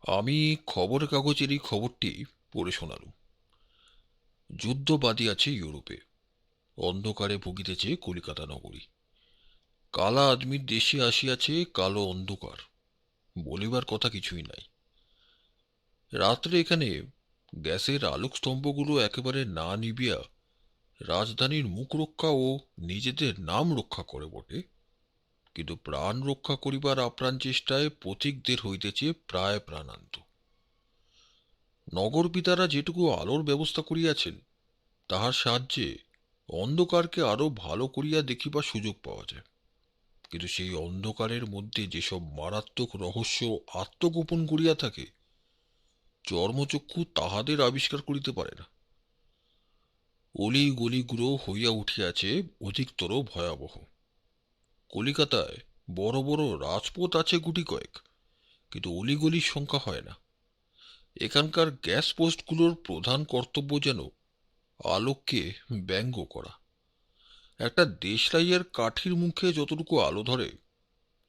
আমি খবরের কাগজের এই খবরটি পড়ে শোনালুম। যুদ্ধ বাধিয়াছে ইউরোপে, অন্ধকারে ভুগিতেছে কলিকাতা নগরী। কালা আদমির দেশে আসিয়াছে কালো অন্ধকার, বলিবার কথা কিছুই নাই। রাত্রে এখানে গ্যাসের আলোকস্তম্ভগুলো একেবারে না নিবিয়া রাজধানীর মুখ রক্ষা ও নিজেদের নাম রক্ষা করে বটে, কিন্তু প্রাণ রক্ষা করিবার আপ্রাণ চেষ্টায় পথিকদের হইতেছে প্রায় প্রাণান্ত। নগর পিতারা যেটুকু আলোর ব্যবস্থা করিয়াছেন, তাহার সাহায্যে অন্ধকারকে আরো ভালো করিয়া দেখিবার সুযোগ পাওয়া যায়। কিন্তু সেই অন্ধকারের মধ্যে যেসব মারাত্মক রহস্য আত্মগোপন করিয়া থাকে, চর্মচক্ষু তাহাদের আবিষ্কার করিতে পারে না। অলি গলিগুলো হইয়া উঠিয়াছে অধিকতর ভয়াবহ। কলিকাতায় বড় বড় রাজপথ আছে গুটি কয়েক, কিন্তু অলিগলির সংখ্যা হয় না। এখানকার গ্যাস পোস্টগুলোর প্রধান কর্তব্য যেন আলোককে ব্যঙ্গ করা। একটা দেশলাইয়ের কাঠির মুখে যতটুকু আলো ধরে,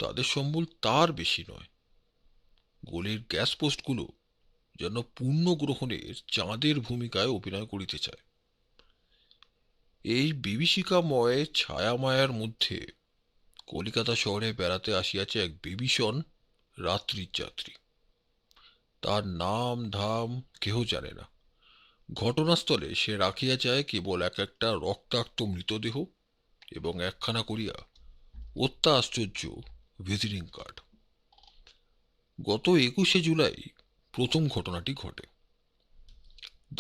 তাদের সম্বল তার বেশি নয়। গলির গ্যাস পোস্টগুলো যেন পূর্ণ গ্রহণের চাঁদের ভূমিকায় অভিনয় করিতে চায়। এই বিভীষিকাময় ছায়ামায়ার মধ্যে কলিকাতা শহরে বেড়াতে আসিয়াছে এক বিভীষণ রাত্রির যাত্রী। তার নাম ধাম কেহ জানে না। ঘটনাস্থলে সে রাখিয়া যায় কেবল এক একটা রক্তাক্ত মৃতদেহ এবং একখানা করিয়া অত্যাশ্চর্য ভিজিটিং কার্ড। গত 21শে জুলাই প্রথম ঘটনাটি ঘটে।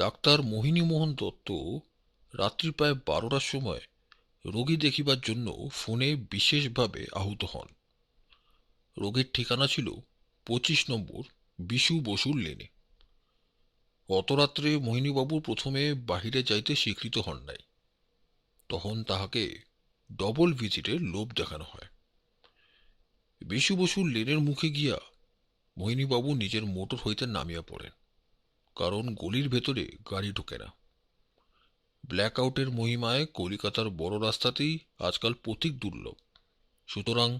ডাক্তার মোহিনীমোহন দত্ত রাত্রি প্রায় 12টার সময় রোগী দেখিবার জন্য ফোনে বিশেষভাবে আহত হন। রোগীর ঠিকানা ছিল 25 নম্বর বিশু বসুর লেনে। অত রাত্রে মোহিনীবাবু প্রথমে বাহিরে যাইতে স্বীকৃত হন নাই। তখন তাহাকে ডবল ভিজিটের লোভ দেখানো হয়। বিশু বসুর লেনের মুখে গিয়া মোহিনীবাবু নিজের মোটর হইতে নামিয়া পড়েন, কারণ গলির ভেতরে গাড়ি ঢোকে না। ব্ল্যাক আউটের মহিমায় কলিকাতার বড় রাস্তাতেই আজকাল পথিক দুর্লভ। সুতরাং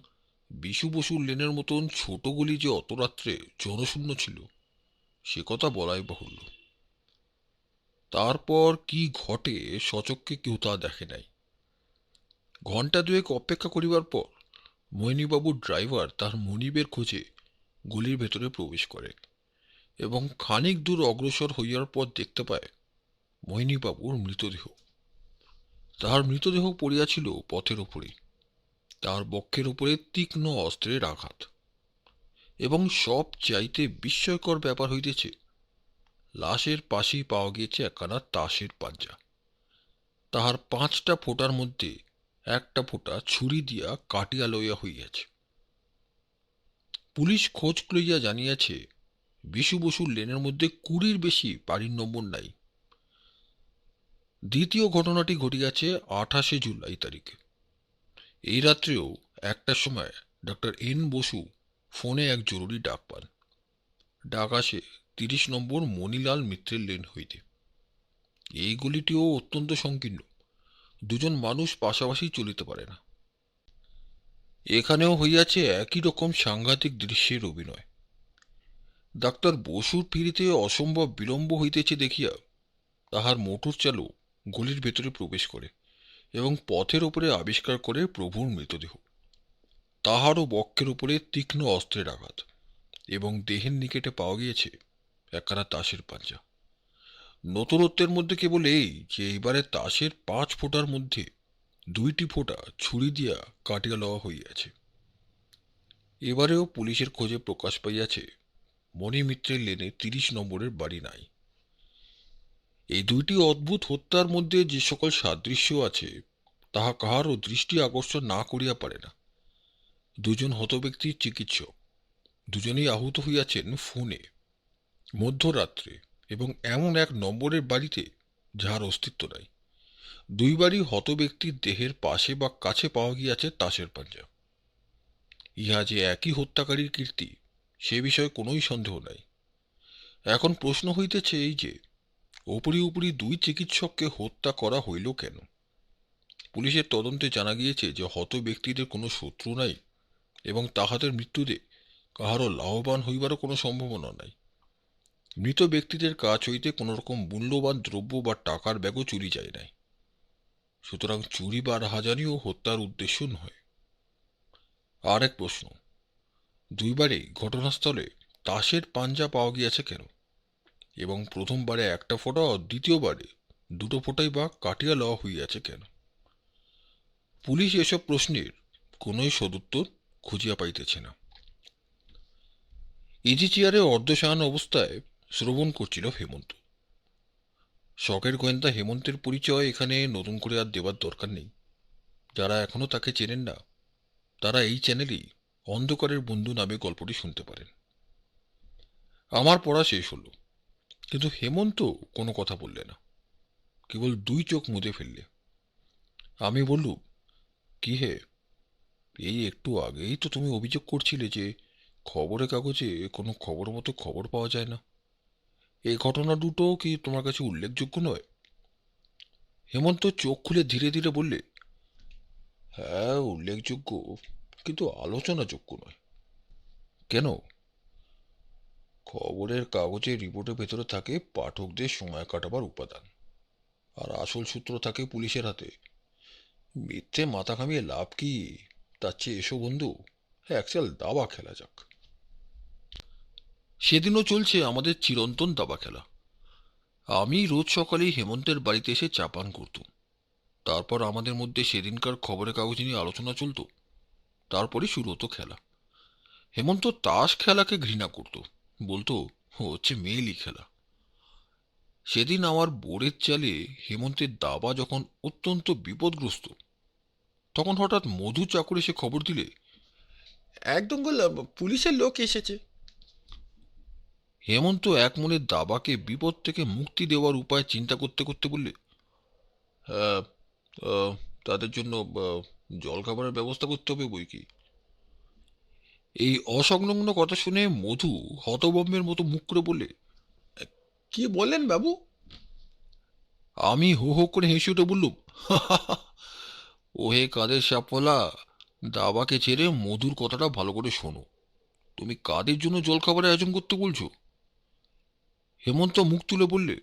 বিশু বসুর লেনের মতন ছোট গলি যে অত রাত্রে জনশূন্য ছিল, সে কথা বলাই বাহুল্য। তারপর কি ঘটে সচক্ষে কেউ তা দেখে নাই। ঘণ্টা দুয়েক অপেক্ষা করিবার পর মোহিনীবাবুর ড্রাইভার তার মনিবের খোঁজে গলির ভেতরে প্রবেশ করে এবং খানিক দূর অগ্রসর হইয়ার পর দেখতে পায় মোহিনীবাবুর মৃতদেহ। তাহার মৃতদেহ পড়িয়াছিল পথের ওপরেই। তার বক্ষের উপরে তীক্ষ্ণ অস্ত্রের আঘাত। এবং সব চাইতে বিস্ময়কর ব্যাপার হইতেছে, লাশের পাশেই পাওয়া গিয়েছে একখানা তাসের পাঞ্জা। তাহার 5টা ফোঁটার মধ্যে একটা ফোঁটা ছুরি দিয়া কাটিয়া লইয়া হইয়াছে। পুলিশ খোঁজ লইয়া জানিয়াছে, বিশু বসুর লেনের মধ্যে 20-র বেশি বাড়ির নম্বর নাই। দ্বিতীয় ঘটনাটি ঘটিয়াছে 28শে জুলাই তারিখে। এই রাত্রেও 1টার সময় ডক্টর এন বসু ফোনে এক জরুরি ডাক পান। ডাক আসে 30 নম্বর মণিলাল মিত্রের লেন হইতে। এই গলিটিও অত্যন্ত সংকীর্ণ, দুজন মানুষ পাশাপাশি চলিতে পারে না। এখানেও হইয়াছে একই রকম সাংঘাতিক দৃশ্যের অভিনয়। ডাক্তার বসুর ফিরিতে অসম্ভব বিলম্ব হইতেছে দেখিয়া তাহার মোটর চালক গলির ভেতরে প্রবেশ করে এবং পথের ওপরে আবিষ্কার করে প্রভুর মৃতদেহ। তাহারও বক্ষের উপরে তীক্ষ্ণ অস্ত্রের আঘাত এবং দেহের নিকেটে পাওয়া গিয়েছে একখানা তাসের পাঞ্জা। নতুনত্বের মধ্যে কেবল এই যে এইবারে তাসের 5 ফোঁটার মধ্যে 2টি ফোঁটা ছুরি দিয়া কাটিয়া লওয়া হইয়াছে। এবারেও পুলিশের খোঁজে প্রকাশ পাইয়াছে মণিমিত্রের লেনে 30 নম্বরের বাড়ি নাই। এই দুইটি অদ্ভুত হত্যার মধ্যে যে সকল সাদৃশ্য আছে, তাহা কাহারও দৃষ্টি আকর্ষণ না করিয়া পারে না। দুজন হতব্যক্তির চিকিৎসক, দুজনেই আহত হইয়াছেন ফোনে, মধ্যরাত্রে, এবং এমন এক নম্বরের বাড়িতে যাহার অস্তিত্ব নাই। দুইবারই হতব্যক্তির দেহের পাশে বা কাছে পাওয়া গিয়াছে তাসের পাঞ্জা। ইহা যে একই হত্যাকারীর কীর্তি, সে বিষয়ে কোনোই সন্দেহ নাই। এখন প্রশ্ন হইতেছে এই যে, উপরি উপরি দুই চিকিৎসককে হত্যা করা হইল কেন? পুলিশের তদন্তে জানা গিয়েছে যে হত ব্যক্তিদের কোনো শত্রু নাই এবং তাহাদের মৃত্যুতে কাহারও লাভবান হইবারও কোনো সম্ভাবনা নাই। মৃত ব্যক্তিদের কাছ হইতে কোনো রকম মূল্যবান দ্রব্য বা টাকার ব্যাগও চুরি যায় নাই। সুতরাং চুরি বা রাহাজানিও হত্যার উদ্দেশ্য নয়। আর এক প্রশ্ন, দুইবারে ঘটনাস্থলে তাসের পাঞ্জা পাওয়া গিয়েছে কেন, এবং প্রথমবারে একটা ফোঁটা ও দ্বিতীয়বারে দুটো ফোঁটাই বা কাটিয়া লওয়া হইয়াছে কেন? পুলিশ এসব প্রশ্নের কোনোই সদুত্তর খুঁজিয়া পাইতেছে না। ইজি চেয়ারে অর্ধশায়ন অবস্থায় শ্রবণ করছিল হেমন্ত। শখের গোয়েন্দা হেমন্তের পরিচয় এখানে নতুন করে আর দেবার দরকার নেই। যারা এখনো তাকে চেনেন না, তারা এই চ্যানেলেই অন্ধকারের বন্ধু নামে গল্পটি শুনতে পারেন। আমার পড়া শেষ হলো, কিন্তু হেমন্ত কোনো কথা বললে না, কেবল দুই চোখ মুদে ফেললে। আমি বললুম, কি হে, এই একটু আগেই তো তুমি অভিযোগ করছিলে যে খবরের কাগজে কোনো খবর মতো খবর পাওয়া যায় না। এই ঘটনা দুটো কি তোমার কাছে উল্লেখযোগ্য নয়? হেমন্ত চোখ খুলে ধীরে ধীরে বললে, হ্যাঁ উল্লেখযোগ্য, কিন্তু আলোচনাযোগ্য নয়। কেন? খবরের কাগজের রিপোর্টের ভেতরে থাকে পাঠকদের সময় কাটাবার উপাদান, আর আসল সূত্র থাকে পুলিশের হাতে। মিথ্যে মাথা ঘামিয়ে লাভ কি? তার চেয়ে এসো বন্ধু, একচাল দাবা খেলা যাক। সেদিনও চলছে আমাদের চিরন্তন দাবা খেলা। আমি রোজ সকালেই হেমন্তের বাড়িতে এসে চা পান করতুম। তারপর আমাদের মধ্যে সেদিনকার খবরের কাগজ নিয়ে আলোচনা চলত। তারপরে শুরু হতো খেলা। হেমন্ত তাস খেলাকে ঘৃণা করত, বলতো হচ্ছে মেয়েলি খেলা। সেদিন আমার বোরের চালে হেমন্তের দাবা যখন অত্যন্ত বিপদগ্রস্ত, তখন হঠাৎ মধু চাকর এসে খবর দিলে, একদম বললাম পুলিশের লোক এসেছে। হেমন্ত এক মনে দাবাকে বিপদ থেকে মুক্তি দেওয়ার উপায় চিন্তা করতে করতে বললে, হ্যাঁ, আহ, তাদের জন্য জলখাবারের ব্যবস্থা করতে হবে বই কি। এই অসংলগ্ন কথা শুনে মধু হতভম্বের মতো মুখ করে বললে, কি বললেন বাবু? আমি হো হো করে হেসে উঠে বললুম, ওহে কাদের সাপলা, দাবাকে ছেড়ে মধুর কথাটা ভালো করে শোনো। তুমি কাদের জন্য জলখাবারের আয়োজন করতে বলছো? হেমন্ত মুখ তুলে বললে,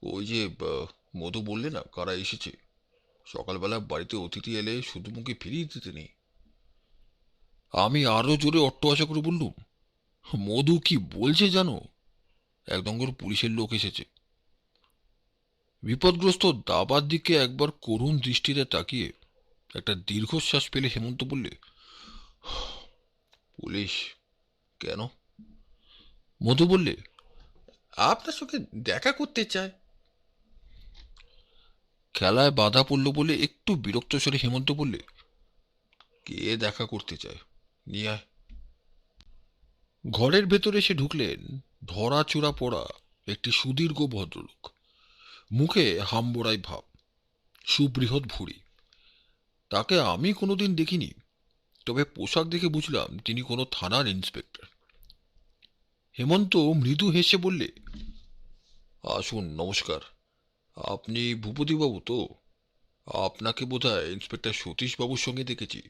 ওই যে মধু বললে না কারা এসেছে, সকালবেলা বাড়িতে অতিথি এলে শুধু মুখে ফিরিয়ে দিতে নেই। আমি আরো জোরে অট্টহাসা করে বললুম, মধু কি বলছে জানো, একদম করে পুলিশের লোক এসেছে। বিপদগ্রস্ত দাবার দিকে একবার করুণ দৃষ্টিতে তাকিয়ে একটা দীর্ঘশ্বাস ফেলে হেমন্ত বললে, পুলিশ কেন? মধু বললে, আপনার সঙ্গে দেখা করতে চায়। খেলায় বাধা পড়ল বলে একটু বিরক্ত স্বরে হেমন্ত বললে, কে দেখা করতে চায়, নিয়ে আয়। ঘরের ভেতরে এসে ঢুকলেন ধরাচূড়া পড়া একটি সুদীর্ঘ ভদ্রলোক। মুখে হামবোড়াই ভাব, সুবৃহৎ ভুঁড়ি। তাকে আমি কোনোদিন দেখিনি, তবে পোশাক দেখে বুঝলাম তিনি কোনো থানার ইন্সপেক্টর। হেমন্ত মৃদু হেসে বললে, আসুন, নমস্কার। আপনি ভূপতিবাবু তো? আপনাকে বোধহয় ইন্সপেক্টর সতীশবাবুর সঙ্গে দেখেছি।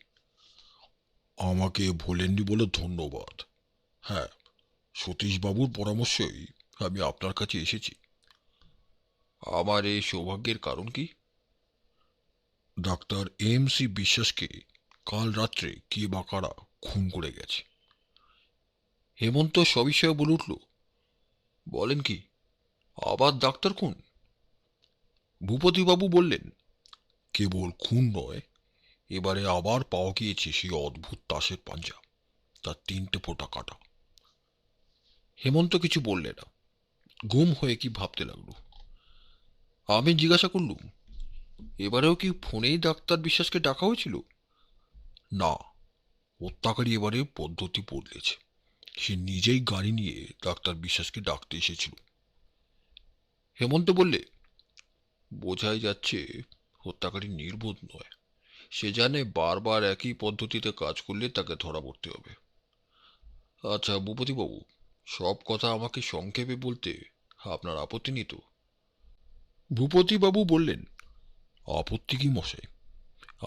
আমাকে ভোলেননি বলে ধন্যবাদ। হ্যাঁ, সতীশবাবুর পরামর্শেই আমি আপনার কাছে এসেছি। আমার এই সৌভাগ্যের কারণ কি? ডাক্তার এম.সি. বিশ্বাসকে কাল রাত্রে কে বা কারা খুন করে গেছে। হেমন্ত সবিষয়ে বলে উঠল, বলেন কি, আবার ডাক্তার খুন? ভূপতিবাবু বললেন, কেবল খুন নয়, এবারে আবার পাওয়া গিয়েছে সেই অদ্ভুত তাসের পাঞ্জা, তার 3টে ফোঁটা কাটা। হেমন্ত কিছু বললে না, গুম হয়ে কি ভাবতে লাগলো। আমি জিজ্ঞাসা করলুম, এবারেও কি ফোনেই ডাক্তার বিশ্বাসকে ডাকা হয়েছিল? না, হত্যাকারী এবারে পদ্ধতি বদলেছে। সে নিজেই গাড়ি নিয়ে ডাক্তার বিশ্বাসকে ডাকতে এসেছিল। হেমন্ত বললে, বোঝাই যাচ্ছে হত্যাকারী নির্বোধ নয়। সে জানে বারবার একই পদ্ধতিতে কাজ করলে তাকে ধরা পড়তে হবে। আচ্ছা ভূপতিবাবু, সব কথা আমাকে সংক্ষেপে বলতে আপনার আপত্তি নেই তো? ভূপতিবাবু বললেন, আপত্তি কি মশাই,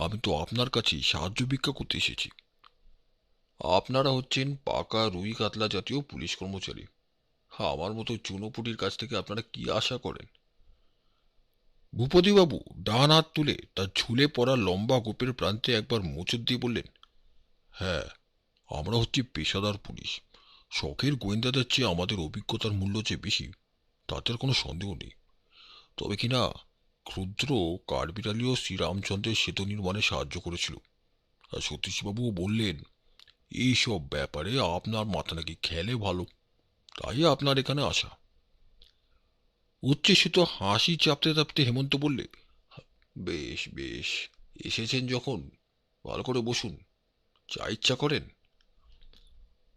আমি তো আপনার কাছেই সাহায্য ভিক্ষা করতে এসেছি। আপনারা হচ্ছেন পাকা রুই কাতলা জাতীয় পুলিশ কর্মচারী, আমার মতো চুনোপুটির কাছ থেকে আপনারা কি আশা করেন? ভূপতিবাবু ডান হাত তুলে তার ঝুলে পড়া লম্বা গোপের প্রান্তে একবার মোচড় দিয়ে বললেন, হ্যাঁ, আমরা হচ্ছি পেশাদার পুলিশ। শখের গোয়েন্দাদের চেয়ে আমাদের অভিজ্ঞতার মূল্য যে বেশি, তাতে আর কোনো সন্দেহ নেই। তবে কিনা ক্ষুদ্র কাঠবিড়ালিও শ্রীরামচন্দ্রের সেতু নির্মাণে সাহায্য করেছিল। আর সতীশবাবুও বললেন, এইসব ব্যাপারে আপনার মাথা নাকি খেলে ভালো, তাই আপনার এখানে আসা। উচ্ছ্বসিত হাসি চাপতে চাপতে হেমন্ত বললে, বেশ বেশ, এসেছেন যখন ভালো করে বসুন, চা ইচ্ছা করেন?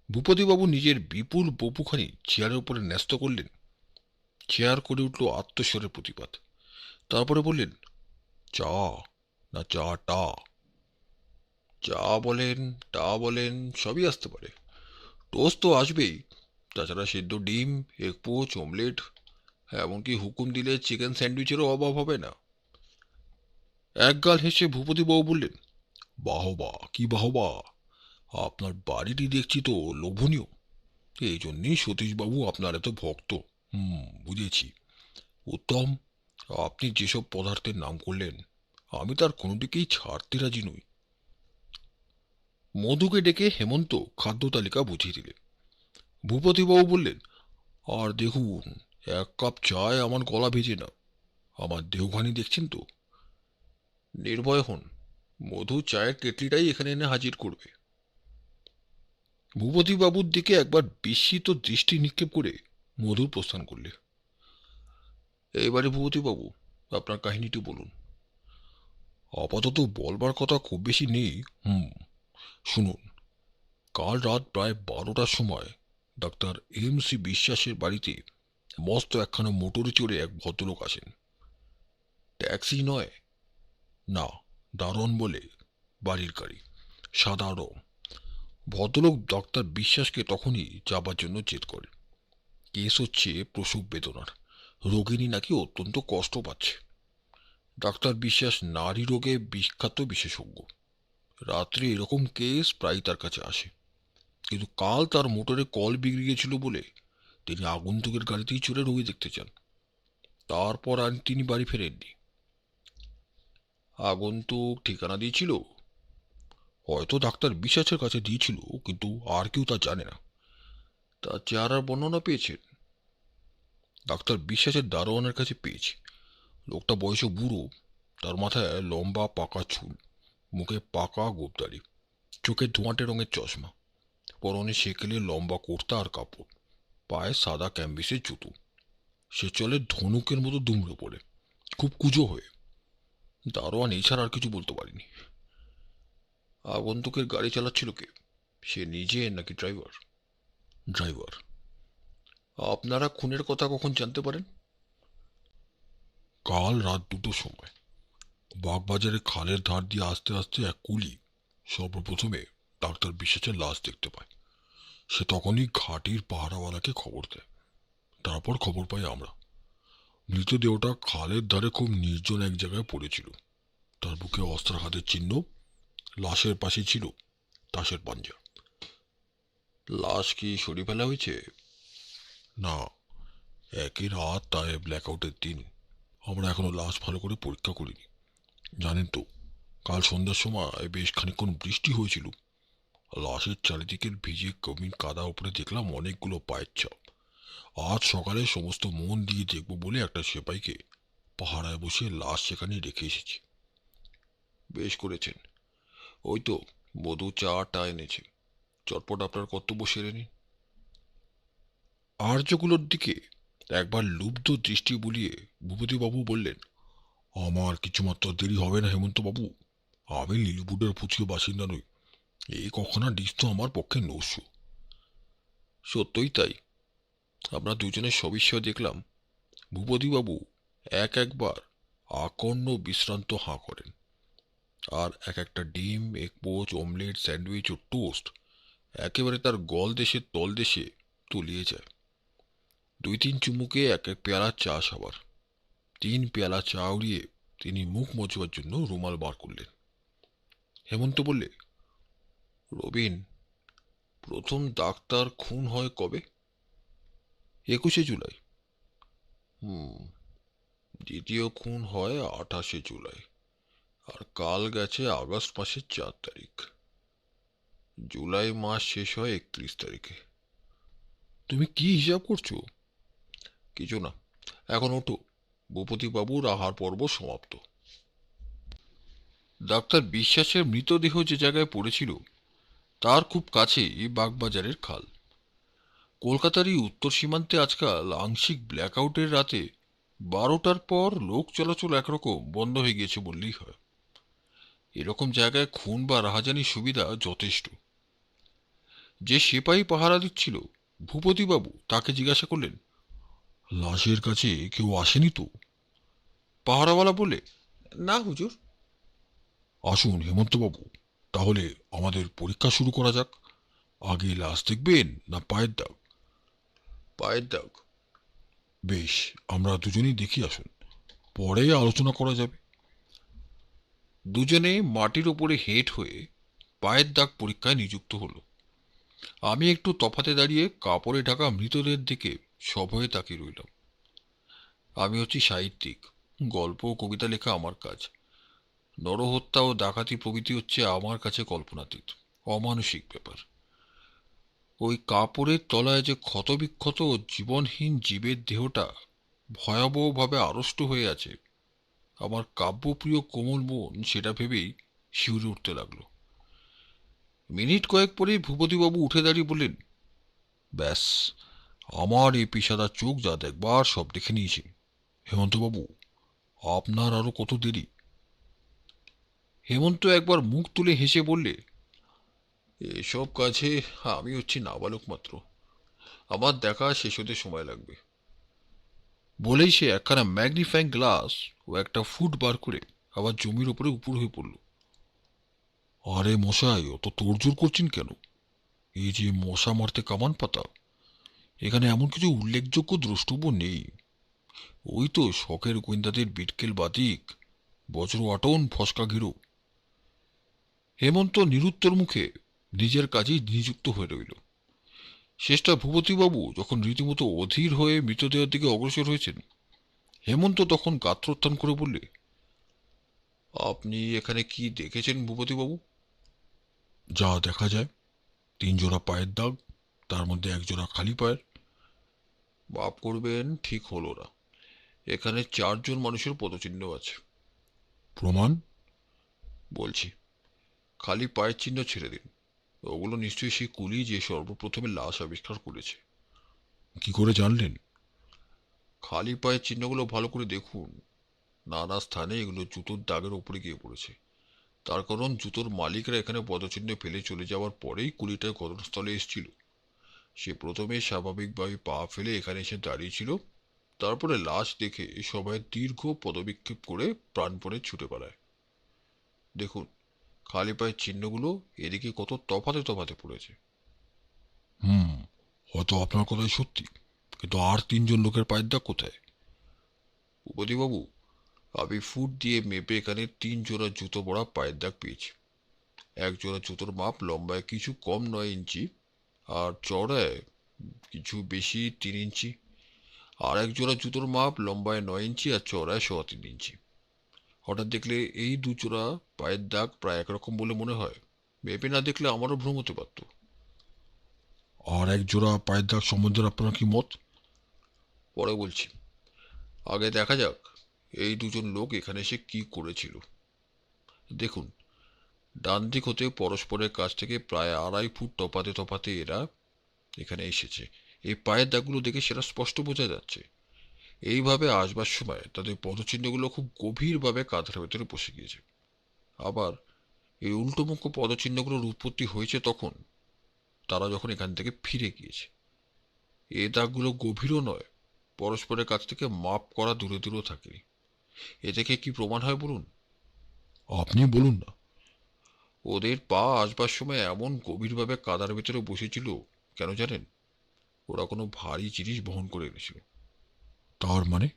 ভূপতিবাবু নিজের বিপুল বপুখানি চেয়ারের উপরে ন্যস্ত করলেন। চেয়ার করে উঠল আত্মস্বরের প্রতিবাদ। তারপরে বললেন, চা না চা টা? চা বলেন, টা বলেন, সবই আসতে পারে। টোস্ট তো আসবেই। তাছাড়া সেদ্ধ ডিম, এগ পোচ, অমলেট, এমনকি হুকুম দিলে চিকেন স্যান্ডউইচেরও অভাব হবে না। একগাল হেসে ভূপতিবাবু বললেন, বাহবা কি বাহবা, আপনার বাড়িটি দেখছি তো লোভনীয়। এই জন্যেই সতীশবাবু আপনার এত ভক্ত। বুঝেছি। উত্তম, আপনি যেসব পদার্থের নাম করলেন, আমি তার কোনোটিকেই ছাড়তে রাজি নই। মধুকে ডেকে হেমন্ত খাদ্য তালিকা বুঝিয়ে দিলে। ভূপতিবাবু বললেন, আর দেখুন, এক কাপ চায় আমার গলা ভেজে না। আমার দেহখানি দেখছেন তো। নির্ভয় হন, মধু চায়ের কেটলিটাই এখানে এনে হাজির করবে। ভূপতিবাবুর দিকে একবার বিস্মিত দৃষ্টি নিক্ষেপ করে মধুর প্রস্থান করলে। এবারে ভূপতিবাবু, আপনার কাহিনীটি বলুন। আপাতত বলবার কথা খুব বেশি নেই। শুনুন, কাল রাত প্রায় 12টার সময় ডাক্তার এম.সি. বিশ্বাসের বাড়িতে মস্ত একখানা মোটরে চড়ে এক ভদ্রলোক আসেন। ট্যাক্সি নয়, না, দারোয়ান বলে বাড়ির গাড়ি, সাদা রং। ভদ্রলোক ডাক্তার বিশ্বাসকে তখনই যাবার জন্য জেদ করে। কেস হচ্ছে প্রসব বেদনার। রোগিণী নাকি অত্যন্ত কষ্ট পাচ্ছে। ডাক্তার বিশ্বাস নারী রোগে বিখ্যাত বিশেষজ্ঞ। রাত্রে এরকম কেস প্রায় তার কাছে আসে। কিন্তু কাল তার মোটরে কল বিগড়ে গিয়েছিল বলে তিনি আগন্তুকের গাড়িতেই চড়ে রোগী দেখতে চান। তারপর আর তিনি বাড়ি ফেরেননি। আগন্তুক ঠিকানা দিয়েছিল, হয়তো ডাক্তার বিশ্বাসের কাছে দিয়েছিল, কিন্তু আর কেউ তা জানে না। তার চেহারার বর্ণনা পেয়েছেন? ডাক্তার বিশ্বাসের দারোয়ানের কাছে পেয়েছি। লোকটা বয়সে বুড়ো, তার মাথায় লম্বা পাকা চুল, মুখে পাকা গোপদাড়ি, চোখে ধোঁয়াটে রঙের চশমা, পরনে সেকেলে লম্বা কুর্তা আর কাপড়, পায়ে সাদা ক্যাম্বিসের জুতো। সে চলে ধনুকের মতো দুমড়ে পড়ে, খুব কুঁজো হয়ে। দারোয়ান এছাড়া আর কিছু বলতে পারিনি। আগন্তুকের গাড়ি চালাচ্ছিল কে? সে নিজে নাকি ড্রাইভার? ড্রাইভার। আপনারা খুনের কথা কখন জানতে পারেন? কাল রাত 2টোর সময় বাগবাজারে খালের ধার দিয়ে আস্তে আস্তে এক কুলি সর্বপ্রথমে ডাক্তার বিশ্বাসের লাশ দেখতে পায়। সে তখনই ঘাটির পাহারাওয়ালাকে খবর দেয়। তারপর খবর পাই আমরা। মৃতদেহটা খালের ধারে খুব নির্জন এক জায়গায় পড়েছিল। তার বুকে অস্ত্রাঘাতের চিহ্ন। লাশের পাশে ছিল তাসের পাঞ্জা। লাশ কি সরিয়ে ফেলা হয়েছে? না, একই রাত, তাই ব্ল্যাকআউটের দিন। আমরা এখনো লাশ ভালো করে পরীক্ষা করিনি। জানেন তো, কাল সন্ধ্যার সময় বেশ খানিকক্ষণ বৃষ্টি হয়েছিল। লাশের চারিদিকের ভিজে কমিন কাদা উপরে দেখলাম অনেকগুলো পায়ের ছাপ। আজ সকালে সমস্ত মন দিয়ে দেখব বলে একটা সেপাইকে পাহারায় বসে লাশ সেখানে রেখে এসেছি। বেশ করেছেন। ওই তো মধু চাটা এনেছে, চটপট আপনার কর্তব্য সেরে নিন। আর্যগুলোর দিকে একবার লুব্ধ দৃষ্টি বুলিয়ে ভূপতিবাবু বললেন, আমার কিছুমাত্র দেরি হবে না হেমন্তবাবু। আমি লিলিপুটের পুচিও বাসিন্দা নই। এই কখনা ডিস তো আমার পক্ষে নস্য। সত্যই তাই। আমরা দুজনের সবিস্ময় দেখলাম ভূপতিবাবু একবার আকর্ণ বিশ্রান্ত হাঁ করেন, আর এক একটা ডিম, এক পোচ, অমলেট, স্যান্ডউইচ ও টোস্ট একেবারে তার গল দেশের তল দেশে তলিয়ে যায়। 2-3 চুমুকে এক এক পেয়ালা চা সাবার। 3 পেয়ালা চা উড়িয়ে তিনি মুখ মোছবার জন্য রুমাল বার করলেন। হেমন্ত বললে, রবিন, প্রথম ডাক্তার খুন হয় কবে? 21শে জুলাই। হুম। দ্বিতীয় খুন হয় 28শে জুলাই, আর কাল গেছে আগস্ট মাসের 4 তারিখ। জুলাই মাস শেষ হয় 31 তারিখে। তুমি কি হিসাব করছো? কিছু না, এখন ওঠো। ভূপতিবাবুর আহার পর্ব সমাপ্ত। ডাক্তার বিশ্বাসের মৃতদেহ যে জায়গায় পড়েছিল তার খুব কাছেই বাগবাজারের খাল। কলকাতার এই উত্তর সীমান্তে আজকাল আংশিক ব্ল্যাকআউটের রাতে 12টার পর লোক চলাচল একরকম বন্ধ হয়ে গিয়েছে বললেই হয়। এরকম জায়গায় খুন বা রাহাজানির সুবিধা যথেষ্ট। যে সিপাহী পাহারা দিচ্ছিল ভূপতিবাবু তাকে জিজ্ঞাসা করলেন, লাশের কাছে কেউ আসেনি তো? পাহারাওয়ালা বলে, না হুজুর। আসুন হেমন্তবাবু, তাহলে আমাদের পরীক্ষা শুরু করা যাক। আগে লাশ দেখবেন না পায়ের দাগ? পায়ের দাগ। বেশ, আমরা দুজনেই দেখি আসুন, পরে আলোচনা করা যাবে। দুজনে মাটির ওপরে হেঁট হয়ে পায়ের দাগ পরীক্ষায় নিযুক্ত হলো। আমি একটু তফাতে দাঁড়িয়ে কাপড়ে ঢাকা মৃতদেহের দিকে সভয়ে তাকিয়ে রইলাম। আমি হচ্ছি সাহিত্যিক, গল্প ও কবিতা লেখা আমার কাজ। নরহত্যা ও ডাকাতি প্রভৃতি হচ্ছে আমার কাছে কল্পনাতীত, অমানসিক ব্যাপার। ওই কাপড়ের তলায় যে ক্ষতবিক্ষত ও জীবনহীন জীবের দেহটা ভয়াবহভাবে আড়ষ্ট হয়ে আছে, আমার কাব্যপ্রিয় কোমল মন সেটা ভেবেই শিউরে উঠতে লাগলো। মিনিট কয়েক পরেই ভূপতিবাবু উঠে দাঁড়িয়ে বললেন, ব্যাস, আমার এই পেশাদার চোখ যা দেখবার সব দেখে নিয়েছি। হেমন্তবাবু, আপনার আরো কত দেরি? হেমন্ত একবার মুখ তুলে হেসে বললে, এসব কাজে আমি হচ্ছি নাবালক মাত্র, আমার দেখা শেষ হতে সময় লাগবে। বলেই সে একখানা ম্যাগনিফাইং গ্লাস ও একটা ফুট বার করে আবার জমির উপরে উপুর হয়ে পড়ল। আরে মশাই, অত তোড়জোড় করছেন কেন? এই যে মশা মারতে কামান পাতা, এখানে এমন কিছু উল্লেখযোগ্য দ্রষ্টব্য নেই। ওই তো শখের গোয়েন্দাদের বিটকেল বাদিক, বজ্র আটন ফসকা ঘিরো। হেমন্ত নিরুত্তর মুখে নিজের কাজেই নিযুক্ত হয়ে রইল। শেষটা ভূপতিবাবু যখন রীতিমতো অধীর হয়ে মৃতদেহের দিকে অগ্রসর হয়েছেন, হেমন্ত তখন গাত্রোত্থান করে বললে, আপনি এখানে কি দেখেছেন ভূপতিবাবু? যা দেখা যায়, 3 জোড়া পায়ের দাগ, তার মধ্যে 1 জোড়া খালি পায়ের। মাপ করবেন, ঠিক হলো না। এখানে 4জন মানুষের পদচিহ্ন আছে। প্রমাণ? বলছি, খালি পায়ের চিহ্ন ছেড়ে দিন, ওগুলো নিশ্চয়ই সেই কুলি যে সর্বপ্রথমে লাশ আবিষ্কার করেছে। কি করে জানলেন? খালি পায়ের চিহ্নগুলো ভালো করে দেখুন। নানা স্থানে এগুলো জুতোর দাগের ওপরে গিয়ে পড়েছে। তার কারণ জুতোর মালিকরা এখানে পদচিহ্ন ফেলে চলে যাওয়ার পরেই কুলিটা ঘটনাস্থলে এসেছিল। সে প্রথমে স্বাভাবিকভাবে পা ফেলে এখানে এসে দাঁড়িয়েছিল, তারপরে লাশ দেখে সবাই দীর্ঘ পদবিক্ষেপ করে প্রাণপণে ছুটে পালায়। দেখুন, খালি পায়ের চিহ্নগুলো এদিকে কত তফাতে তফাতে পড়েছে। হুম, হয়তো আপনার কথাই সত্যি, কিন্তু আর 3জন লোকের পায়ের দাগ কোথায়? উপতিবাবু, আমি ফুট দিয়ে মেপে এখানে 3 জোড়া জুতো পরা পায়ের দাগ পেয়েছি। 1 জোড়া জুতোর মাপ লম্বায় কিছু কম 9 ইঞ্চি, আর চওড়ায় কিছু বেশি 3 ইঞ্চি। আর 1 জোড়া জুতোর মাপ লম্বায় 9 ইঞ্চি আর চওড়ায় 3.25 ইঞ্চি। হঠাৎ দেখলে এই 2 জোড়া পায়ের দাগ প্রায় একরকম বলে মনে হয়। মেপে না দেখলে আমারও ভ্রম হতে পারত। আর 1 জোড়া পায়ের দাগ সম্বন্ধে আপনার কি মত? পরে বলছি, আগে দেখা যাক এই 2জন লোক এখানে এসে কি করেছিল। দেখুন, ডান দিক হতে পরস্পরের কাছ থেকে প্রায় 2.5 ফুট তফাতে তফাতে এরা এখানে এসেছে। এই পায়ের দাগগুলো দেখে সেটা স্পষ্ট বোঝা যাচ্ছে। এইভাবে আসবার সময় তাদের পদচিহ্নগুলো খুব গভীরভাবে কাঁধের ভেতরে বসে গিয়েছে। আবার এই উল্টোমুখ পদচিহ্নগুলোর উৎপত্তি হয়েছে তখন তারা যখন এখান থেকে ফিরে গিয়েছে। এ দাগগুলো গভীরও নয়, পরস্পরের কাছ থেকে মাপ করা দূরে দূরেও থাকেনি। এ থেকে কি প্রমাণ হয় বলুন? আপনি বলুন না। ওদের পা আসবার সময় এমন গভীরভাবে কাদার ভেতরে বসেছিল কেন জানেন? ওরা কোনো ভারী জিনিস বহন করে এনেছিল। তার মানে?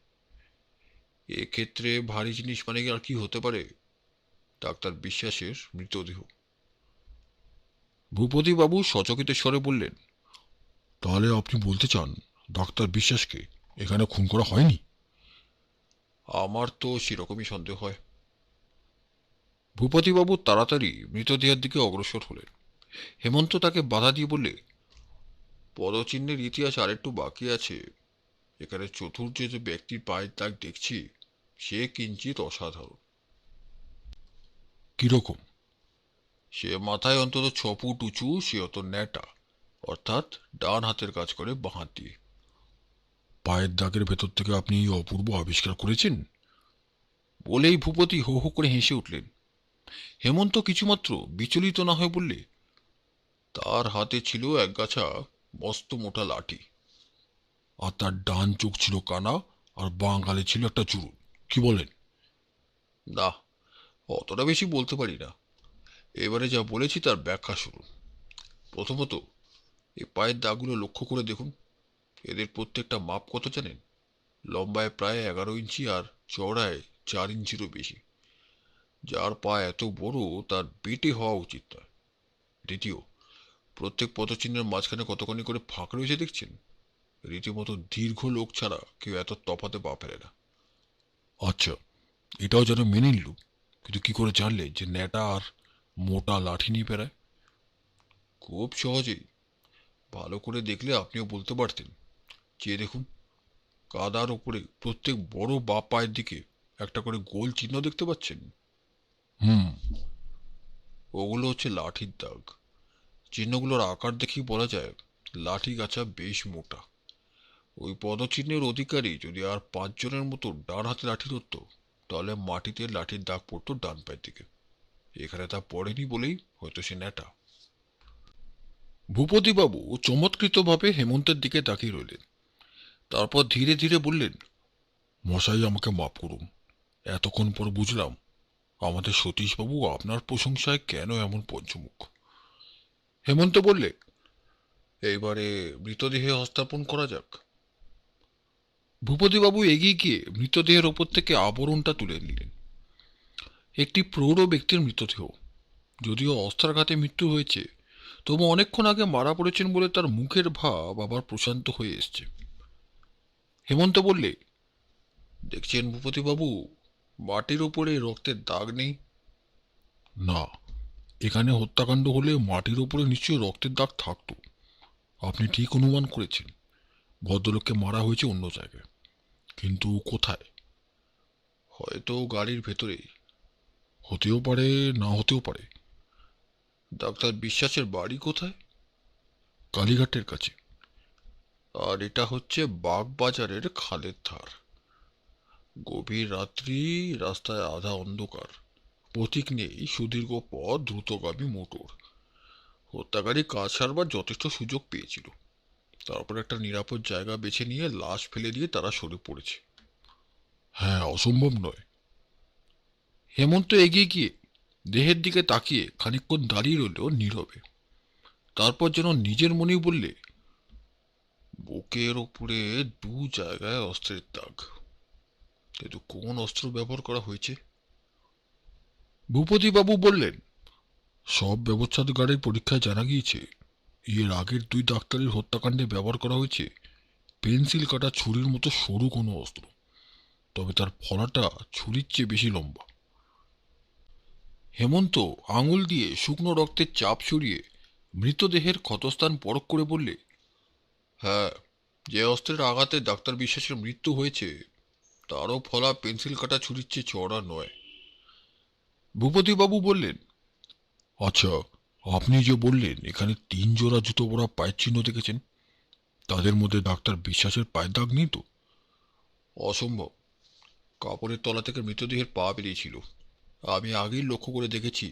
এক্ষেত্রে ভারী জিনিস মানে আর কি হতে পারে? ডাক্তার বিশ্বাসের মৃতদেহ। ভূপতিবাবু সচকিত স্বরে বললেন, তাহলে আপনি বলতে চান ডাক্তার বিশ্বাসকে এখানে খুন করা হয়নি? আমার তো সেরকমই সন্দেহ হয়। ভূপতিবাবু তাড়াতাড়ি মৃতদেহের দিকে অগ্রসর হলেন। হেমন্ত তাকে বাধা দিয়ে বললে, পদচিহ্নের ইতিহাস আরেকটু বাকি আছে। এখানে চতুর্থ যে ব্যক্তির পায়ের দাগ দেখছি সে কিঞ্চিত অসাধারণ। কিরকম? সে মাথায় অন্তত 6 ফুট উঁচু, সে অত ন্যাটা, অর্থাৎ ডান হাতের কাজ করে বাঁ হাত দিয়ে। পায়ের দাগের ভেতর থেকে আপনি এই অপূর্ব আবিষ্কার করেছেন? বলেই ভূপতি হো হো করে হেসে উঠলেন। হেমন্ত কিছুমাত্র বিচলিত না হয়ে বললে, তার হাতে ছিল একগাছা মস্ত মোটা লাঠি, আর তার ডান চোখ ছিল কানা, আর বাঁ গালে ছিল একটা চুরুট। কি বলেন? না, অতটা বেশি বলতে পারি না। এবারে যা বলেছি তার ব্যাখ্যা শুনুন। প্রথমত, এই পায়ের দাগগুলো লক্ষ্য করে দেখুন। এদের প্রত্যেকটা মাপ কত জানেন? লম্বায় প্রায় 11 ইঞ্চি আর চওড়ায় 4 ইঞ্চিরও বেশি। যার পা এত বড় তার বেটে হওয়া উচিত নয়। দ্বিতীয়, প্রত্যেক পদচিহ্নের মাঝখানে কতখানি করে ফাঁক রয়েছে দেখছেন? রীতিমতো দীর্ঘ লোক ছাড়া কেউ এত তফাতে পা ফেলে না। আচ্ছা, এটাও যেন মেনে নিলুম, কিন্তু কি করে জানলে যে ন্যাটা আর মোটা লাঠি নিয়ে বেড়ায়? খুব সহজেই। ভালো করে দেখলে আপনিও বলতে পারতেন। চেয়ে দেখুন, কাদার ওপরে প্রত্যেক বড় বা পায়ের দিকে একটা করে গোল চিহ্ন দেখতে পাচ্ছেন? হুম। ওগুলো হচ্ছে লাঠির দাগ। চিহ্নগুলোর আকার দেখেই বলা যায় লাঠি গাছা বেশ মোটা। ওই পদচিহ্নের অধিকারী যদি আর 5 জনের মতো ডান হাতে লাঠি ধরত, তাহলে মাটিতে লাঠির দাগ পড়তো ডান পায়ের দিকে। এখানে তা পড়েনি বলেই হয়তো সে ন্যাটা। ভূপতিবাবু চমৎকৃতভাবে হেমন্তের দিকে তাকিয়ে রইলেন। তারপর ধীরে ধীরে বললেন, মশাই আমাকে মাফ করুন। এতক্ষণ পর বুঝলাম আমাদের সতীশবাবু আপনার প্রশংসায় কেন এমন পঞ্চমুখ। হেমন্ত বললে, এইবারে মৃতদেহে হস্তাপন করা যাক। ভূপতিবাবু এগিয়ে গিয়ে মৃতদেহের ওপর থেকে আবরণটা তুলে নিলেন। একটি প্রৌঢ় ব্যক্তির মৃতদেহ। যদিও অস্ত্রাঘাতে মৃত্যু হয়েছে, তবু অনেকক্ষণ আগে মারা পড়েছেন বলে তার মুখের ভাব আবার প্রশান্ত হয়ে এসছে। হেমন্ত বললে, দেখছেন ভূপতিবাবু, মাটির উপরে রক্তের দাগ নেই। না, এখানে হত্যাকাণ্ড হলে মাটির উপরে নিশ্চয়ই রক্তের দাগ থাকতো। আপনি ঠিক অনুমান করেছেন। ভদ্রলোককে মারা হয়েছে অন্য জায়গায়, কিন্তু কোথায়? হয়তো গাড়ির ভেতরে। হতেও পারে, না হতেও পারে। ডাক্তার বিশ্বাসের বাড়ি কোথায়? কালীঘাটের কাছে। আর এটা হচ্ছে বাগবাজারের খালের ধার। গভীর রাত্রি, রাস্তায় আধা অন্ধকার, পথিক নেই, সুদীর্ঘ পথ, দ্রুতগামী মোটর। হত্যাকারী কাজ সারবার যথেষ্ট সুযোগ পেয়েছিল। তারপর একটা নিরাপদ জায়গা বেছে নিয়ে লাশ ফেলে দিয়ে তারা সরে পড়েছে। হ্যাঁ, অসম্ভব নয়। হেমন্ত এগিয়ে গিয়ে দেহের দিকে তাকিয়ে খানিকক্ষণ দাঁড়িয়ে রইল নীরবে। তারপর যেন নিজের মনেই বললে, বুকের ওপরে 2 জায়গায় অস্ত্রের দাগ, কিন্তু কোন অস্ত্র ব্যবহার করা হয়েছে? ভূপতিবাবু বললেন, সব ব্যবচ্ছেদগারের পরীক্ষায় জানা গিয়েছে এর আগের 2 ডাক্তারের হত্যাকাণ্ডে ব্যবহার করা হয়েছে পেন্সিল কাটা ছুরির মতো সরু কোনো অস্ত্র। তবে তার ফলাটা ছুরির চেয়ে বেশি লম্বা। হেমন্ত আঙুল দিয়ে শুকনো রক্তের চাপ সরিয়ে মৃতদেহের ক্ষতস্থান পরখ করে বললে, হ্যাঁ, যে অস্ত্রের আঘাতে ডাক্তার বিশ্বাসের মৃত্যু হয়েছে তারও ফলা পেন্সিল কাটা ছুরির চেয়ে চড়া নয়। ভূপতিবাবু বললেন, আচ্ছা, আপনি যে বললেন এখানে 3 জোড়া জুতো পরা পায়ের চিহ্ন দেখেছেন, তাদের মধ্যে ডাক্তার বিশ্বাসের পায়ের দাগ নেই তো? অসম্ভব। কাপড়ের তলা থেকে মৃতদেহের পা বেরিয়েছিল। আমি আগেই লক্ষ্য করে দেখেছি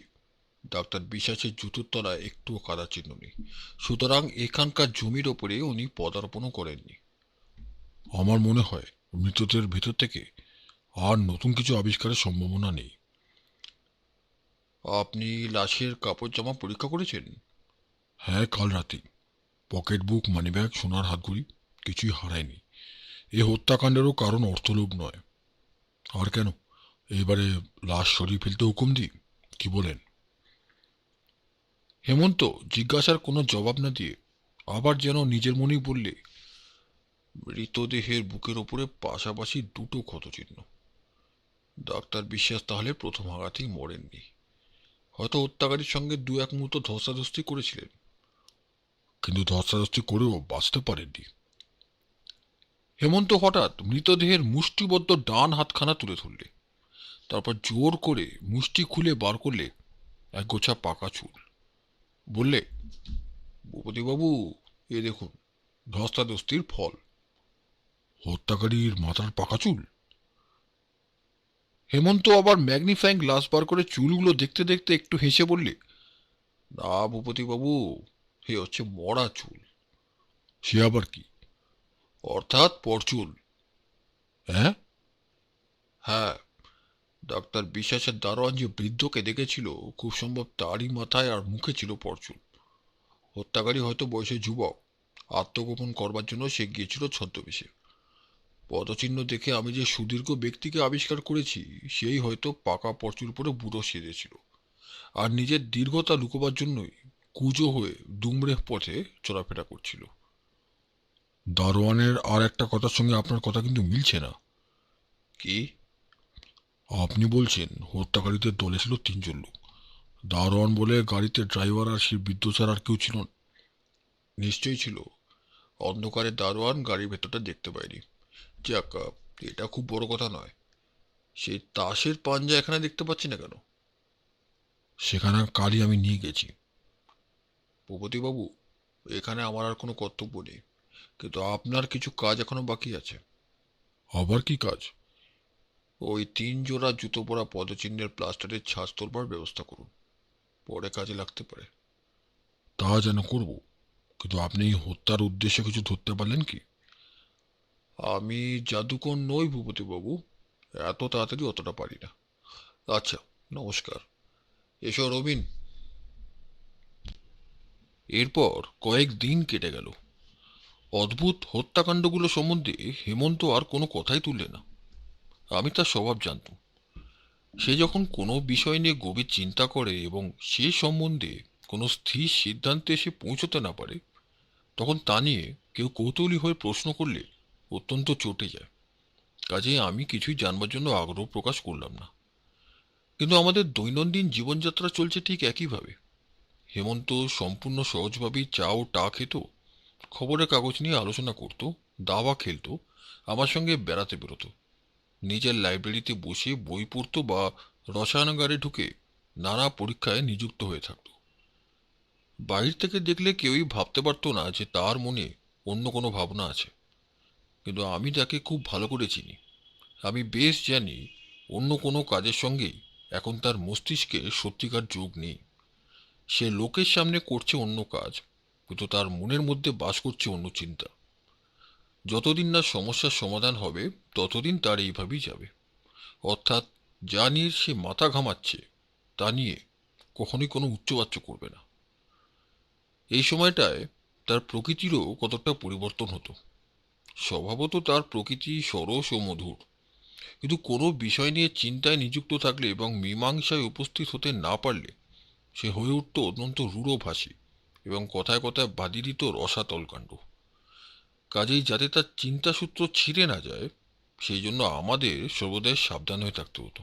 ডাক্তার বিশ্বাসের জুতোর তলায় একটুও কাদার চিহ্ন নেই। সুতরাং এখানকার জমির ওপরে উনি পদার্পণও করেননি। আমার মনে হয় মৃতদেহের ভেতর থেকে আর নতুন কিছু আবিষ্কারের সম্ভাবনা নেই। আপনি লাশের কাপড় জামা পরীক্ষা করেছেন? হ্যাঁ, কাল রাতে। পকেট বুক, মানিব্যাগ, সোনার হাতঘড়ি কিছুই হারায়নি। এ হত্যাকাণ্ডেরও কারণ অর্থলোভ নয়। আর কেন, এবারে লাশ সরিয়ে ফেলতে হুকুম দিই, কি বলেন? হেমন্ত জিজ্ঞাসার কোনো জবাব না দিয়ে আবার যেন নিজের মনেই বললে, মৃতদেহের বুকের ওপরে পাশাপাশি দুটো ক্ষতচিহ্ন। ডাক্তার বিশ্বাস তাহলে প্রথম আঘাতেই মরেননি। হয়তো হত্যাকারীর সঙ্গে দু এক মুহূর্ত ধস্তাধস্তি করেছিলেন, কিন্তু ধস্তাধস্তি করেও বাঁচতে পারেননি। হেমন্ত হঠাৎ মৃতদেহের মুষ্টিবদ্ধ ডান হাতখানা তুলে ধরলে, তারপর জোর করে মুষ্টি খুলে বার করলে এক গোছা পাকা চুল। বললে, ভূপতিবাবু, এ দেখুন, ধস্তাধস্তির ফল। হত্যাকারীর মাথার পাকা চুল? হেমন্ত আবার ম্যাগনিফাইং গ্লাস বার করে চুলগুলো দেখতে দেখতে একটু হেসে বললে, না ভূপতিবাবু, এ হচ্ছে মরা চুল। সে আবার কি? অর্থাৎ পরচুল। হ্যাঁ? হ্যাঁ, ডাক্তার বিশ্বাসের দারোয়ান যে বৃদ্ধকে দেখেছিল, খুব সম্ভব তারই মাথায় আর মুখে ছিল পরচুল। হত্যাকারী হয়তো বয়সে যুবক, আত্মগোপন করবার জন্য সে গিয়েছিল ছদ্মবেশে। পদচিহ্ন দেখে আমি যে সুদীর্ঘ ব্যক্তিকে আবিষ্কার করেছি, সেই হয়তো পাকা পরচুল পরে বুড়ো সেজেছিল, আর নিজের দীর্ঘতা লুকোবার জন্যই কুঁজো হয়ে দুমড়ে পথে চলাফেরা করছিল। দারোয়ানের আর একটা কথার সঙ্গে আপনার কথা কিন্তু মিলছে না। কি? আপনি বলছেন হত্যাকারীদের দলে ছিল তিনজন লোক। দারোয়ান বলে গাড়িতে ড্রাইভার আর সেই বৃদ্ধ ছাড়া আর কেউ ছিল না? নিশ্চয়ই ছিল। অন্ধকারে দারোয়ান গাড়ির ভেতরটা দেখতে পায়নি। যাক, এটা খুব বড় কথা নয়। সেই তাসের পাঞ্জা এখানে দেখতে পাচ্ছি না কেন? সেখানে কালই আমি নিয়ে গেছি। ভূপতিবাবু, এখানে আমার আর কোনো কর্তব্য নেই, কিন্তু আপনার কিছু কাজ এখনো বাকি আছে। আবার কি কাজ? ওই 3 জোড়া জুতো পরা পদচিহ্নের প্লাস্টারের ছাঁচ তোলবার ব্যবস্থা করুন, পরে কাজে লাগতে পারে। তা যেন করব, কিন্তু আপনি এই হত্যার উদ্দেশ্যে কিছু ধরতে পারলেন কি? আমি জাদুকর নই ভূপতিবাবু, এত তাড়াতাড়ি অতটা পারি না। আচ্ছা, নমস্কার। এসো রবিন। এরপর কয়েকদিন কেটে গেল। অদ্ভুত হত্যাকাণ্ডগুলো সম্বন্ধে হেমন্ত আর কোনো কথাই তুললে না। আমি তার স্বভাব জানতাম। সে যখন কোনো বিষয় নিয়ে গভীর চিন্তা করে এবং সে সম্বন্ধে কোনো স্থির সিদ্ধান্তে এসে পৌঁছতে না পারে, তখন তা নিয়ে কেউ কৌতূহলী হয়ে প্রশ্ন করলে অত্যন্ত চটে যায়। কাজেই আমি কিছুই জানবার জন্য আগ্রহ প্রকাশ করলাম না। কিন্তু আমাদের দৈনন্দিন জীবনযাত্রা চলছে ঠিক একইভাবে। হেমন্ত সম্পূর্ণ সহজভাবেই চা ও টা খেত, খবরের কাগজ নিয়ে আলোচনা করত, দাবা খেলতো, আমার সঙ্গে বেড়াতে বেরোতো, নিজের লাইব্রেরিতে বসে বই পড়তো বা রসায়নাগারে ঢুকে নানা পরীক্ষায় নিযুক্ত হয়ে থাকত। বাইরে থেকে দেখলে কেউই ভাবতে পারতো না যে তার মনে অন্য কোনো ভাবনা আছে, কিন্তু আমি তাকে খুব ভালো করে চিনি। আমি বেশ জানি অন্য কোনো কাজের সঙ্গেই এখন তার মস্তিষ্কে সত্যিকার যোগ নেই। সে লোকের সামনে করছে অন্য কাজ, কিন্তু তার মনের মধ্যে বাস করছে অন্য চিন্তা। যতদিন না সমস্যার সমাধান হবে, ততদিন তার এইভাবেই যাবে। অর্থাৎ যা নিয়ে সে মাথা ঘামাচ্ছে, তা নিয়ে কখনোই কোনো উচ্চবাচ্য করবে না। এই সময়টায় তার প্রকৃতিরও কতটা পরিবর্তন হতো। স্বভাবত তার প্রকৃতি সরস ও মধুর, কিন্তু কোনো বিষয় নিয়ে চিন্তায় নিযুক্ত থাকলে এবং মীমাংসায় উপস্থিত হতে না পারলে সে হয়ে উঠত অত্যন্ত রূঢ়ভাষী এবং কথায় কথায় বাঁধি দিত রসাতল কাণ্ড। কাজেই যাতে তার চিন্তাসূত্র ছিঁড়ে না যায়, সেই জন্য আমাদের সর্বদাই সাবধান হয়ে থাকতে হতো।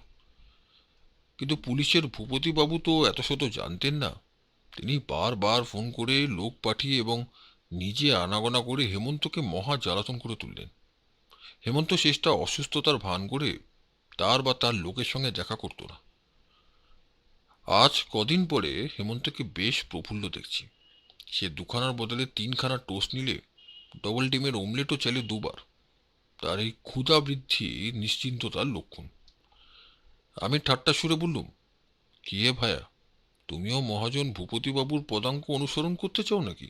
কিন্তু পুলিশের ভূপতিবাবু তো এত শত জানতেন না। তিনি বারবার ফোন করে লোক পাঠিয়ে এবং নিজে আনাগোনা করে হেমন্তকে মহা জ্বালাতন করে তুললেন। হেমন্ত শেষটা অসুস্থতার ভান করে তার বা তার লোকের সঙ্গে দেখা করত না। আজ কদিন পরে হেমন্তকে বেশ প্রফুল্ল দেখছি। সে দুখানার বদলে 3খানা টোস্ট নিলে ডবল ডিমের অমলেটও চাইলে দুবার। তার এই ক্ষুধা বৃদ্ধি নিশ্চিন্ততার লক্ষণ। আমি ঠাট্টা সুরে বললুম, কি হে ভায়া, তুমিও মহাজন ভূপতিবাবুর পদাঙ্ক অনুসরণ করতে চাও নাকি?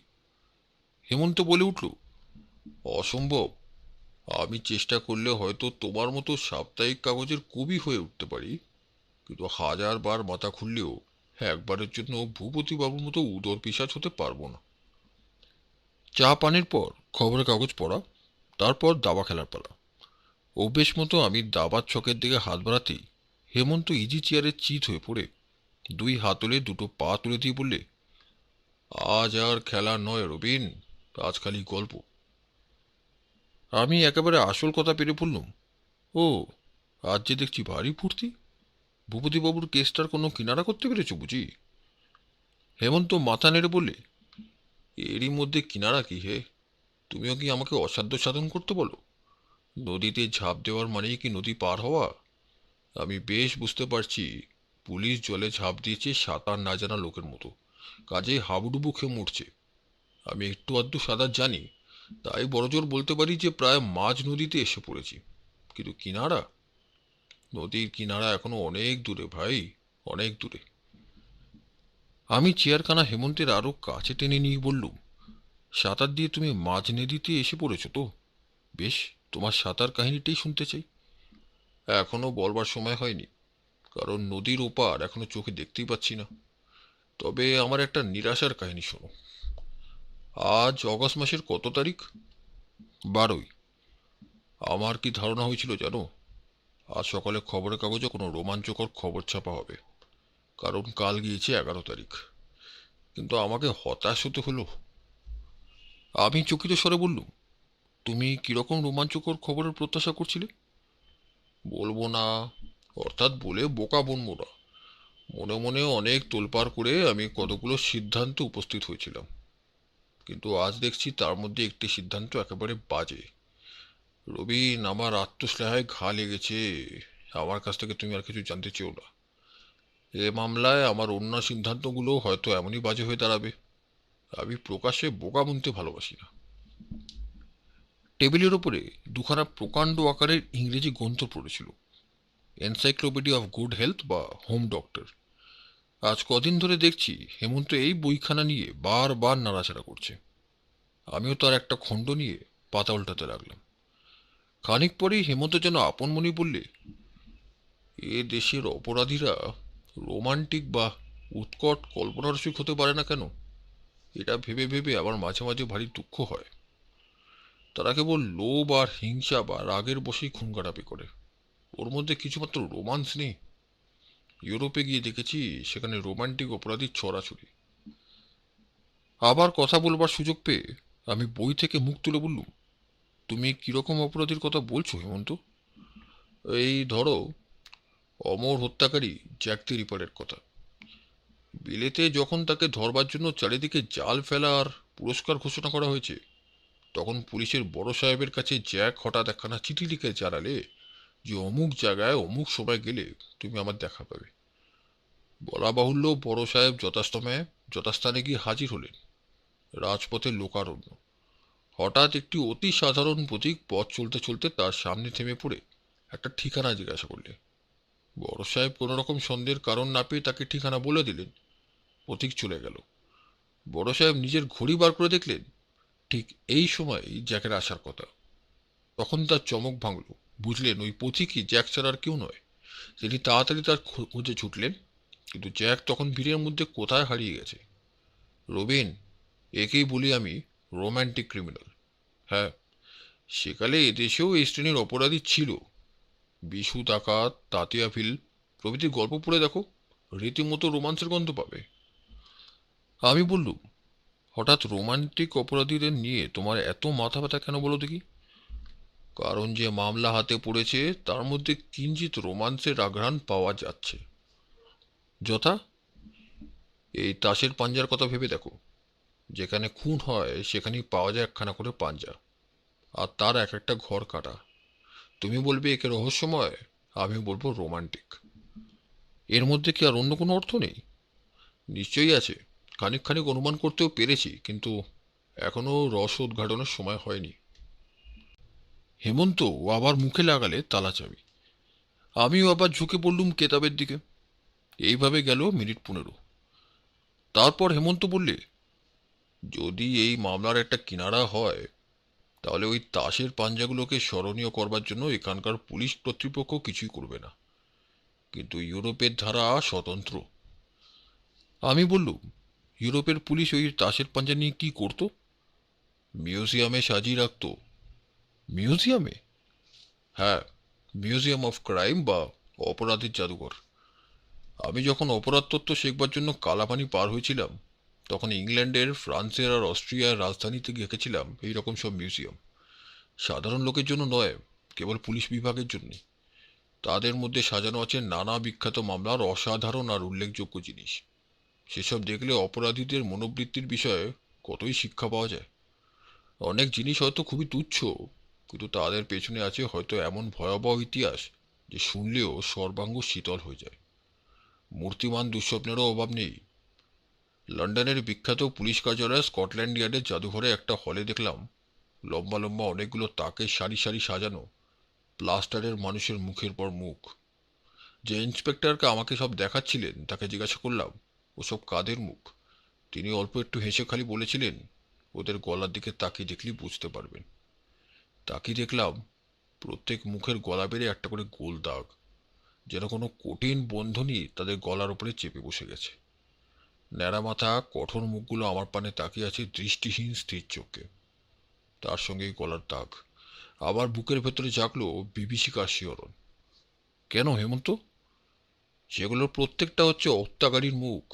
হেমন্ত বলে উঠল, অসম্ভব। আমি চেষ্টা করলে হয়তো তোমার মতো সাপ্তাহিক কাগজের কবি হয়ে উঠতে পারি, কিন্তু 1000বার মাথা খুললেও একবারের জন্য ভূপতিবাবুর মতো উদর পিশাচ হতে পারবো না। চা পানের পর খবরের কাগজ পড়া, তারপর দাবা খেলার পালা। অভ্যেস মতো আমি দাবার ছকের দিকে হাত বাড়াতেই হেমন্ত ইজি চেয়ারে চিত হয়ে পড়ে 2 হাতলে 2 পা তুলে দিয়ে বললে, আজ আর খেলা নয় রবিন, আজ খালি গল্প। আমি একেবারে আসল কথা পেরে বললুম, ও, আজ যে দেখছি ভারী ফুর্তি, ভূপতিবাবুর কেসটার কোনো কিনারা করতে পেরেছো বুঝি? হেমন্ত মাথা নেড়ে বললে, এরই মধ্যে কিনারা কি হে? তুমিও কি আমাকে অসাধ্য সাধন করতে বলো? নদীতে ঝাঁপ দেওয়ার মানেই কি নদী পার হওয়া? আমি বেশ বুঝতে পারছি পুলিশ জলে ঝাঁপ দিয়েছে সাঁতার না জানা লোকের মতো, কাজেই হাবুডুবু খেয়ে মরছে। আমি একটু আধটু সাঁতার জানি, তাই বড়জোর বলতে পারি যে প্রায় মাঝ নদীতে এসে পড়েছি। কিন্তু কিনারা, নদীর কিনারা এখনো অনেক দূরে ভাই, অনেক দূরে। আমি চেয়ারখানা হেমন্তের আরো কাছে টেনে নিয়ে বললুম, সাঁতার দিয়ে তুমি মাঝ নদীতে এসে পড়েছো তো? বেশ, তোমার সাঁতার কাহিনীটাই শুনতে চাই। এখনো বলবার সময় হয়নি, কারণ নদীর ওপার এখনো চোখে দেখতেই পাচ্ছি না। তবে আমার একটা নিরাশার কাহিনী শোনো। আজ অগস্ট মাসের কত তারিখ? 12। আমার কি ধারণা হয়েছিল জানো, আজ সকালে খবরের কাগজে কোনো রোমাঞ্চকর খবর ছাপা হবে, কারণ কাল গিয়েছে 11 তারিখ। কিন্তু আমাকে হতাশ হতে হলো। আমি চকিত স্বরে বললুম, তুমি কিরকম রোমাঞ্চকর খবরের প্রত্যাশা করছিলে? বলবো না, অর্থাৎ বলে বোকা বনবো না। মনে মনে অনেক তোলপাড় করে আমি কতগুলো সিদ্ধান্ত উপস্থিত হয়েছিলাম, কিন্তু আজ দেখছি তার মধ্যে একটি সিদ্ধান্ত একেবারে বাজে। রবিন, আমার আত্মশ্লেহায় ঘা লেগেছে। আমার কাছ থেকে তুমি আর কিছু জানতে চেও না। এ মামলায় আমার অন্য সিদ্ধান্তগুলো হয়তো এমনই বাজে হয়ে দাঁড়াবে। আমি প্রকাশ্যে বোকা বুনতে ভালোবাসি না। টেবিলের ওপরে দুখানা প্রকাণ্ড আকারের ইংরেজি গ্রন্থ পড়েছিল, এনসাইক্লোপিডিয়া অফ গুড হেলথ বা হোম ডক্টর। আজ কদিন ধরে দেখছি হেমন্ত এই বইখানা নিয়ে বারবার নাড়াচাড়া করছে। আমিও তার একটা খণ্ড নিয়ে পাতা উল্টাতে লাগলাম। খানিক পরেই হেমন্ত যেন আপন মনে বললে, এ দেশের অপরাধীরা রোমান্টিক বা উৎকট কল্পনারসিক হতে পারে না কেন? এটা ভেবে ভেবে আমার মাঝে মাঝে ভারী দুঃখ হয়। তারা কেবল লোভ আর হিংসা বা রাগের বশেই খুন খারাপি করে। ওর মধ্যে কিছুমাত্র রোমান্স নেই। ইউরোপে গিয়ে দেখেছি সেখানে রোমান্টিক অপরাধীর ছড়াছড়ি। আবার কথা বলবার সুযোগ পেয়ে আমি বই থেকে মুখ তুলে বললুম, তুমি কিরকম অপরাধীর কথা বলছো হেমন্ত? এই ধরো, অমর হত্যাকারী জ্যাক দ্য রিপারের কথা। বিলেতে যখন তাকে ধরবার জন্য চারিদিকে জাল ফেলা আর পুরস্কার ঘোষণা করা হয়েছে, তখন পুলিশের বড় সাহেবের কাছে জ্যাক হঠাৎ একখানা চিঠি লিখে জানালে যে অমুক জায়গায় অমুক সময় গেলে তুমি আমার দেখা পাবে। বলা বাহুল্য, বড় সাহেব যথাস্থানে গিয়ে হাজির হলেন। রাজপথের লোকারণ্য। হঠাৎ একটি অতি সাধারণ পথিক পথ চলতে চলতে তার সামনে থেমে পড়ে একটা ঠিকানা জিজ্ঞাসা করলে। বড় সাহেব কোনো রকম সন্দেহের কারণ না পেয়ে তাকে ঠিকানা বলে দিলেন। পথিক চলে গেল। বড় সাহেব নিজের ঘড়ি বার করে দেখলেন ঠিক এই সময় জ্যাকের আসার কথা। তখন তার চমক ভাঙল। বুঝলেন ওই পথিকই জ্যাক ছাড়া আর কেউ নয়। তিনি তাড়াতাড়ি তার খোঁজে ছুটলেন, কিন্তু জ্যাক তখন ভিড়ের মধ্যে কোথায় হারিয়ে গেছে। রবিন, একেই বলি আমি রোম্যান্টিক ক্রিমিনাল। হ্যাঁ, সেকালে এদেশেও এই শ্রেণীর অপরাধী ছিল। বিশু ডাকাত, তাতিয়া ভিল প্রভৃতি গল্প পড়ে দেখো, রীতিমতো রোমান্সের গন্ধ পাবে। আমি বললুম, হঠাৎ রোমান্টিক অপরাধীদের নিয়ে তোমার এত মাথা ব্যথা কেন বলো দেখি? কারণ যে মামলা হাতে পড়েছে তার মধ্যে কিঞ্চিত রোমান্সের আঘ্রাণ পাওয়া যাচ্ছে। যথা, এই তাসের পাঞ্জার কথা ভেবে দেখো। যেখানে খুন হয় সেখানেই পাওয়া যায় একখানা করে পাঞ্জা, আর তার এক একটা ঘর কাটা। তুমি বলবে একে রহস্যময়, আমি বলবো রোমান্টিক। এর মধ্যে কি আর অন্য কোনো অর্থ নেই? নিশ্চয়ই আছে। খানিক খানিক অনুমান করতেও পেরেছি, কিন্তু এখনো রস উদ্ঘাটনের সময় হয়নি। হেমন্ত ও আবার মুখে লাগালে তালা চাবি। আমিও আবার ঝুঁকে পড়লুম কেতাবের দিকে। এইভাবে গেল মিনিট 15। তারপর হেমন্ত বললে, যদি এই মামলার একটা কিনারা হয়, তাহলে ওই তাসের পাঞ্জাগুলোকে স্মরণীয় করবার জন্য এখানকার পুলিশ কর্তৃপক্ষ কিছুই করবে না, কিন্তু ইউরোপের ধারা স্বতন্ত্র। আমি বললুম, ইউরোপের পুলিশ ওই তাসের পাঞ্জা নিয়ে কি করতো? মিউজিয়ামে সাজিয়ে রাখতো। মিউজিয়ামে? হ্যাঁ, মিউজিয়াম অফ ক্রাইম বা অপরাধের জাদুঘর। আমি যখন অপরাধ তত্ত্ব শেখবার জন্য কালাপানি পার হয়েছিলাম, তখন ইংল্যান্ডের, ফ্রান্সের আর অস্ট্রিয়ার রাজধানীতে দেখেছিলাম এইরকম সব মিউজিয়াম। সাধারণ লোকের জন্য নয়, কেবল পুলিশ বিভাগের জন্য। তাদের মধ্যে সাজানো আছে নানা বিখ্যাত মামলার অসাধারণ আর উল্লেখযোগ্য জিনিস। সেসব দেখলে অপরাধীদের মনোবৃত্তির বিষয়ে কতই শিক্ষা পাওয়া যায়। অনেক জিনিস হয়তো খুবই তুচ্ছ, কিন্তু তাদের পেছনে আছে হয়তো এমন ভয়াবহ ইতিহাস যে শুনলেও সর্বাঙ্গ শীতল হয়ে যায়। মূর্তিমান দুঃস্বপ্নেরও অভাব নেই। লন্ডনের বিখ্যাত পুলিশ কার্যালয় স্কটল্যান্ড ইয়ার্ডের জাদুঘরে একটা হলে দেখলাম লম্বা লম্বা অনেকগুলো তাকের সারি সারি সাজানো, প্লাস্টারের মানুষের মুখের পর মুখ। যে ইন্সপেক্টরকে আমাকে সব দেখাচ্ছিলেন তাকে জিজ্ঞাসা করলাম ওসব কাদের মুখ। তিনি অল্প একটু হেসে খালি বলেছিলেন, ওদের গলার দিকে তাকিয়ে দেখলেই বুঝতে পারবেন। তাকিয়ে দেখলাম প্রত্যেক মুখের গলা বেড়ে একটা করে গোল দাগ, যেন কোনো কঠিন বন্ধনই তাদের গলার উপরে চেপে বসে গেছে। ন্যাড়া মাথা কঠোর মুখগুলো আমার পানে তাকিয়ে আছে দৃষ্টিহীন স্থির চোখে। তার সঙ্গে গলার দাগ। আবার বুকের ভেতরে জাগলো বিভীষিকার শিহরণ। কেন হেমন্ত? সেগুলোর প্রত্যেকটা হচ্ছে হত্যাকারীর মুখ।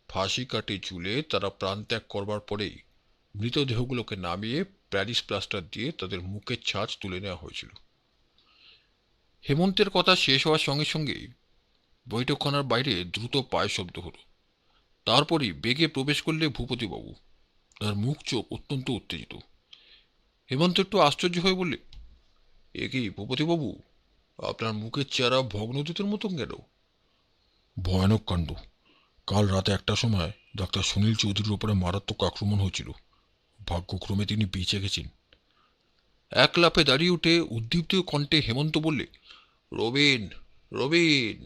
ফাঁসি কাটে ঝুলে তারা প্রাণত্যাগ করবার পরেই মৃতদেহগুলোকে নামিয়ে প্যারিস প্লাস্টার দিয়ে তাদের মুখের ছাঁচ তুলে নেওয়া হয়েছিল। হেমন্তের কথা শেষ হওয়ার সঙ্গে সঙ্গেই বৈঠকখানার বাইরে দ্রুত পায়ের শব্দ হলো। তারপরই বেগে প্রবেশ করলে ভূপতিবাবু। তার মুখ চোখ অত্যন্ত উত্তেজিত। হেমন্ত একটু আশ্চর্য হয়ে বললে, এ কি ভূপতিবাবু, আপনার মুখের চেহারা ভগ্নদূতের মতন গেল। ভয়ানক কাণ্ড। কাল রাতে 1টার সময় ডাক্তার সুনীল চৌধুরীর ওপরে মারাত্মক আক্রমণ হয়েছিল। ভাগ্যক্রমে তিনি বেঁচে গেছেন। এক লাফে দাঁড়িয়ে উঠে উদ্দীপ্ত কণ্ঠে হেমন্ত বললে, রবিন, রবিন,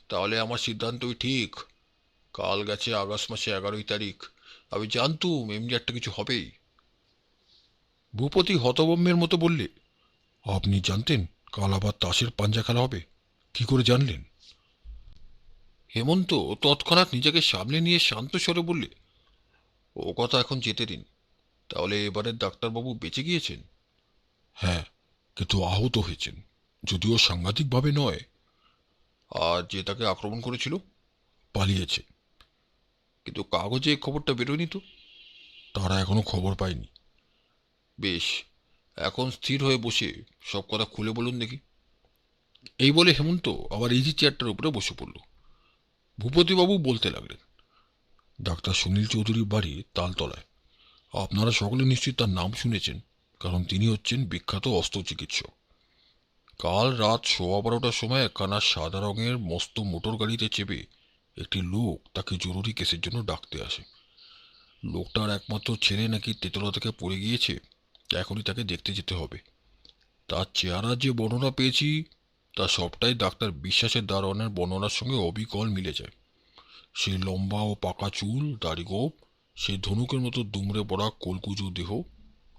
তাহলে আমার সিদ্ধান্তই ঠিক। কাল গেছে আগস্ট মাসে 11 তারিখ। আমি জানতুম এমনি একটা কিছু হবেই। ভূপতি হতভম্বের মতো বললে, আপনি জানতেন কাল আবার তাসের পাঞ্জা খেলা হবে? কি করে জানলেন? হেমন্ত তৎক্ষণাৎ নিজেকে সামলে নিয়ে শান্ত স্বরে বললে, ও কথা এখন যেতে দিন। তাহলে এবারের ডাক্তারবাবু বেঁচে গিয়েছেন? হ্যাঁ, কিন্তু আহত হয়েছেন, যদিও সাংঘাতিকভাবে নয়। আর যে তাকে আক্রমণ করেছিল? পালিয়েছে। কিন্তু কাগজে খবরটা বেরোয়নি তো। তারা এখনো খবর পায়নি। বেশ, এখন স্থির হয়ে বসে সব কথা খুলে বলুন দেখি। এই বলে হেমন্ত আবার ইজি চেয়ারটার উপরে বসে পড়ল। ভূপতিবাবু বলতে লাগলেন, ডাক্তার সুনীল চৌধুরীর বাড়ি তালতলায়। আপনারা সকলে নিশ্চয়ই তার নাম শুনেছেন, কারণ তিনি হচ্ছেন বিখ্যাত অস্ত্রচিকিৎসক। কাল রাত 12:15টার সময় একখানা সাদা রঙের মস্ত মোটর গাড়িতে চেপে একটি লোক তাকে জরুরি কেসের জন্য ডাকতে আসে। লোকটার একমাত্র ছেলে নাকি তেতলা থেকে পড়ে গিয়েছে, এখনই তাকে দেখতে যেতে হবে। তার চেহারা যে বর্ণনা পেয়েছি তা সবটাই ডাক্তার বিশ্বাসের দারোয়ানের বর্ণনার সঙ্গে অবিকল মিলে যায়। সে লম্বা ও পাকা চুল, দাড়িগোঁফ, সে ধনুকের মতো দুমড়ে পড়া কলকুজো দেহ,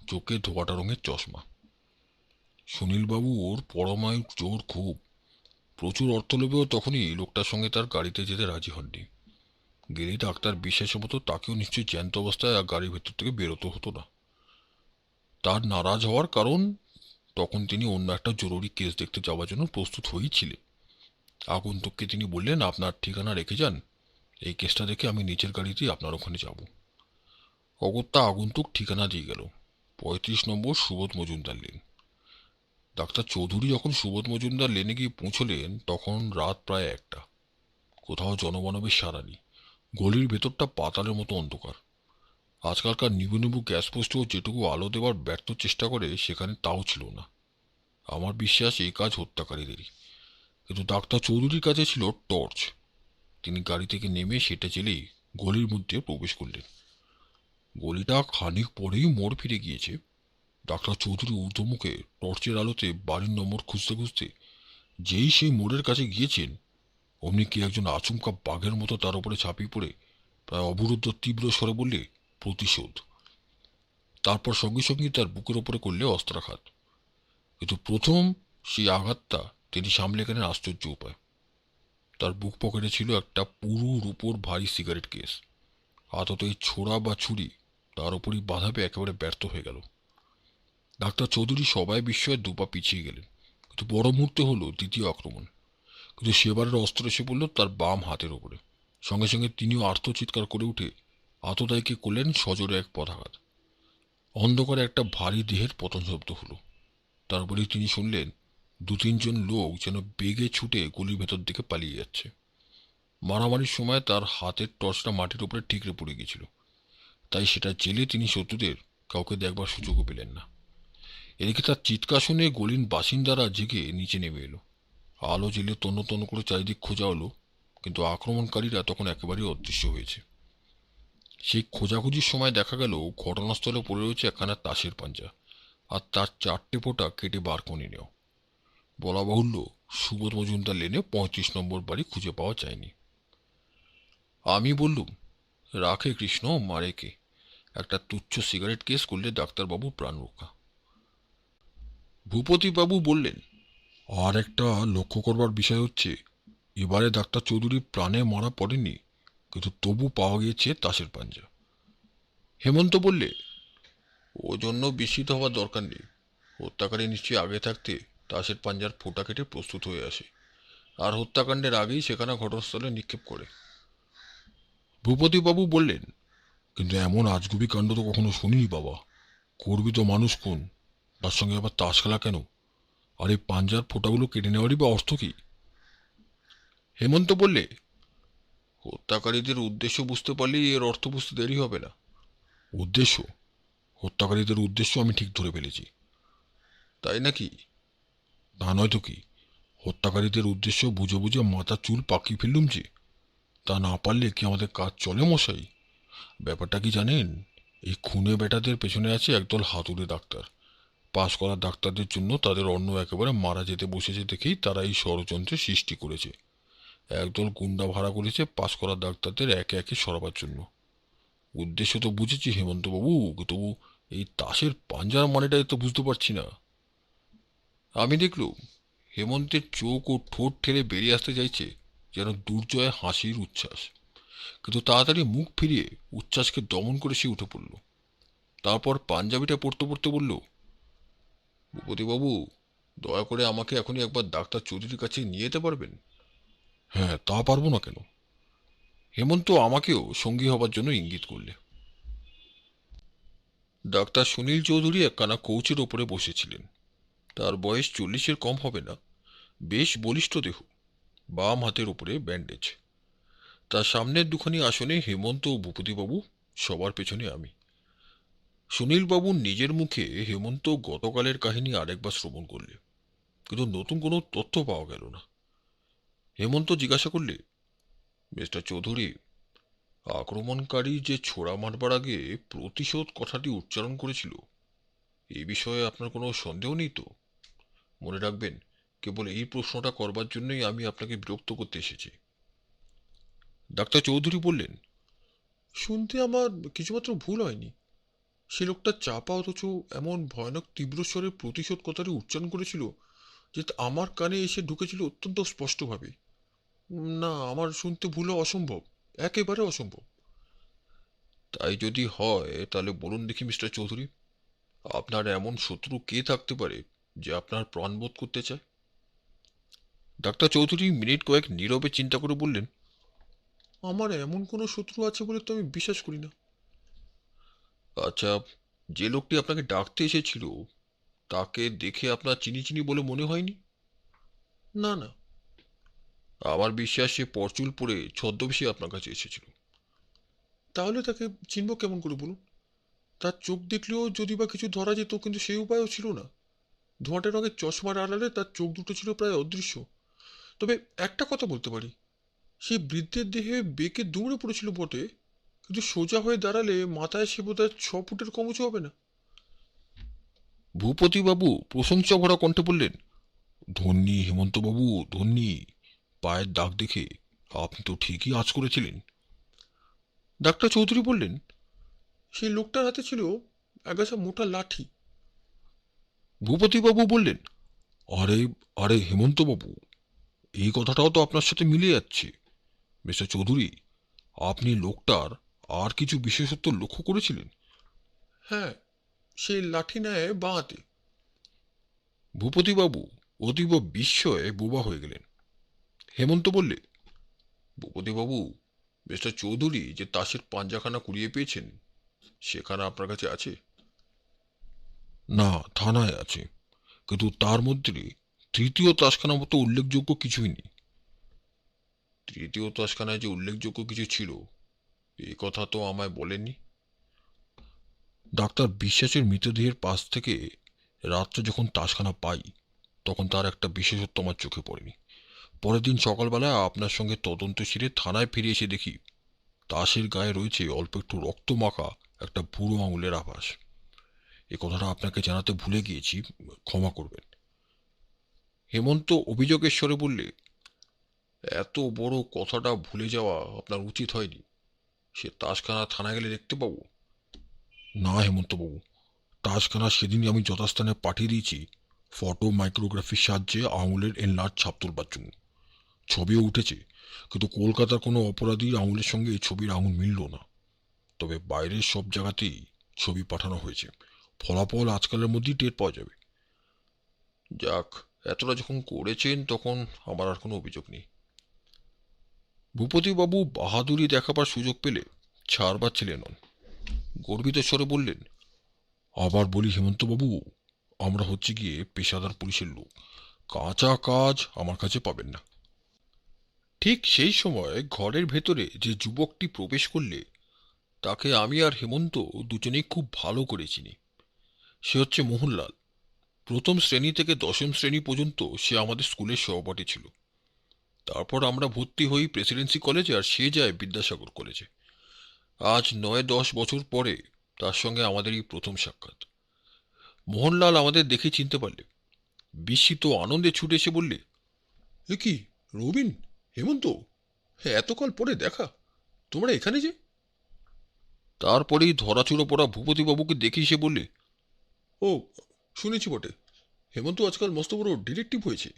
চোখে ধোয়াটা রঙের চশমা। সুনীলবাবু ওর পরমায়ু জোর খুব। প্রচুর অর্থ লোভেও তখনই লোকটার সঙ্গে তার গাড়িতে যেতে রাজি হননি। গেলে ডাক্তার বিশ্বাসের মতো তাকেও নিশ্চয়ই জ্যান্ত অবস্থায় আর গাড়ির ভেতর থেকে বেরোতে হতো না। তার নারাজ হওয়ার কারণ, তখন তিনি অন্য একটা জরুরি কেস দেখতে যাওয়ার জন্য প্রস্তুত হয়েই ছিলেন। আগন্তুককে তিনি বললেন, আপনার ঠিকানা রেখে যান, এই কেসটা দেখে আমি নিজের গাড়িতেই আপনার ওখানে যাব। অগত্যা আগন্তুক ঠিকানা দিয়ে গেল, 35 নম্বর সুবোধ মজুমদার লেন। ডাক্তার চৌধুরী যখন সুবোধ মজুমদার লেনে গিয়ে পৌঁছলেন তখন রাত প্রায় 1টা। কোথাও জনমানবের সাড়া নেই। গলির ভেতরটা পাতালের মতো অন্ধকার। আজকালকার নিবু নিবু গ্যাস পোস্টেও যেটুকু আলো দেওয়ার ব্যর্থ চেষ্টা করে সেখানে তাও ছিল না। আমার বিশ্বাস এই কাজ হত্যাকারীদেরই। কিন্তু ডাক্তার চৌধুরীর কাছে ছিল টর্চ। তিনি গাড়ি থেকে নেমে সেটা জেলেই গলির মধ্যে প্রবেশ করলেন। গলিটা খানিক পরেই মোড় ফিরে গিয়েছে। ডাক্তার চৌধুরী ঊর্ধ্বমুখে টর্চের আলোতে বাড়ির নম্বর খুঁজতে খুঁজতে যেই সেই মোড়ের কাছে গিয়েছেন, অমনি কি একজন আচমকা বাঘের মতো তার উপরে ঝাঁপিয়ে পড়ে প্রায় অবরুদ্ধ তীব্র স্বরে বললে, প্রতিশোধ। তারপর সঙ্গে সঙ্গে তার বুকের ওপরে করলে অস্ত্রাঘাত। কিন্তু প্রথম সেই আঘাতটা তিনি সামলে গেলেন আশ্চর্য উপায়। তার বুক পকেটে ছিল একটা পুরু রূপোর ভারী সিগারেট কেস। আদত এই ছোড়া বা ছুরি তার উপরই বাধা পেয়ে একেবারে ব্যর্থ হয়ে গেল। ডাক্তার চৌধুরী সবাই বিস্ময়ে দুপা পিছিয়ে গেলেন। কিন্তু বড় মুহূর্তে হলো দ্বিতীয় আক্রমণ। কিন্তু সেবারের অস্ত্র এসে পড়ল তার বাম হাতের ওপরে। সঙ্গে সঙ্গে তিনিও আর্তচিৎকার করে উঠে আততায়ীকে করলেন সজোরে এক পদাঘাত। অন্ধকারে একটা ভারী দেহের পতন শব্দ হলো। তারপরে তিনি শুনলেন দু তিনজন লোক যেন বেগে ছুটে গলির ভেতর দিকে পালিয়ে যাচ্ছে। মারামারির সময় তার হাতের টর্চটা মাটির উপরে ঠিকরে পড়ে গিয়েছিল, তাই সেটা জেলে তিনি শত্রুদের কাউকে দেখবার সুযোগও পেলেন না। এদিকে তার চিৎকার শুনে গলির বাসিন্দারা জেগে নিচে নেমে এলো। আলো জেলে তন্ন তন্ন করে চারিদিক খোঁজা হলো, কিন্তু আক্রমণকারীরা তখন একেবারেই অদৃশ্য হয়েছে। সেই খোঁজাখুঁজির সময় দেখা গেল ঘটনাস্থলে পড়ে রয়েছে একখানা তাসের পাঞ্জা, আর তার চারটে পোটা কেটে বার করে নেওয়া। বলা বাহুল্য, সুবোধ মজুমদার লেনে 35 নম্বর বাড়ি খুঁজে পাওয়া যায়নি। আমি বললুম, রাখে কৃষ্ণ, মারে কে? একটা তুচ্ছ সিগারেট কেস করলে ডাক্তারবাবুর প্রাণ রক্ষা। ভূপতিবাবু বললেন, আর একটা লক্ষ্য করবার বিষয় হচ্ছে, এবারে ডাক্তার চৌধুরী প্রাণে মারা পড়েনি, কিন্তু তবু পাওয়া গিয়েছে তাসের পাঞ্জা। হেমন্ত বললে, ও জন্য বিস্মিত হওয়ার দরকার নেই। হত্যাকারী নিশ্চয়ই আগে থাকতে তাসের পাঞ্জার ফোঁটা কেটে প্রস্তুত হয়ে আসে, আর হত্যাকাণ্ডের আগেই সেখানে ঘটনাস্থলে নিক্ষেপ করে। ভূপতিবাবু বললেন, কিন্তু এমন আজগুবি কাণ্ড তো কখনো শুনিনি বাবা। করবি তো মানুষ কোন, তার সঙ্গে আবার তাস খেলা কেন? আর এই পাঞ্জার ফোঁটাগুলো কেটে নেওয়ারই বা অর্থ কি? হেমন্ত বললে, হত্যাকারীদের উদ্দেশ্য বুঝতে পারলেই এর অর্থ বুঝতে দেরি হবে না। উদ্দেশ্য? হত্যাকারীদের উদ্দেশ্য আমি ঠিক ধরে ফেলেছি। তাই নাকি? তা নয় তো কি, হত্যাকারীদের উদ্দেশ্য বুঝে বুঝে মাথা চুল পাকিয়ে ফেললুম যে। তা না পারলে কি আমাদের কাজ চলে মশাই? ব্যাপারটা কি জানেন? এই খুনে বেটাদের পেছনে আছে একদল হাতুড়ে ডাক্তার। পাশ করা ডাক্তারদের জন্য তাদের অন্ন একেবারে মারা যেতে বসেছে দেখেই তারা এই ষড়যন্ত্রের সৃষ্টি করেছে। একদল গুন্ডা ভাড়া করেছে পাশ করা ডাক্তারদের একে একে সরাবার জন্য। উদ্দেশ্য তো বুঝেছি হেমন্তবাবু, তবু এই তাসের পাঞ্জার মানেটাই তো বুঝতে পারছি না। আমি দেখলুম হেমন্তের চোখ ও ঠোঁট ঠেলে বেরিয়ে আসতে চাইছে যেন দুর্জয় হাসির উচ্ছ্বাস, কিন্তু তাড়াতাড়ি মুখ ফিরিয়ে উচ্ছ্বাসকে দমন করে সে উঠে পড়ল। তারপর পাঞ্জাবিটা পড়তে পড়তে বলল, ভূপতিবাবু, দয়া করে আমাকে এখনই একবার ডাক্তার চৌধুরীর কাছে নিয়ে যেতে পারবেন? হ্যাঁ, তা পারবো না কেন? হেমন্ত আমাকেও সঙ্গী হবার জন্য ইঙ্গিত করলে। ডাক্তার সুনীল চৌধুরী একখানা কৌচের ওপরে বসেছিলেন। তার বয়স 40-এর কম হবে না। বেশ বলিষ্ঠ দেহ, বাম হাতের ওপরে ব্যান্ডেজ। তার সামনের দুখানি আসনে হেমন্ত ও ভূপতিবাবু, সবার পেছনে আমি। সুনীলবাবুর নিজের মুখে হেমন্ত গতকালের কাহিনী আরেকবার শ্রবণ করলে, কিন্তু নতুন কোনো তথ্য পাওয়া গেল না। হেমন্ত জিজ্ঞাসা করলে, মিস্টার চৌধুরী, আক্রমণকারী যে ছোড়া মারবার আগে প্রতিশোধ কথাটি উচ্চারণ করেছিল, এই বিষয়ে আপনার কোনো সন্দেহ নেই তো? মনে রাখবেন, কেবল এই প্রশ্নটা করবার জন্যই আমি আপনাকে বিরক্ত করতে এসেছি। ডাক্তার চৌধুরী বললেন, শুনতে আমার কিছুমাত্র ভুল হয়নি। সে লোকটা চাপা অথচ এমন ভয়ানক তীব্র স্বরে প্রতিশোধ কথাটি উচ্চারণ করেছিল যে তা আমার কানে এসে ঢুকেছিল অত্যন্ত স্পষ্টভাবে। না, আমার শুনতে ভুল হওয়া অসম্ভব, একেবারে অসম্ভব। তাই যদি হয় তাহলে বলুন দেখি মিস্টার চৌধুরী, আপনার এমন শত্রু কে থাকতে পারে যে আপনার প্রাণবোধ করতে চায়? ডাক্তার চৌধুরী মিনিট কয়েক নীরবে চিন্তা করে বললেন, আমার এমন কোনো শত্রু আছে বলে তো আমি বিশ্বাস করি না। আচ্ছা, যে লোকটি আপনাকে ডাকতে এসেছিল তাকে দেখে আপনার চিনি চিনি বলে মনে হয়নি? না না। আমার বিশ্বাস সে পরচুল পরে ছদ্মবেশে আপনার কাছে এসেছিল। তাহলে তাকে চিনব কেমন করে বলুন? তার চোখ দেখলেও যদি বা কিছু ধরা যেত, কিন্তু সেই উপায়ও ছিল না। ধোঁয়াটে রঙের চশমার আড়ালে তার চোখ দুটো ছিল প্রায় অদৃশ্য। তবে একটা কথা বলতে পারি, সেই বৃদ্ধের দেহে বেঁকে দুমড়ে পড়েছিল বটে, কিন্তু সোজা হয়ে দাঁড়ালে মাথায় সে বোধহয় 6 ফুটের কম উঁচু হবে না। ভূপতিবাবু প্রশংসা ভরা কণ্ঠে বললেন, ধন্যী হেমন্তবাবু, ধন্যী। পায়ের দাগ দেখে আপনি তো ঠিকই আঁচ করেছিলেন। ডাক্তার চৌধুরী বললেন, সেই লোকটার হাতে ছিল একগাছা মোটা লাঠি। ভূপতিবাবু বললেন, আরে আরে হেমন্তবাবু, এই কথাটাও তো আপনার সাথে মিলে যাচ্ছে। মিস্টার চৌধুরী, আপনি লোকটার আর কিছু বিশেষত্ব লক্ষ্য করেছিলেন? হ্যাঁ, সেই লাঠি নেয় বাঁ হাতে। ভূপতিবাবু অতীব বিস্ময়ে বোবা হয়ে গেলেন। হেমন্ত বললে, ভূপতিবাবু, মিস্টার চৌধুরী যে তাসের পাঞ্জাখানা কুড়িয়ে পেয়েছেন সেখানে আপনার কাছে আছে? না, থানায় আছে, কিন্তু তার মধ্যে তৃতীয় তাসখানা মতো উল্লেখযোগ্য কিছুই নেই। তৃতীয় তাসখানায় যে উল্লেখযোগ্য কিছু ছিল এই কথা তো আমায় বলেননি। ডাক্তার বিশ্বাসের মৃতদেহের পাশ থেকে রাত্রে যখন তাসখানা পাই তখন তার একটা বিশেষত্ব আমার চোখে পড়েনি। পরের দিন সকালবেলা আপনার সঙ্গে তদন্ত সেরে থানায় ফিরে এসে দেখি তাসের গায়ে রয়েছে অল্প একটু রক্ত মাখা একটা বুড়ো আঙুলের আভাস। এ কথাটা আপনাকে জানাতে ভুলে গিয়েছি, ক্ষমা করবেন। হেমন্ত অভিযোগের স্বরে বললে, এত বড় কথাটা ভুলে যাওয়া আপনার উচিত হয়নি। সে তাসখানা থানায় গেলে দেখতে পাবো? না হেমন্তবাবু, তাসখানা সেদিনই আমি যথাস্থানে পাঠিয়ে দিয়েছি ফটো মাইক্রোগ্রাফির সাহায্যে আঙুলের এনলার্জ ছাপ তোলবার জন্য। ছবিও উঠেছে, কিন্তু কলকাতার কোনো অপরাধীর আঙুলের সঙ্গে এই ছবির আঙুল মিলল না। তবে বাইরের সব জায়গাতেই ছবি পাঠানো হয়েছে, ফলাফল আজকালের মধ্যেই টের পাওয়া যাবে। যাক, এতটা যখন করেছেন তখন আমার আর কোনো অভিযোগ নেই। ভূপতিবাবু বাহাদুরি দেখাবার সুযোগ পেলে ছাড়বার ছেলে নন। গর্বিত স্বরে বললেন, আবার বলি হেমন্তবাবু, আমরা হচ্ছে গিয়ে পেশাদার পুলিশের লোক, কাঁচা কাজ আমার কাছে পাবেন না। ঠিক সেই সময় ঘরের ভেতরে যে যুবকটি প্রবেশ করলে তাকে আমি আর হেমন্ত দুজনেই খুব ভালো করে চিনি। সে হচ্ছে মোহনলাল। প্রথম শ্রেণী থেকে দশম শ্রেণী পর্যন্ত সে আমাদের স্কুলের সহপাঠী ছিল। তারপর আমরা ভর্তি হই প্রেসিডেন্সি কলেজে, আর সে যায় বিদ্যাসাগর কলেজে। আজ 9-10 বছর পরে তার সঙ্গে আমাদের এই প্রথম সাক্ষাৎ। মোহনলাল আমাদের দেখে চিনতে পারলে বিস্মিত আনন্দে ছুটে এসে বললে, এ কি রবিন, হেমন্ত, হ্যাঁ এতকাল পরে দেখা, তোমরা এখানে যে? তারপরেই ধরাচুরো পড়া ভূপতিবাবুকে দেখে সে বললে, ও, শুনেছি বটে, হেমন্ত আজকাল মস্ত বড় ডিটেকটিভ হয়েছে।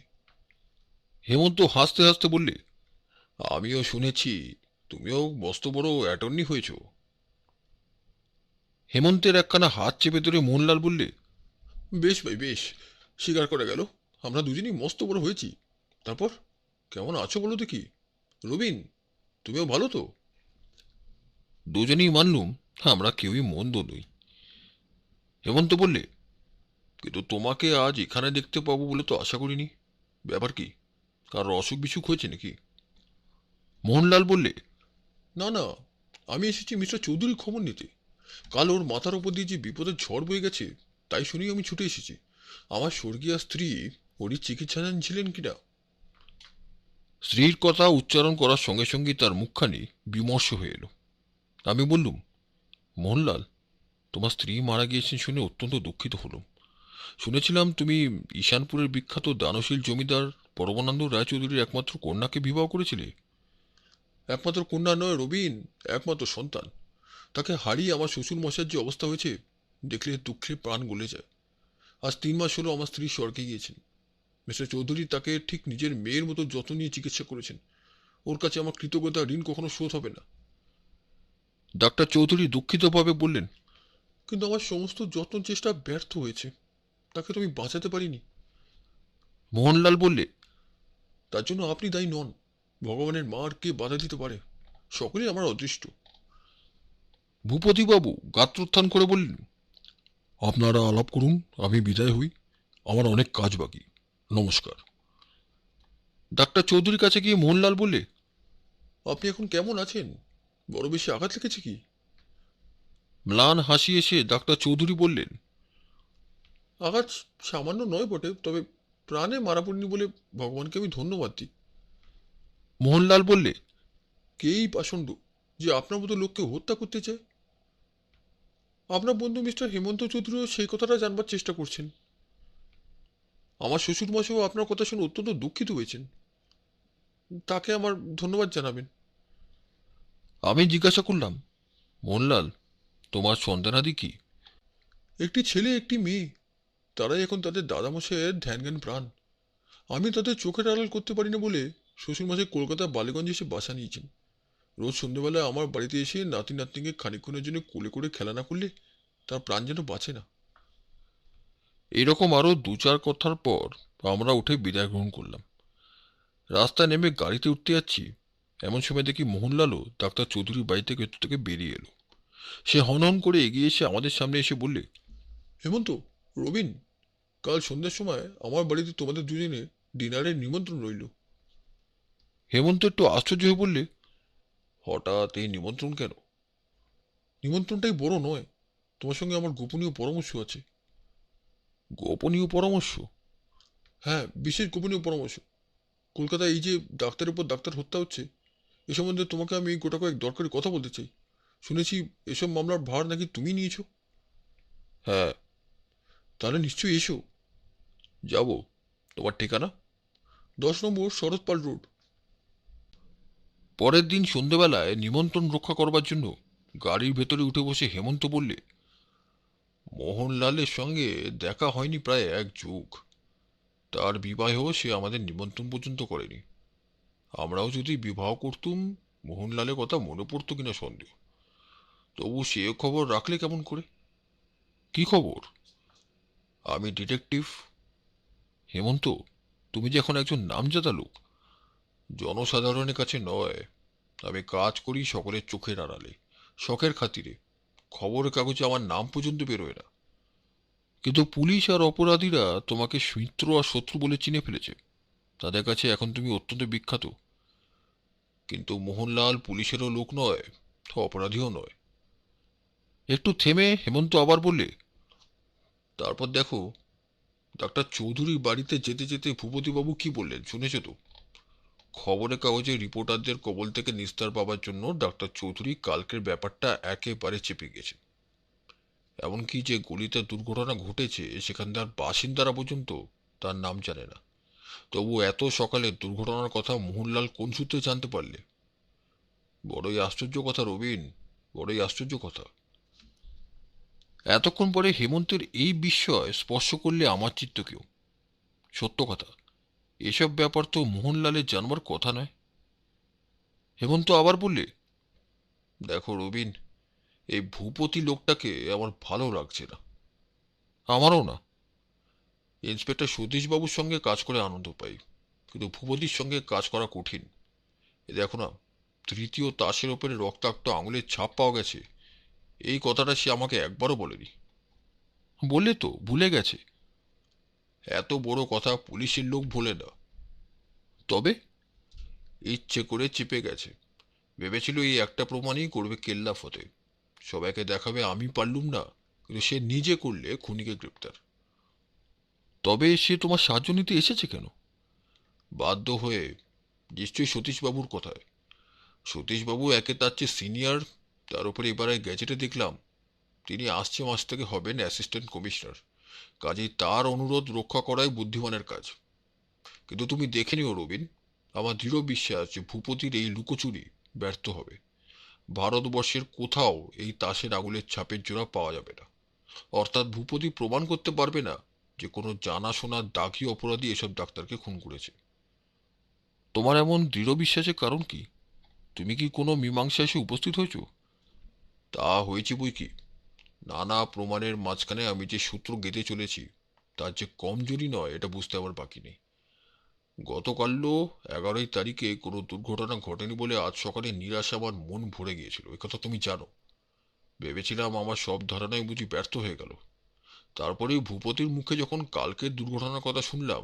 হেমন্ত হাসতে হাসতে বললে, আমিও শুনেছি তুমিও মস্ত বড় অ্যাটর্নি হয়েছ। হেমন্তের একখানা হাত চেপে ধরে মোহনলাল বললে, বেশ ভাই বেশ, স্বীকার করা গেল, আমরা দুজনই মস্ত বড় হয়েছি। তারপর কেমন আছো বলো দেখি? রবিন, তুমিও ভালো তো? দুজনেই মানলুম আমরা কেউই মন্দ নই। হেমন্ত বললে, কিন্তু তোমাকে আজ এখানে দেখতে পাবো বলে তো আশা করিনি। ব্যাপার কি, কার অসুখ বিসুখ হয়েছে নাকি? মোহনলাল বললে, না না, আমি এসেছি মিস্টার চৌধুরীর খবর নিতে। কাল ওর মাথার ওপর দিয়ে যে বিপদের ঝড় বয়ে গেছে তাই শুনেই আমি ছুটে এসেছি। আমার স্বর্গীয় স্ত্রী ওরই চিকিৎসাধীন ছিলেন কিনা। স্ত্রীর কথা উচ্চারণ করার সঙ্গে সঙ্গেই তার মুখখানি বিমর্ষ হয়ে এলো। আমি বললুম, মোহনলাল, তোমার স্ত্রী মারা গিয়েছেন শুনে অত্যন্ত দুঃখিত হলাম। শুনেছিলাম তুমি ঈশানপুরের বিখ্যাত দানশীল জমিদার পরমানন্দ রায়চৌধুরীর একমাত্র কন্যাকে বিবাহ করেছিলে। একমাত্র কন্যা নয় রবিন, একমাত্র সন্তান। তাকে হারিয়ে আমার শ্বশুর মশাইয়ের যে অবস্থা হয়েছে দেখলে দুঃখে প্রাণ গলে যায়। আজ 3 মাস হলো আমার স্ত্রী স্বর্গে গিয়েছেন। মিস্টার চৌধুরী তাকে ঠিক নিজের মেয়ের মতো যত্ন নিয়ে চিকিৎসা করেছেন। ওর কাছে আমার কৃতজ্ঞতা ঋণ কখনো শোধ হবে না। ডাক্তার চৌধুরী দুঃখিতভাবে বললেন, কিন্তু আমার সমস্ত যত্ন চেষ্টা ব্যর্থ হয়েছে। তাকে তো আমি বাঁচাতে পারিনি। মোহনলাল বললে, তার জন্য আপনি দায়ী নন। ভগবানের মা আর কে বাধা দিতে পারে? সকলেই আমার অদৃষ্ট। ভূপতিবাবু গাত্রোত্থান করে বললেন, আপনারা আলাপ করুন, আমি বিদায় হই। আমার অনেক কাজ বাকি। নমস্কার। ডাক্তার চৌধুরীর কাছে গিয়ে মোহনলাল বললে, আপনি এখন কেমন আছেন? বড় বেশি আঘাত লেগেছে কি? ম্লান হাসি এসে ডাক্তার চৌধুরী বললেন, আঘাত সামান্য নয় বটে, তবে প্রাণে মারা পড়িনি বলে ভগবানকে আমি ধন্যবাদ দিই। মোহনলাল বললে, কেই পাষণ্ড যে আপনার মতো লোককে হত্যা করতে চায়? আপনার বন্ধু মিস্টার হেমন্ত চৌধুরীও সেই কথাটা জানবার চেষ্টা করছেন। আমার শ্বশুরমশাইও আপনার কথা শুনে অত্যন্ত দুঃখিত হয়েছেন। তাকে আমার ধন্যবাদ জানাবেন। আমি জিজ্ঞাসা করলাম, মোহনলাল, তোমার সন্তানাদি কি? একটি ছেলে একটি মেয়ে। তারাই এখন তাদের দাদামশাইয়ের ধ্যান প্রাণ। আমি তাদের চোখের আড়াল করতে পারি না বলে শ্বশুরমশাই কলকাতা বালিগঞ্জে এসে বাসা নিয়েছেন। রোজ সন্ধ্যেবেলায় আমার বাড়িতে এসে নাতি নাতনিকে খানিকক্ষণের জন্য কোলে করে খেলা না করলে তার প্রাণ যেন বাঁচে না। এরকম আরও 2-4 কথার পর আমরা উঠে বিদায় গ্রহণ করলাম। রাস্তায় নেমে গাড়িতে উঠতে যাচ্ছি, এমন সময় দেখি মোহনলালও ডাক্তার চৌধুরীর বাড়ি থেকে ভেতর থেকে বেরিয়ে এলো। সে হন হন করে এগিয়ে এসে আমাদের সামনে এসে বললে, হেমন্ত, রবিন, কাল সন্ধ্যার সময় আমার বাড়িতে তোমাদের দুজনে ডিনারের নিমন্ত্রণ রইল। হেমন্ত একটু আশ্চর্য হয়ে বললে, হঠাৎ এই নিমন্ত্রণ কেন? নিমন্ত্রণটাই বড় নয়, তোমার সঙ্গে আমার গোপনীয় পরামর্শ আছে। গোপনীয় পরামর্শ? হ্যাঁ, বিশেষ গোপনীয় পরামর্শ। কলকাতায় এই যে ডাক্তারের উপর ডাক্তার হত্যা হচ্ছে, এ সম্বন্ধে তোমাকে আমি গোটা কয়েক দরকারি কথা বলতে চাই। শুনেছি এসব মামলার ভার নাকি তুমি নিয়েছো। হ্যাঁ। তাহলে নিশ্চয়ই এসো। যাব। তোমার ঠিকানা? 10 নম্বর শরৎ পাল রোড। পরের দিন সন্ধেবেলায় নিমন্ত্রণ রক্ষা করবার জন্য গাড়ির ভেতরে উঠে বসে হেমন্ত বললে, মোহনলালের সঙ্গে দেখা হয়নি প্রায় 1 যুগ। তার বিবাহ সে আমাদের নিমন্ত্রণ পর্যন্ত করেনি। আমরাও যদি বিবাহ করতুম, মোহনলালের কথা মনে পড়তো কিনা সন্দেহ। তবু সে খবর রাখলে কেমন করে? কি খবর? আমি ডিটেকটিভ। হেমন্ত, তুমি যে এখন একজন নামজাদা লোক। জনসাধারণের কাছে নয়, আমি কাজ করি সকলের চোখের আড়ালে, শখের খাতিরে। খবরের কাগজে আমার নাম পর্যন্ত বেরোয় না। কিন্তু পুলিশ আর অপরাধীরা তোমাকে মিত্র আর শত্রু বলে চিনে ফেলেছে। তাদের কাছে এখন তুমি অত্যন্ত বিখ্যাত। কিন্তু মোহনলাল পুলিশেরও লোক নয়, অপরাধীও নয়। একটু থেমে হেমন্ত আবার বললে, তারপর দেখো, ডাক্তার চৌধুরীর বাড়িতে যেতে যেতে ভূপতিবাবু কি বললেন শুনেছ তো? খবরের কাগজে রিপোর্টারদের কবল থেকে নিস্তার পাবার জন্য ডাক্তার চৌধুরী কালকের ব্যাপারটা একেবারে চেপে গেছেন। এমনকি যে গলিতে দুর্ঘটনা ঘটেছে সেখানকার বাসিন্দারা পর্যন্ত তার নাম জানে না। তবু এত সকালে দুর্ঘটনার কথা মোহনলাল কোন সূত্রে জানতে পারলে? বড়ই আশ্চর্য কথা রবিন, বড়ই আশ্চর্য কথা। এতক্ষণ পরে হেমন্তের এই বিস্ময় স্পর্শ করলে আমার চিত্তকেও। সত্য কথা, এসব ব্যাপার তো মোহনলালের জানবার কথা নয়। হেমন্ত আবার বললে, দেখো রবিন, এই ভূপতি লোকটাকে আমার ভালো লাগছে না। আমারও না। ইন্সপেক্টর সতীশবাবুর সঙ্গে কাজ করে আনন্দ পাই, কিন্তু ভূপতির সঙ্গে কাজ করা কঠিন। এ দেখো না, তৃতীয় তাসের ওপরে রক্তাক্ত আঙুলের ছাপ পাওয়া গেছে। এই কথাটা সে আমাকে একবারও বলেনি। বললে তো ভুলে গেছে। এত বড় কথা পুলিশের লোক ভোলে না। তবে ইচ্ছে করে চেপে গেছে। ভেবেছিল এই একটা প্রমাণই করবে কেল্লা ফতে। সবাইকে দেখাবে আমি পারলুম না, কিন্তু সে নিজে করলে খুনিকে গ্রেপ্তার। তবে সে তোমার সাহায্য নিতে এসেছে কেন? বাধ্য হয়ে। নিশ্চয়ই সতীশবাবুর কথায়। সতীশবাবু একে তার চেয়ে সিনিয়র, তার উপরে এবারে গ্যাজেটে দেখলাম তিনি আসছে মাস থেকে হবেন অ্যাসিস্ট্যান্ট কমিশনার। কাজেই তার অনুরোধ রক্ষা করাই বুদ্ধিমানের কাজ। কিন্তু তুমি দেখে নিও রবিন, আমার দৃঢ় বিশ্বাস যে ভূপতির এই লুকোচুরি ব্যর্থ হবে। ভারতবর্ষের কোথাও এই তাসের আঙুলের ছাপের জোড়া পাওয়া যাবে না। অর্থাৎ ভূপতি প্রমাণ করতে পারবে না যে কোনো জানাশোনা দাগি অপরাধী এসব ডাক্তারকে খুন করেছে। তোমার এমন দৃঢ় বিশ্বাসের কারণ কি? তুমি কি কোনো মীমাংসা এসে উপস্থিত হয়েছ? তা হয়েছে বই কি। নানা প্রমাণের মাঝখানে আমি যে সূত্র গেঁথে চলেছি তার যে কমজোরি নয় এটা বুঝতে আমার বাকি নেই। গতকালও 11 তারিখে কোনো দুর্ঘটনা ঘটেনি বলে আজ সকালে নিরাশা আমার মন ভরে গিয়েছিল, একথা তুমি জানো। ভেবেছিলাম আমার সব ধারণাই বুঝি ব্যর্থ হয়ে গেল। তারপরেই ভূপতির মুখে যখন কালকের দুর্ঘটনার কথা শুনলাম,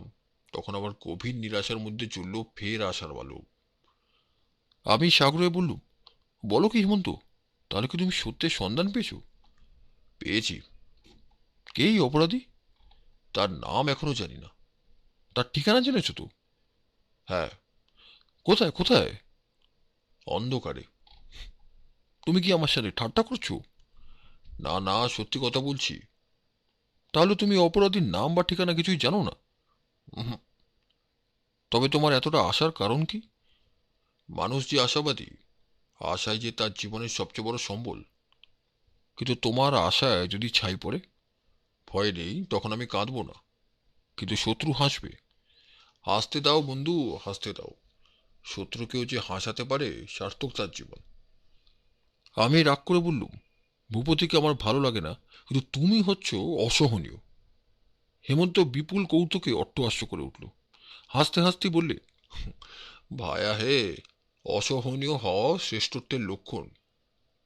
তখন আবার গভীর নিরাশার মধ্যে চলল ফের আশার আলো। আমি সাগরে বললুম, বলো কি হেমন্ত, তাহলে কি তুমি সত্যের সন্ধান পেয়েছো? পেয়েছি। কে এই অপরাধী? তার নাম এখনো জানি না। তার ঠিকানা জেনেছো তো? হ্যাঁ। কোথায় কোথায়? অন্ধকারে। তুমি কি আমার সাথে ঠাট্টা করছো? না না, সত্যি কথা বলছি। তাহলে তুমি অপরাধীর নাম বা ঠিকানা কিছুই জানো না? উহুম। তবে তোমার এতটা আশার কারণ কি? মানুষ যে আশাবাদী, আশাই যে তার জীবনের সবচেয়ে বড় সম্বল। কিন্তু তোমার আশায় যদি ছাই পড়ে? ভয় নেই, তখন আমি কাঁদবো না, কিন্তু শত্রু হাসবে। হাসতে দাও বন্ধু, হাসতে দাও। শত্রুকেও যে হাসাতে পারে সার্থক তার জীবন। আমি রাগ করে বললুম, ভূপতিকে আমার ভালো লাগে না, কিন্তু তুমি হচ্ছ অসহনীয়। হেমন্ত বিপুল কৌতুকে অট্টহাস্য করে উঠল। হাসতে হাসতে বললে, ভায়া হে, অসহনীয় হওয়া শ্রেষ্ঠত্বের লক্ষণ।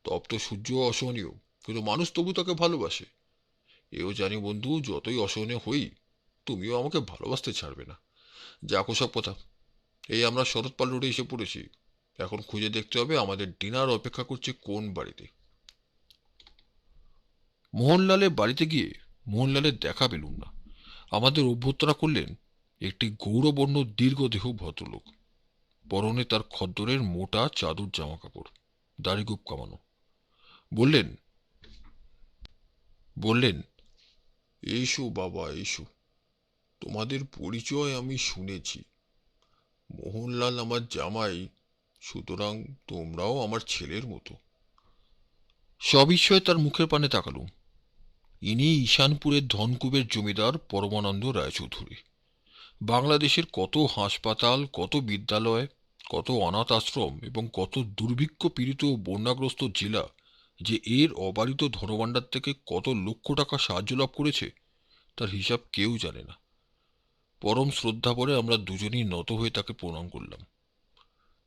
তপ্ত সূর্য অসহনীয়, কিন্তু মানুষ তবু তাকে ভালোবাসে। এও জানি বন্ধু, যতই অসহনীয় হই, তুমিও আমাকে ভালোবাসতে ছাড়বে না। যাক ওসব কথা। এই আমরা শরৎপাল রোডে এসে পড়েছি। এখন খুঁজে দেখতে হবে আমাদের ডিনার অপেক্ষা করছে কোন বাড়িতে। মোহনলালের বাড়িতে গিয়ে মোহনলালের দেখা পেলুম না। আমাদের অভ্যর্থনা করলেন একটি গৌরবর্ণ দীর্ঘদেহ ভদ্রলোক। পরনে তার খদ্দরের মোটা চাদর জামা কাপড়, দাড়িগোপ কামানো। বললেন বললেন এসো বাবা এসো, তোমাদের পরিচয় আমি শুনেছি। মোহনলাল আমার জামাই, সুতরাং তোমরাও আমার ছেলের মতো। সবিস্ময়ে তার মুখের পানে তাকালুম। ইনি ঈশানপুরের ধনকুবের জমিদার পরমানন্দ রায়চৌধুরী। বাংলাদেশের কত হাসপাতাল, কত বিদ্যালয়, কত অনাথ আশ্রম এবং কত দুর্ভিক্ষ পীড়িত ও বন্যাগ্রস্ত জেলা যে এর অবারিত ধনভাণ্ডার থেকে কত লক্ষ টাকা সাহায্য লাভ করেছে, তার হিসাব কেউ জানে না। পরম শ্রদ্ধা করে আমরা দুজনেই নত হয়ে তাকে প্রণাম করলাম।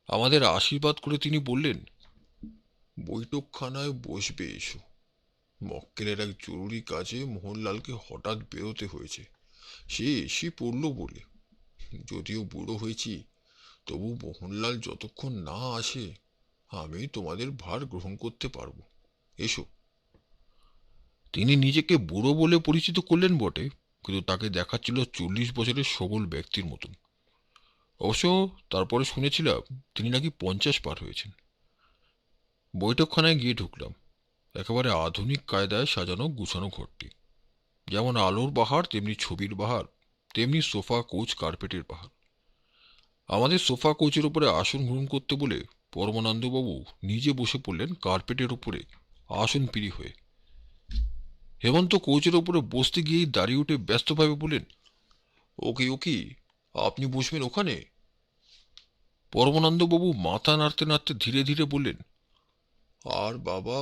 আমাদের আশীর্বাদ করে তিনি বললেন, বৈঠকখানায় বসবে এসো। মক্কেলের এক জরুরি কাজে মোহনলালকে হঠাৎ বেরোতে হয়েছে। সে এসে পড়ল বলে। যদিও বুড়ো হয়েছি, তবু মোহনলাল যতক্ষণ না আসে আমি তোমাদের ভার গ্রহণ করতে পারবো। এসো। তিনি নিজেকে বুড়ো বলে পরিচিত করলেন বটে, কিন্তু তাকে দেখাচ্ছিল 40 বছরের সবল ব্যক্তির মতন। অবশ্য তারপরে শুনেছিলাম তিনি নাকি 50 পার হয়েছেন। বৈঠকখানায় গিয়ে ঢুকলাম। একেবারে আধুনিক কায়দায় সাজানো গুছানো ঘরটি। যেমন আলোর বাহার তেমনি ছবির বাহার, তেমনি সোফা কোচ কার্পেটের বাহার। আমাদের সোফা কোচের উপরে আসন গ্রহণ করতে বলে পরমানন্দবাবু নিজে বসে পড়লেন কার্পেটের উপরে আসন পিড়ি হয়ে। হেমন্ত কোচের উপরে বসতে গিয়েই দাঁড়িয়ে উঠে ব্যস্তভাবে বললেন, ওকে ওকে, আপনি বসবেন ওখানে? পরমানন্দবাবু মাথা নাড়তে নাড়তে ধীরে ধীরে বললেন, আর বাবা,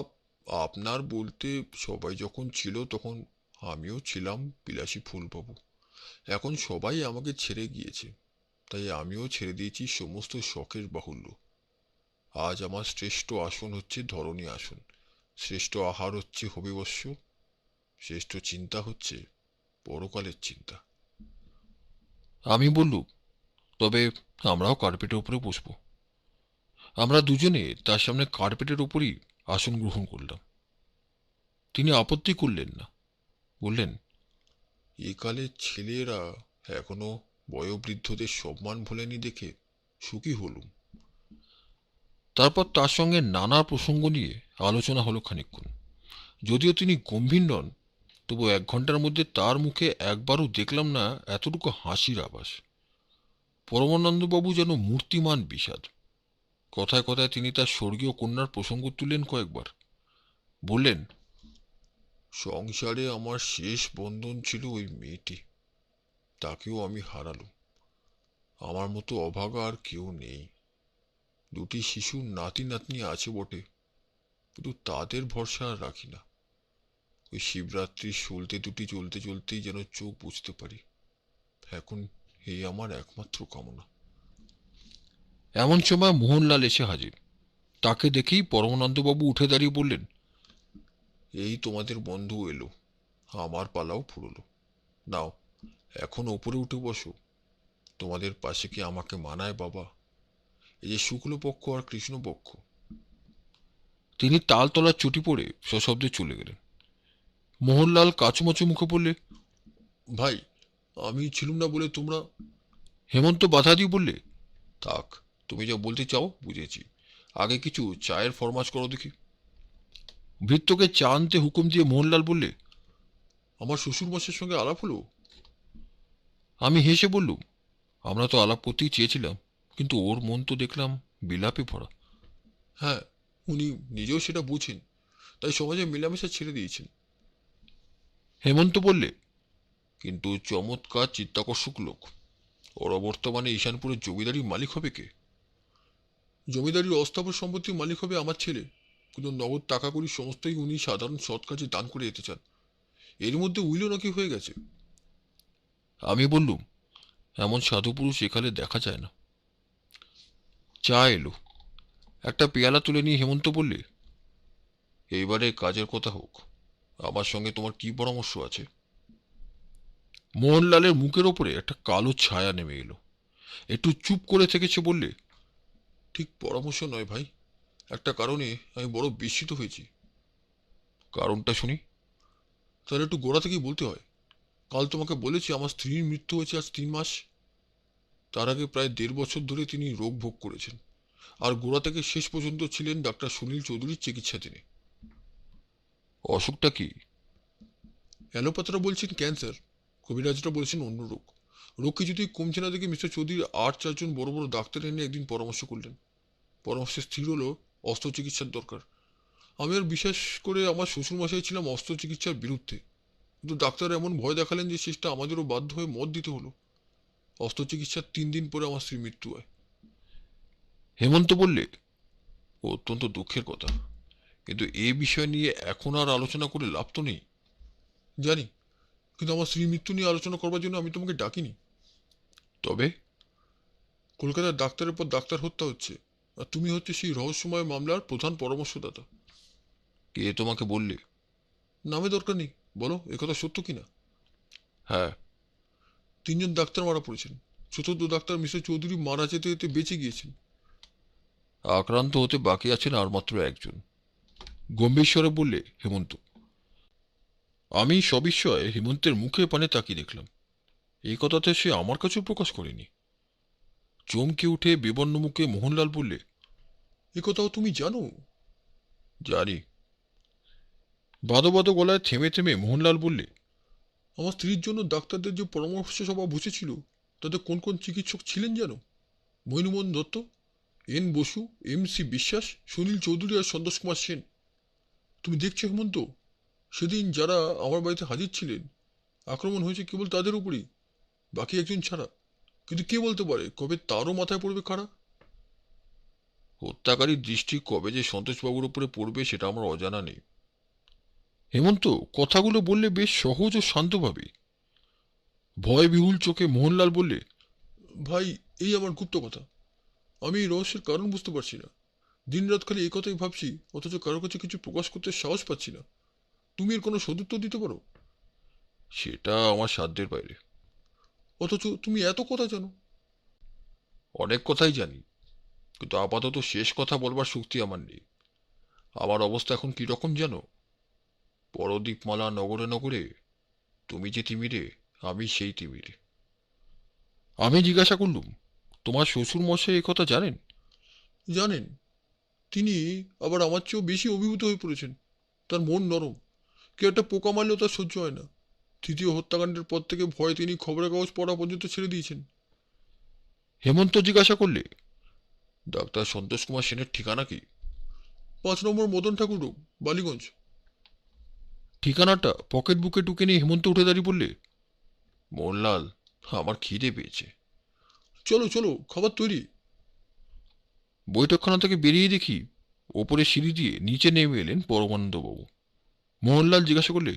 আপনার বলতে সবাই যখন ছিল তখন আমিও ছিলাম বিলাসী ফুলবাবু। এখন সবাই আমাকে ছেড়ে গিয়েছে, তাই আমিও ছেড়ে দিয়েছি সমস্ত শখের বাহুল্য। আজ আমার শ্রেষ্ঠ আসন হচ্ছে ধরণী আসন, শ্রেষ্ঠ আহার হচ্ছে হবিবস্য, শ্রেষ্ঠ চিন্তা হচ্ছে পরকালের চিন্তা। আমি বললুম, তবে আমরাও কার্পেটের উপরে বসবো। আমরা দুজনে তার সামনে কার্পেটের উপরই আসন গ্রহণ করলাম। তিনি আপত্তি করলেন না। বললেন, একালের ছেলেরা এখনো বয়োবৃদ্ধদের সম্মান ভোলেনি দেখে সুখী হলুম। তারপর তার সঙ্গে নানা প্রসঙ্গ নিয়ে আলোচনা হলো খানিকক্ষণ। যদিও তিনি গম্ভীর নন, তবু 1 ঘন্টার মধ্যে তার মুখে একবারও দেখলাম না এতটুকু হাসির আভাস। পরমানন্দবাবু যেন মূর্তিমান বিষাদ। কথায় কথায় তিনি তার স্বর্গীয় কন্যার প্রসঙ্গ তুললেন কয়েকবার। বললেন, সংসারে আমার শেষ বন্ধন ছিল ওই মেয়েটি, তাকেও আমি হারালুম। আমার মতো অভাগা আর কেউ নেই। দুটি শিশু নাতি নাতনি আছে বটে, কিন্তু তাদের ভরসা আর রাখি না। ওই শিবরাত্রির সলতে দুটি জ্বলতে জ্বলতেই যেন চোখ বুঝতে পারি। এখন এই আমার একমাত্র কামনা। এমন সময় মোহনলাল এসে হাজির। তাকে দেখেই পরমানন্দবাবু উঠে দাঁড়িয়ে বললেন, এই তোমাদের বন্ধু এলো, আমার পালাও ফুরলো। নাও, এখন ওপরে উঠে বসো। তোমাদের পাশে কি আমাকে মানায় বাবা? এই যে শুক্লপক্ষ আর কৃষ্ণপক্ষ। তিনি তালতলার চটি পড়ে সশব্দে চলে গেলেন। মোহনলাল কাচুমাচু মুখে বললে, ভাই, আমি ছিলুম না বলে তোমরা। হেমন্ত বাধা দিয়ে বললে, থাক, তুমি যা বলতে চাও বুঝেছি। আগে কিছু চায়ের ফরমাশ করো দেখি। ভৃত্যকে চা আনতে হুকুম দিয়ে মোহনলাল বললে, আমার শ্বশুরমশাইয়ের সঙ্গে আলাপ হলো? আমি হেসে বললুম, আমরা তো আলাপ করতেই চেয়েছিলাম, কিন্তু ওর মন তো দেখলাম বিলাপে ভরা। হ্যাঁ, উনি নিজেও সেটা বুঝেন, তাই সমাজে মেলামেশা ছেড়ে দিয়েছেন। হেমন্ত বললে, কিন্তু চমৎকার চিত্তাকর্ষক লোক। ওরা বর্তমানে ঈশানপুরের জমিদারির মালিক হবে কে? জমিদারির অস্থাবর সম্পত্তির মালিক হবে আমার ছেলে, কিন্তু নগদ টাকা কড়ি সমস্তই উনি সাধারণ সৎ কাজে দান করে যেতে চান। এর মধ্যে উইলও নাকি হয়ে গেছে। আমি বললুম, এমন সাধু পুরুষ এখানে দেখা যায় না। চা এলো। একটা পেয়ালা তুলে নিয়ে হেমন্ত বললে, এইবারে কাজের কথা হোক। আমার সঙ্গে তোমার কি পরামর্শ আছে? মোহনলালের মুখের ওপরে একটা কালো ছায়া নেমে এলো। একটু চুপ করে থেকেছে বললে, ঠিক পরামর্শ নয় ভাই, একটা কারণে আমি বড় বিস্মিত হয়েছি। কারণটা শুনি। তাহলে একটু গোড়া থেকেই বলতে হয়। কাল তোমাকে বলেছি আমার স্ত্রীর মৃত্যু হয়েছে আজ 3 মাস। তার আগে প্রায় 1.5 বছর ধরে তিনি রোগ ভোগ করেছেন, আর গোড়া থেকে শেষ পর্যন্ত ছিলেন ডাক্তার সুনীল চৌধুরীর চিকিৎসাধীনে। অসুখটা কি? অ্যালোপ্যাথরা বলছেন ক্যান্সার, কবিরাজরা বলছেন অন্য রোগ। রোগ কিছুতেই কমছে না দেখে মিস্টার চৌধুরী আর 4জন বড় বড় ডাক্তার এনে একদিন পরামর্শ করলেন। পরামর্শে স্থির হলো অস্ত্রচিকিৎসার দরকার। আমি আর বিশেষ করে আমার শ্বশুরমশাই ছিলাম অস্ত্রচিকিৎসার বিরুদ্ধে, কিন্তু ডাক্তার এমন ভয় দেখালেন যে শেষটা আমাদেরও বাধ্য হয়ে মত দিতে হলো। অস্ত্রচিকিৎসার 3 দিন পরে আমার স্ত্রীর মৃত্যু হয়। হেমন্ত বললে, অত্যন্ত দুঃখের কথা, কিন্তু এ বিষয় নিয়ে এখন আর আলোচনা করে লাভ তো নেই। জানি, কিন্তু আমার স্ত্রীর মৃত্যু নিয়ে আলোচনা করবার জন্য আমি তোমাকে ডাকিনি। তবে কলকাতার ডাক্তারের পর ডাক্তার হত্যা হচ্ছে, আর তুমি হচ্ছে সেই রহস্যময় মামলার প্রধান পরামর্শদাতা। কে তোমাকে বললে? নামে দরকার নেই, বলো একথা সত্য কিনা। হ্যাঁ। 3জন ডাক্তার মারা পড়েছেন। চতুর্থ ডাক্তার মিস্টার চৌধুরী মারা যেতে যেতে বেঁচে গিয়েছেন। আক্রান্ত হতে বাকি আছেন আর মাত্র একজন, গম্ভীর স্বরে বললে হেমন্ত। আমি সবিস্ময়ে হেমন্তের মুখে পানে তাকিয়ে দেখলাম। এই কথাতে সে আমার কাছেও প্রকাশ করেনি। চমকে উঠে বিবর্ণ মুখে মোহনলাল বললে, এ কথাও তুমি জানো? জানি। বাদো বাদো গলায় থেমে থেমে মোহনলাল বললে, আমার স্ত্রীর জন্য ডাক্তারদের যে পরামর্শ সভা বসেছিল, তাতে কোন কোন চিকিৎসক ছিলেন জানো? মৈনুমোহন দত্ত, এন বসু, MC বিশ্বাস, সুনীল চৌধুরী আর সন্তোষ কুমার সেন। তুমি দেখছো হেমন্ত, সেদিন যারা আমার বাড়িতে হাজির ছিলেন, আক্রমণ হয়েছে কেবল তাদের উপরই, বাকি একজন ছাড়া। কিন্তু কে বলতে পারে কবে তারও মাথায় পড়বে কারা? হত্যাকারীর দৃষ্টি কবে যে সন্তোষবাবুর উপরে পড়বে সেটা আমার অজানা নেই। হেমন্ত কথাগুলো বললে বেশ সহজ ও শান্তভাবে। ভয় বিহুল চোখে মোহনলাল বললে, ভাই, এই আমার গুপ্ত কথা। আমি এই রহস্যের কারণ বুঝতে পারছি না। দিনরাত খালি এই কথাই ভাবছি, অথচ কারো কাছে কিছু প্রকাশ করতে সাহস পাচ্ছি না। তুমি এর কোনো সদুত্তর দিতে পারো? সেটা আমার সাধ্যের বাইরে। অথচ তুমি এত কথা জানো। অনেক কথাই জানি, কিন্তু আপাতত শেষ কথা বলবার শক্তি আমার নেই। আমার অবস্থা এখন কিরকম জানো? পরদীপমালা নগরে নগরে তুমি যে তিমিরে, আমি সেই তিমিরে। আমি জিজ্ঞাসা করলুম, তোমার শ্বশুর মশাই কথা জানেন? জানেন। তিনি আবার আমার চেয়েও বেশি অভিভূত হয়ে পড়েছেন। তার মন নরম, কেউ একটা পোকা মারলেও তার সহ্য হয় না। তৃতীয় হত্যাকাণ্ডের পর থেকে ভয়ে তিনি খবরের কাগজ পড়া পর্যন্ত ছেড়ে দিয়েছেন। হেমন্ত জিজ্ঞাসা করলে, ডাক্তার সন্তোষ কুমার সেনের ঠিকানা কি? 5 নম্বর মদন ঠাকুর রোড, বালিগঞ্জ। ঠিকানাটা পকেট বুকে টুকে নিয়ে হেমন্ত উঠে দাঁড়িয়ে বললে, মোহনলাল, আমার খিদে পেয়েছে। চলো চলো, খাবার তৈরি। বৈঠকখানা থেকে বেরিয়ে দেখি ওপরে সিঁড়ি দিয়ে নিচে নেমে এলেন পরমানন্দবাবু। মোহনলাল জিজ্ঞাসা করলে,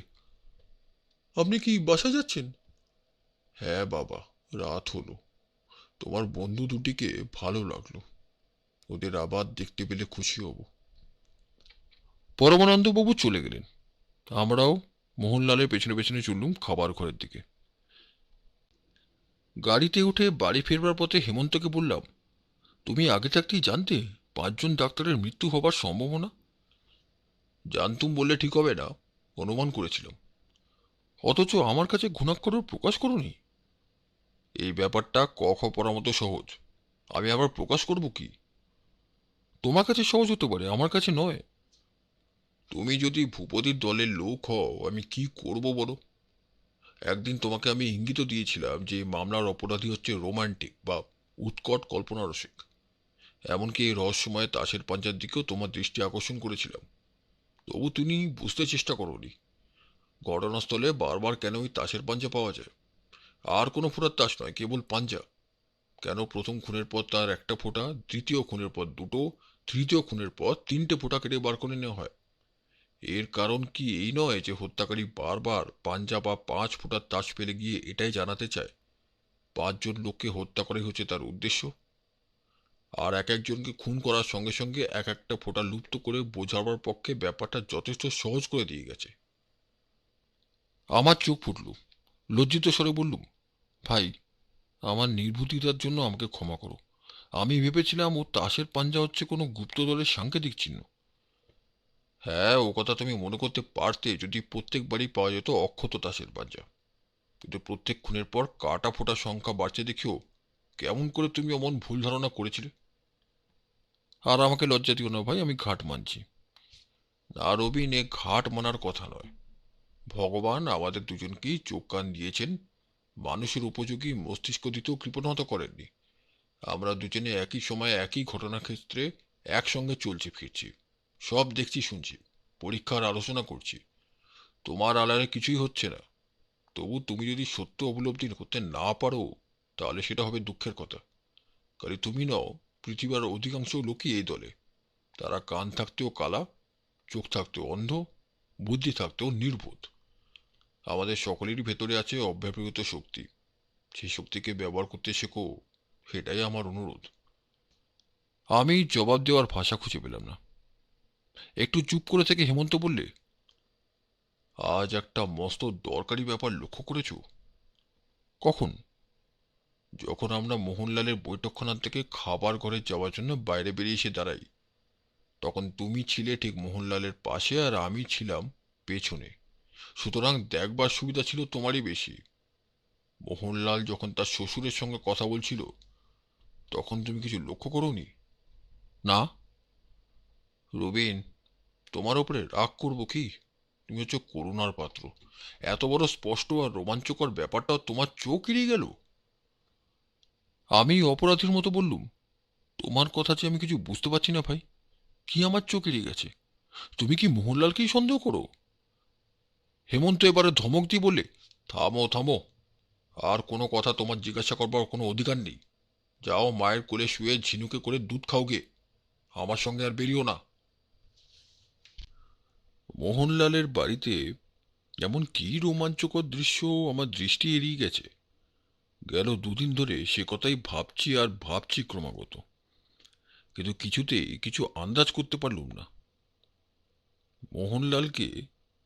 আপনি কি বাসা যাচ্ছেন? হ্যাঁ বাবা, রাত হলো। তোমার বন্ধু দুটিকে ভালো লাগলো, ওদের আবার দেখতে পেলে খুশি হব। পরমানন্দবাবু চলে গেলেন। আমরাও মোহনলালের পেছনে পেছনে চললুম খাবার ঘরের দিকে। গাড়িতে উঠে বাড়ি ফেরবার পথে হেমন্তকে বললাম, তুমি আগে থাকতেই জানতে 5জন ডাক্তারের মৃত্যু হবার সম্ভাবনা? জানতুম বললে ঠিক হবে না, অনুমান করেছিলাম। অথচ আমার কাছে ঘুণাক্ষরেও প্রকাশ করনি। এই ব্যাপারটা ক খ পড়ার মতো সহজ, আমি আবার প্রকাশ করব কি? তোমার কাছে সহজ হতে পারে, আমার কাছে নয়। তুমি যদি ভূপতির দলের লোক হও, আমি কি করব বলো? একদিন তোমাকে আমি ইঙ্গিত দিয়েছিলাম যে এই মামলার অপরাধী হচ্ছে রোমান্টিক বা উৎকট কল্পনারসিক। এমনকি এই রহস্যময় তাসের পাঞ্জার দিকেও তোমার দৃষ্টি আকর্ষণ করেছিলাম। তবু তুমি বুঝতে চেষ্টা করোনি। ঘটনাস্থলে বারবার কেন ওই তাসের পাঞ্জা পাওয়া যায়, আর কোনো ফোঁটার তাস নয়, কেবল পাঞ্জা। কেন প্রথম খুনের পর তার একটা ফোঁটা, দ্বিতীয় খুনের পর দুটো, তৃতীয় খুনের পর 3টে ফোঁটা কেটে বার করে নেওয়া হয়? এর কারণ কি এই নয় যে হত্যাকারী বারবার পাঞ্জা বা 5 ফোঁটার তাস ফেলে গিয়ে এটাই জানাতে চায় 5জন লোককে হত্যা করাই হচ্ছে তার উদ্দেশ্য? আর এক একজনকে খুন করার সঙ্গে সঙ্গে এক একটা ফোঁটা লুপ্ত করে বোঝাবার পক্ষে ব্যাপারটা যথেষ্ট সহজ করে দিয়ে গেছে। আমার চোখ ফুটল। লজ্জিত স্বরে বললুম, ভাই, আমার নির্বুদ্ধিতার জন্য আমাকে ক্ষমা করো। আমি ভেবেছিলাম ও তাসের পাঞ্জা হচ্ছে কোনো গুপ্ত দলের সাংকেতিক চিহ্ন। হ্যাঁ, ও কথা তুমি মনে করতে পারতে যদি প্রত্যেকবারই পাওয়া যেত অক্ষত তাসের পাঞ্জা। কিন্তু প্রত্যেক খুনের পর কাটা ফোটা সংখ্যা বাড়ছে দেখিও কেমন করে তুমি অমন ভুল ধারণা করেছিলে। আর আমাকে লজ্জা দিও না ভাই, আমি ঘাট মানছি। না রবিন, এ ঘাট মানার কথা নয়। ভগবান আমাদের দুজনকেই চোখ কান দিয়েছেন, মানুষের উপযোগী মস্তিষ্ক দিতেও কৃপণতা করেননি। আমরা দুজনে একই সময়ে একই ঘটনাক্ষেত্রে একসঙ্গে চলছি ফিরছি, সব দেখছি শুনছি, পরীক্ষার আলোচনা করছি। তোমার আড়ালে কিছুই হচ্ছে না। তবু তুমি যদি সত্য উপলব্ধি করতে না পারো, তাহলে সেটা হবে দুঃখের কথা। কারণ তুমি নও, পৃথিবীর অধিকাংশ লোকই এই দলে। তারা কান থাকতেও কালা, চোখ থাকতেও অন্ধ, বুদ্ধি থাকতেও নির্বোধ। আমাদের সকলেরই ভেতরে আছে অব্যবহৃত শক্তি। সেই শক্তিকে ব্যবহার করতে শেখো, সেটাই আমার অনুরোধ। আমি জবাব দেওয়ার ভাষা খুঁজে পেলাম না। একটু চুপ করে থেকে হেমন্ত বললে, আজ একটা মস্ত দরকারি ব্যাপার লক্ষ্য করেছো? কখন? যখন আমরা মোহনলালের বৈঠকখানা থেকে খাবার ঘরে যাওয়ার জন্য বাইরে বেরিয়ে এসে দাঁড়াই, তখন তুমি ছিলে ঠিক মোহনলালের পাশে আর আমি ছিলাম পেছনে। সুতরাং দেখবার সুবিধা ছিল তোমারই বেশি। মোহনলাল যখন তার শ্বশুরের সঙ্গে কথা বলছিল, তখন তুমি কিছু লক্ষ্য করোনি? না। রবিন, তোমার ওপরে রাগ করবো কি? তুমি হচ্ছে করুণার পাত্র। এত বড় স্পষ্ট আর রোমাঞ্চকর ব্যাপারটাও তোমার চোখ এড়িয়ে গেল। আমি অপরাধীর মতো বললুম, তোমার কথা যে আমি কিছু বুঝতে পারছি না ভাই। কি আমার চোখ এড়িয়ে গেছে? তুমি কি মোহনলালকেই সন্দেহ করো? হেমন্ত এবারে ধমক দিয়ে বললে, থামো থামো, আর কোনো কথা তোমার জিজ্ঞাসা করবার কোনো অধিকার নেই। যাও মায়ের কোলে শুয়ে ঝিনুকে করে দুধ খাও গে, আমার সঙ্গে আর বেরিও না। মোহনলালের বাড়িতে এমন কি রোমাঞ্চকর দৃশ্য আমার দৃষ্টি এড়িয়ে গেছে। গেল দুদিন ধরে সে কথাই ভাবছি আর ভাবছি ক্রমাগত, কিন্তু কিছুতেই কিছু আন্দাজ করতে পারলুম না। মোহনলালকে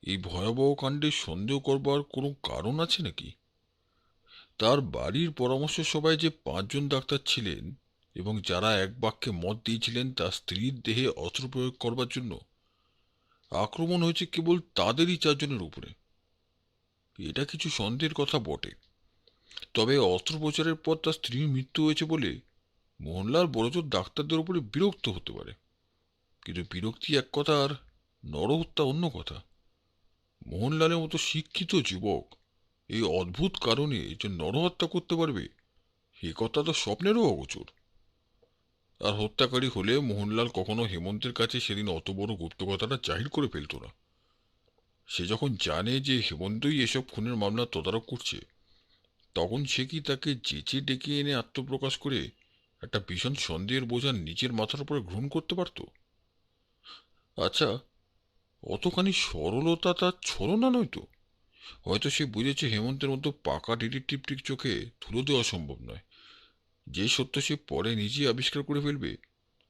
এই ভয়াবহ কাণ্ডে সন্দেহ করবার কোনো কারণ আছে নাকি? তার বাড়ির পরামর্শ সভায় যে 5 জন ডাক্তার ছিলেন এবং যারা এক বাক্যে মত দিয়েছিলেন তার স্ত্রীর দেহে অস্ত্র প্রয়োগ করবার জন্য, আক্রমণ হয়েছে কেবল তাদেরই 4 জনের উপরে। এটা কিছু সন্দেহের কথা বটে। তবে অস্ত্রোপচারের পর তার স্ত্রীর মৃত্যু হয়েছে বলে মোহনলাল বড়জোর ডাক্তারদের উপরে বিরক্ত হতে পারে। কিন্তু বিরক্তি এক কথা, আর নরহত্যা অন্য কথা। মোহনলালের মতো শিক্ষিত যুবক এই অদ্ভুত কারণে যে নরহত্যা করতে পারবে, এ কথা তো স্বপ্নেরও অগোচর। আর হত্যাকারী হলে মোহনলাল কখনো হেমন্তের কাছে সেদিন অত বড় গুপ্ত কথাটা জাহির করে ফেলত না। সে যখন জানে যে হেমন্তই এসব খুনের মামলা তদারক করছে, তখন সে কি তাকে চেঁচে ডেকে এনে আত্মপ্রকাশ করে একটা ভীষণ সন্দেহের বোঝা নিজের মাথার উপরে গ্রহণ করতে পারত? আচ্ছা, অতখানি সরলতা তার ছলনা নয় তো? হয়তো সে বুঝেছে হেমন্তের মতো পাকা ডিটেকটিভ চোখে ধুলো দেওয়া সম্ভব নয়। যে সত্য সে পরে নিজেই আবিষ্কার করে ফেলবে,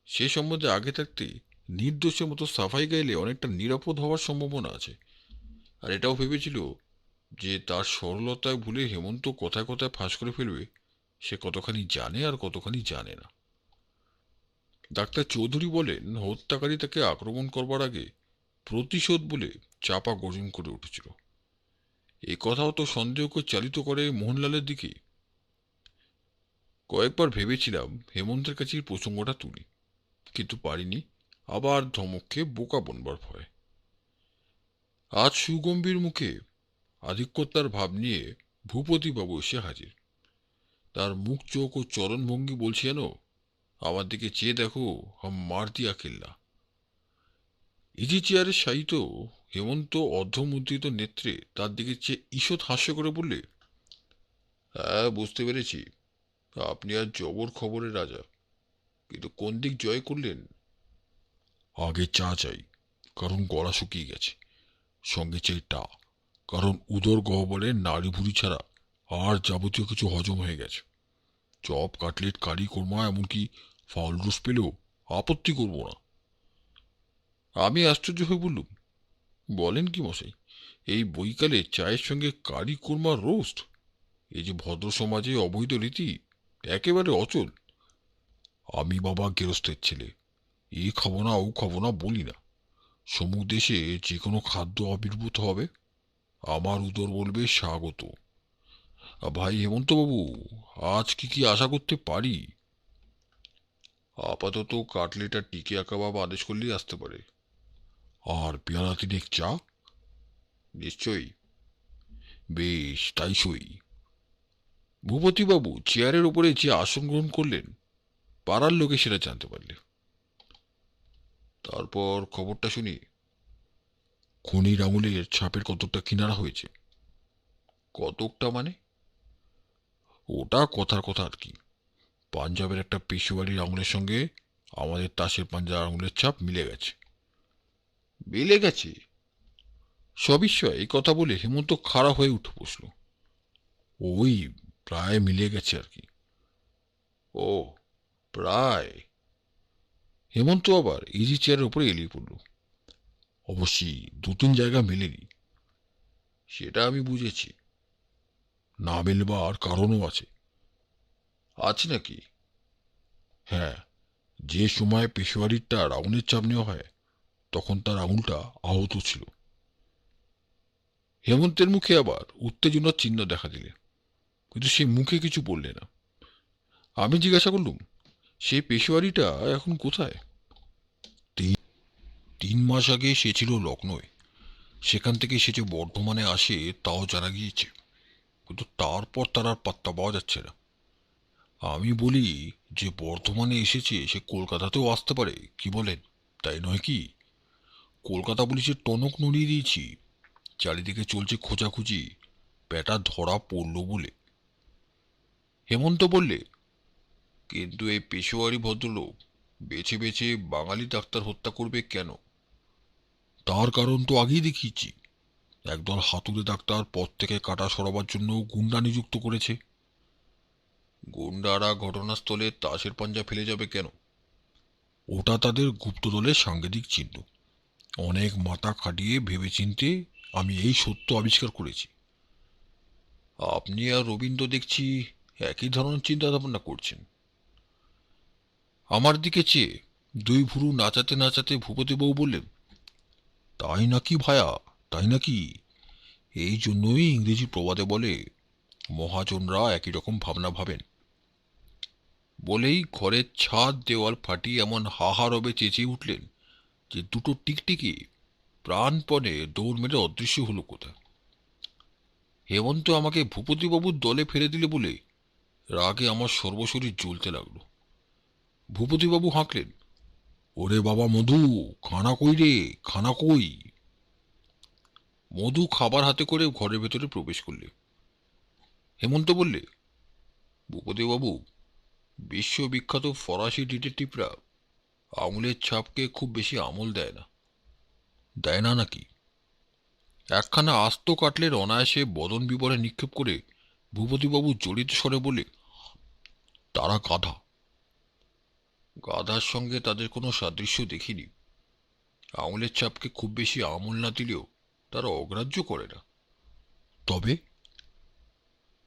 সে সম্বন্ধে আগে থাকতে নির্দোষের মতো সাফাই গাইলে অনেকটা নিরাপদ হওয়ার সম্ভাবনা আছে। আর এটাও ভেবেছিল যে তার সরলতায় ভুলে হেমন্ত কথায় কথায় ফাঁস করে ফেলবে সে কতখানি জানে আর কতখানি জানে না। ডাক্তার চৌধুরী বলেন, হত্যাকারী তাকে আক্রমণ করবার আগে প্রতিশোধ বলে চাপা গর্জন করে উঠেছিল। এ কথাও তো সন্দেহকে চালিত করে মোহনলালের দিকে। কয়েকবার ভেবেছিলাম হেমন্তের কাছে এই প্রসঙ্গটা তুলি, কিন্তু পারিনি। আবার ধমক খেয়ে বোকা বনবার ভয়। আজ সুগম্ভীর মুখে আধিক্যতার ভাব নিয়ে ভূপতিবাবু এসে হাজির। তার মুখ চোখ ও চরণভঙ্গি বলছে যেন, আমার দিকে চেয়ে দেখো, হাম মার দিয়া কিল্লা। ইজি চেয়ারে শায়িত হেমন্ত অর্ধমুদ্রিত নেত্রে তার দিকে চেয়ে ঈষৎ হাস্য করে বললে, হ্যাঁ, বুঝতে পেরেছি আপনি আর জবর খবরের রাজা, কিন্তু কোন দিক জয় করলেন? আগে চা চাই, কারণ গলা শুকিয়ে গেছে। সঙ্গে চাই টা, কারণ উদর গহ্বরে নাড়ি ভুড়ি ছাড়া আর যাবতীয় কিছু হজম হয়ে গেছে। চপ, কাটলেট, কারি, কোরমা, এমনকি ফাউল রোস্ট পেলেও আপত্তি করব না। আমি আশ্চর্য হয়ে বললুম, বলেন কি মশাই, এই বৈকালে চায়ের সঙ্গে কারি কোরমা রোস্ট? এই যে ভদ্র সমাজে অবৈধ রীতি একেবারে অচল। আমি বাবা গেরস্তের ছেলে, এ খাবো না ও খাবো না বলি না। সমুখ দেশে যে কোনো খাদ্য আবির্ভূত হবে, আমার উদর বলবে স্বাগত। ভাই হেমন্তবাবু, আজ কি আশা করতে পারি? আপাতত কাটলেট আর টিকিয়া কাবাব আদেশ করলেই আসতে পারে। আর পেয়ালা তিনেক চা? নিশ্চয়ই। বেশ, তাই সই। ভূপতিবাবু চেয়ারের উপরে যে আসন গ্রহণ করলেন, পাড়ার লোকে সেটা জানতে পারলে। তারপর খবরটা শুনি খনির আঙুলের ছাপের কতকটা কিনারা হয়েছে। কতকটা মানে? ওটা কথার কথা আর কি। পাঞ্জাবের একটা পেশোয়ারির আঙুলের সঙ্গে আমাদের তাসের পাঞ্জার আঙুলের ছাপ মিলে গেছে। মিলে গেছে? সবিস্ময় এই কথা বলে হেমন্ত খাড়া হয়ে উঠে বসল। ওই প্রায় মিলে গেছে আর কি। ও, প্রায়। হেমন্ত আবার ইজি চেয়ারের উপরে এলিয়ে পড়ল। অবশ্যই দু তিন জায়গা মেলেনি, সেটা আমি বুঝেছি। না মেলবার কারণও আছে। আছে নাকি? হ্যাঁ, যে সময় পেশোয়ারিরটা আঙুলের চাপ নেওয়া হয়, তখন তার আঙুলটা আহত ছিল। হেমন্তের মুখে আবার উত্তেজনার চিহ্ন দেখা দিলে, কিন্তু সে মুখে কিছু বললে না। আমি জিজ্ঞাসা করলুম, সেই পেশোয়ারিটা এখন কোথায়? 3 মাস আগে সে ছিল লখনৌয়ে। সেখান থেকে সে যে বর্ধমানে আসে তাও জানা গিয়েছে, কিন্তু তারপর তার আর পাত্তা পাওয়া যাচ্ছে না। আমি বলি, যে বর্ধমানে এসেছে সে কলকাতাতেও আসতে পারে, কি বলেন? তাই নয় কি? কলকাতা পুলিশের টনক নড়িয়ে দিয়েছি, চারিদিকে চলছে খোঁজাখুঁজি, ব্যাটা ধরা পড়ল বলে। হেমন্ত বললে, কিন্তু এই পেশোয়ারি ভদ্রলোক বেছে বেছে বাঙালি ডাক্তার হত্যা করবে কেন? তার কারণ তো আগেই দেখিয়েছি। একদল হাতুড়ে ডাক্তার পথ থেকে কাটা সরাবার জন্য গুন্ডা নিযুক্ত করেছে। গুন্ডারা ঘটনাস্থলে তাসের পাঞ্জা ফেলে যাবে কেন? ওটা তাদের গুপ্তদলের সাংকেতিক চিহ্ন। অনেক মাথা খাটিয়ে ভেবেচিন্তে আমি এই সত্য আবিষ্কার করেছি। আপনি আর রবীন্দ্র দেখছি একই ধরনের চিন্তা ভাবনা করছেন। আমার দিকে চেয়ে দুই ভুরু নাচাতে নাচাতে ভূপতিবাবু বললেন, তাই নাকি ভায়া, তাই নাকি? এই জন্যই ইংরেজি প্রবাদে বলে, মহাজনরা একই রকম ভাবনা ভাবেন। বলেই ঘরের ছাদ দেওয়াল ফাটিয়ে এমন হাহারবে চেঁচিয়ে উঠলেন যে দুটো টিকটিকি প্রাণপণে দৌড় মেরে অদৃশ্য হলো কোথায়। হেমন্ত আমাকে ভূপতিবাবুর দলে ফেলে দিলে বলে রাগে আমার সর্বশরীর জ্বলতে লাগলো। ভূপতিবাবু হাঁকলেন, ওরে বাবা মধু, খানা কই রে, খানা কই? মধু খাবার হাতে করে ঘরের ভেতরে প্রবেশ করলে। হেমন্ত বললে, ভূপতিবাবু, বিশ্ববিখ্যাত ফরাসি ডিটেকটিভরা আঙুলের ছাপকে খুব বেশি আমল দেয় না। দেয় না নাকি? একখানা আস্ত কাটলের অনায়াসে বদন বিবরে নিক্ষেপ করে ভূপতিবাবু জড়িত স্বরে বলে, তারা গাধা। গাধার সঙ্গে তাদের কোনো সাদৃশ্য দেখিনি। আঙুলের ছাপকে খুব বেশি আমল না দিলেও তারা অগ্রাহ্য করে না। তবে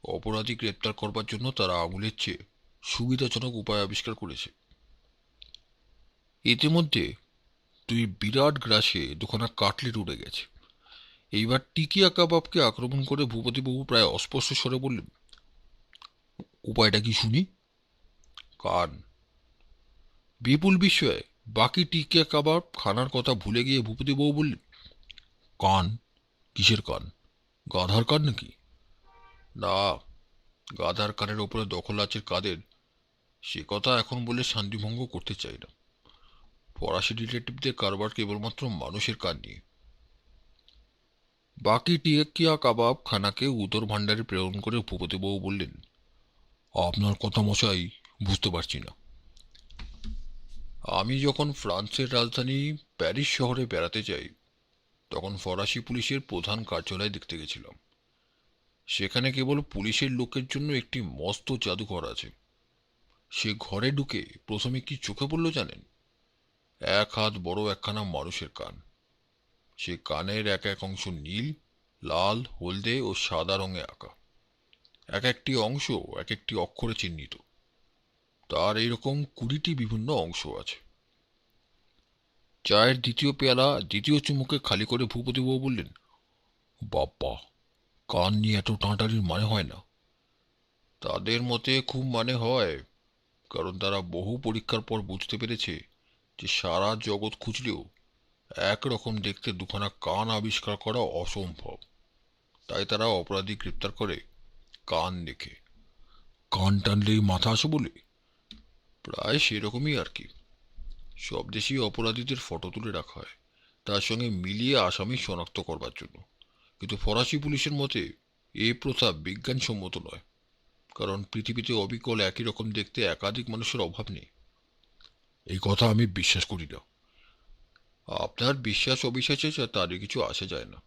অপরাধী গ্রেপ্তার করবার জন্য তারা আঙুলের চেয়ে সুবিধাজনক উপায় আবিষ্কার করেছে। ইতিমধ্যে তুই বিরাট গ্রাসে দুখানা কাটলেট উড়ে গেছে। এইবার টিকিয়া কাবাবকে আক্রমণ করে ভূপতিবাবু প্রায় অস্পষ্ট স্বরে বললেন, উপায়টা কি শুনি? কান। বিপুল বিস্ময়ে বাকি টিকিয়া কাবাব খানার কথা ভুলে গিয়ে ভূপতিবাবু বললেন, কান? কিসের কান? গাধার কান নাকি? না, গাধার কানের ওপরে দখল আছে কাদের, সে কথা এখন বলে শান্তিভঙ্গ করতে চাই না। ফরাসি ডিটেকটিভদের কারবার কেবলমাত্র মানুষের কান নিয়ে। বাকি টিকিয়া কাবাব খানাকে উদর ভাণ্ডারে প্রেরণ করে ভূপতিবাবু বললেন, আপনার কথা মশাই বুঝতে পারছি না। আমি যখন ফ্রান্সের রাজধানী প্যারিস শহরে বেড়াতে যাই, তখন ফরাসি পুলিশের প্রধান কার্যালয় দেখতে গেছিলাম। সেখানে কেবল পুলিশের লোকের জন্য একটি মস্ত জাদুঘর আছে। সে ঘরে ঢুকে প্রথমে কি চোখে পড়ল জানেন? এক হাত বড় একখানা মানুষের কান। সে কানের এক এক অংশ নীল, লাল, হলদে ও সাদা রঙে আঁকা। এক একটি অংশ এক একটি অক্ষরে চিহ্নিত। তার এইরকম 20টি বিভিন্ন অংশ আছে। চায়ের দ্বিতীয় পেয়ালা দ্বিতীয় চুমুকে খালি করে ভূপতিবাবু বললেন, বাপ্পা, কান নিয়ে এত টাঁটারির মানে হয় না। তাদের মতে খুব মানে হয়, কারণ তারা বহু পরীক্ষার পর বুঝতে পেরেছে যে সারা জগৎ খুঁজলেও একরকম দেখতে দুখানা কান আবিষ্কার করা অসম্ভব। তাই তারা অপরাধী গ্রেপ্তার করে কান দেখে। কান টানলেই মাথা আসে বলে? প্রায় সেরকমই আর কি। সব দেশেই অপরাধীদের ফটো তুলে রাখা হয়, তার সঙ্গে মিলিয়ে আসামি শনাক্ত করবার জন্য। কিন্তু ফরাসি পুলিশের মতে এই প্রথা বিজ্ঞানসম্মত নয়, কারণ পৃথিবীতে অবিকল একই রকম দেখতে একাধিক মানুষের অভাব নেই। এই কথা আমি বিশ্বাস করি না। আপনার বিশ্বাস অবিশ্বাসে তাদের কিছু আসে যায় না,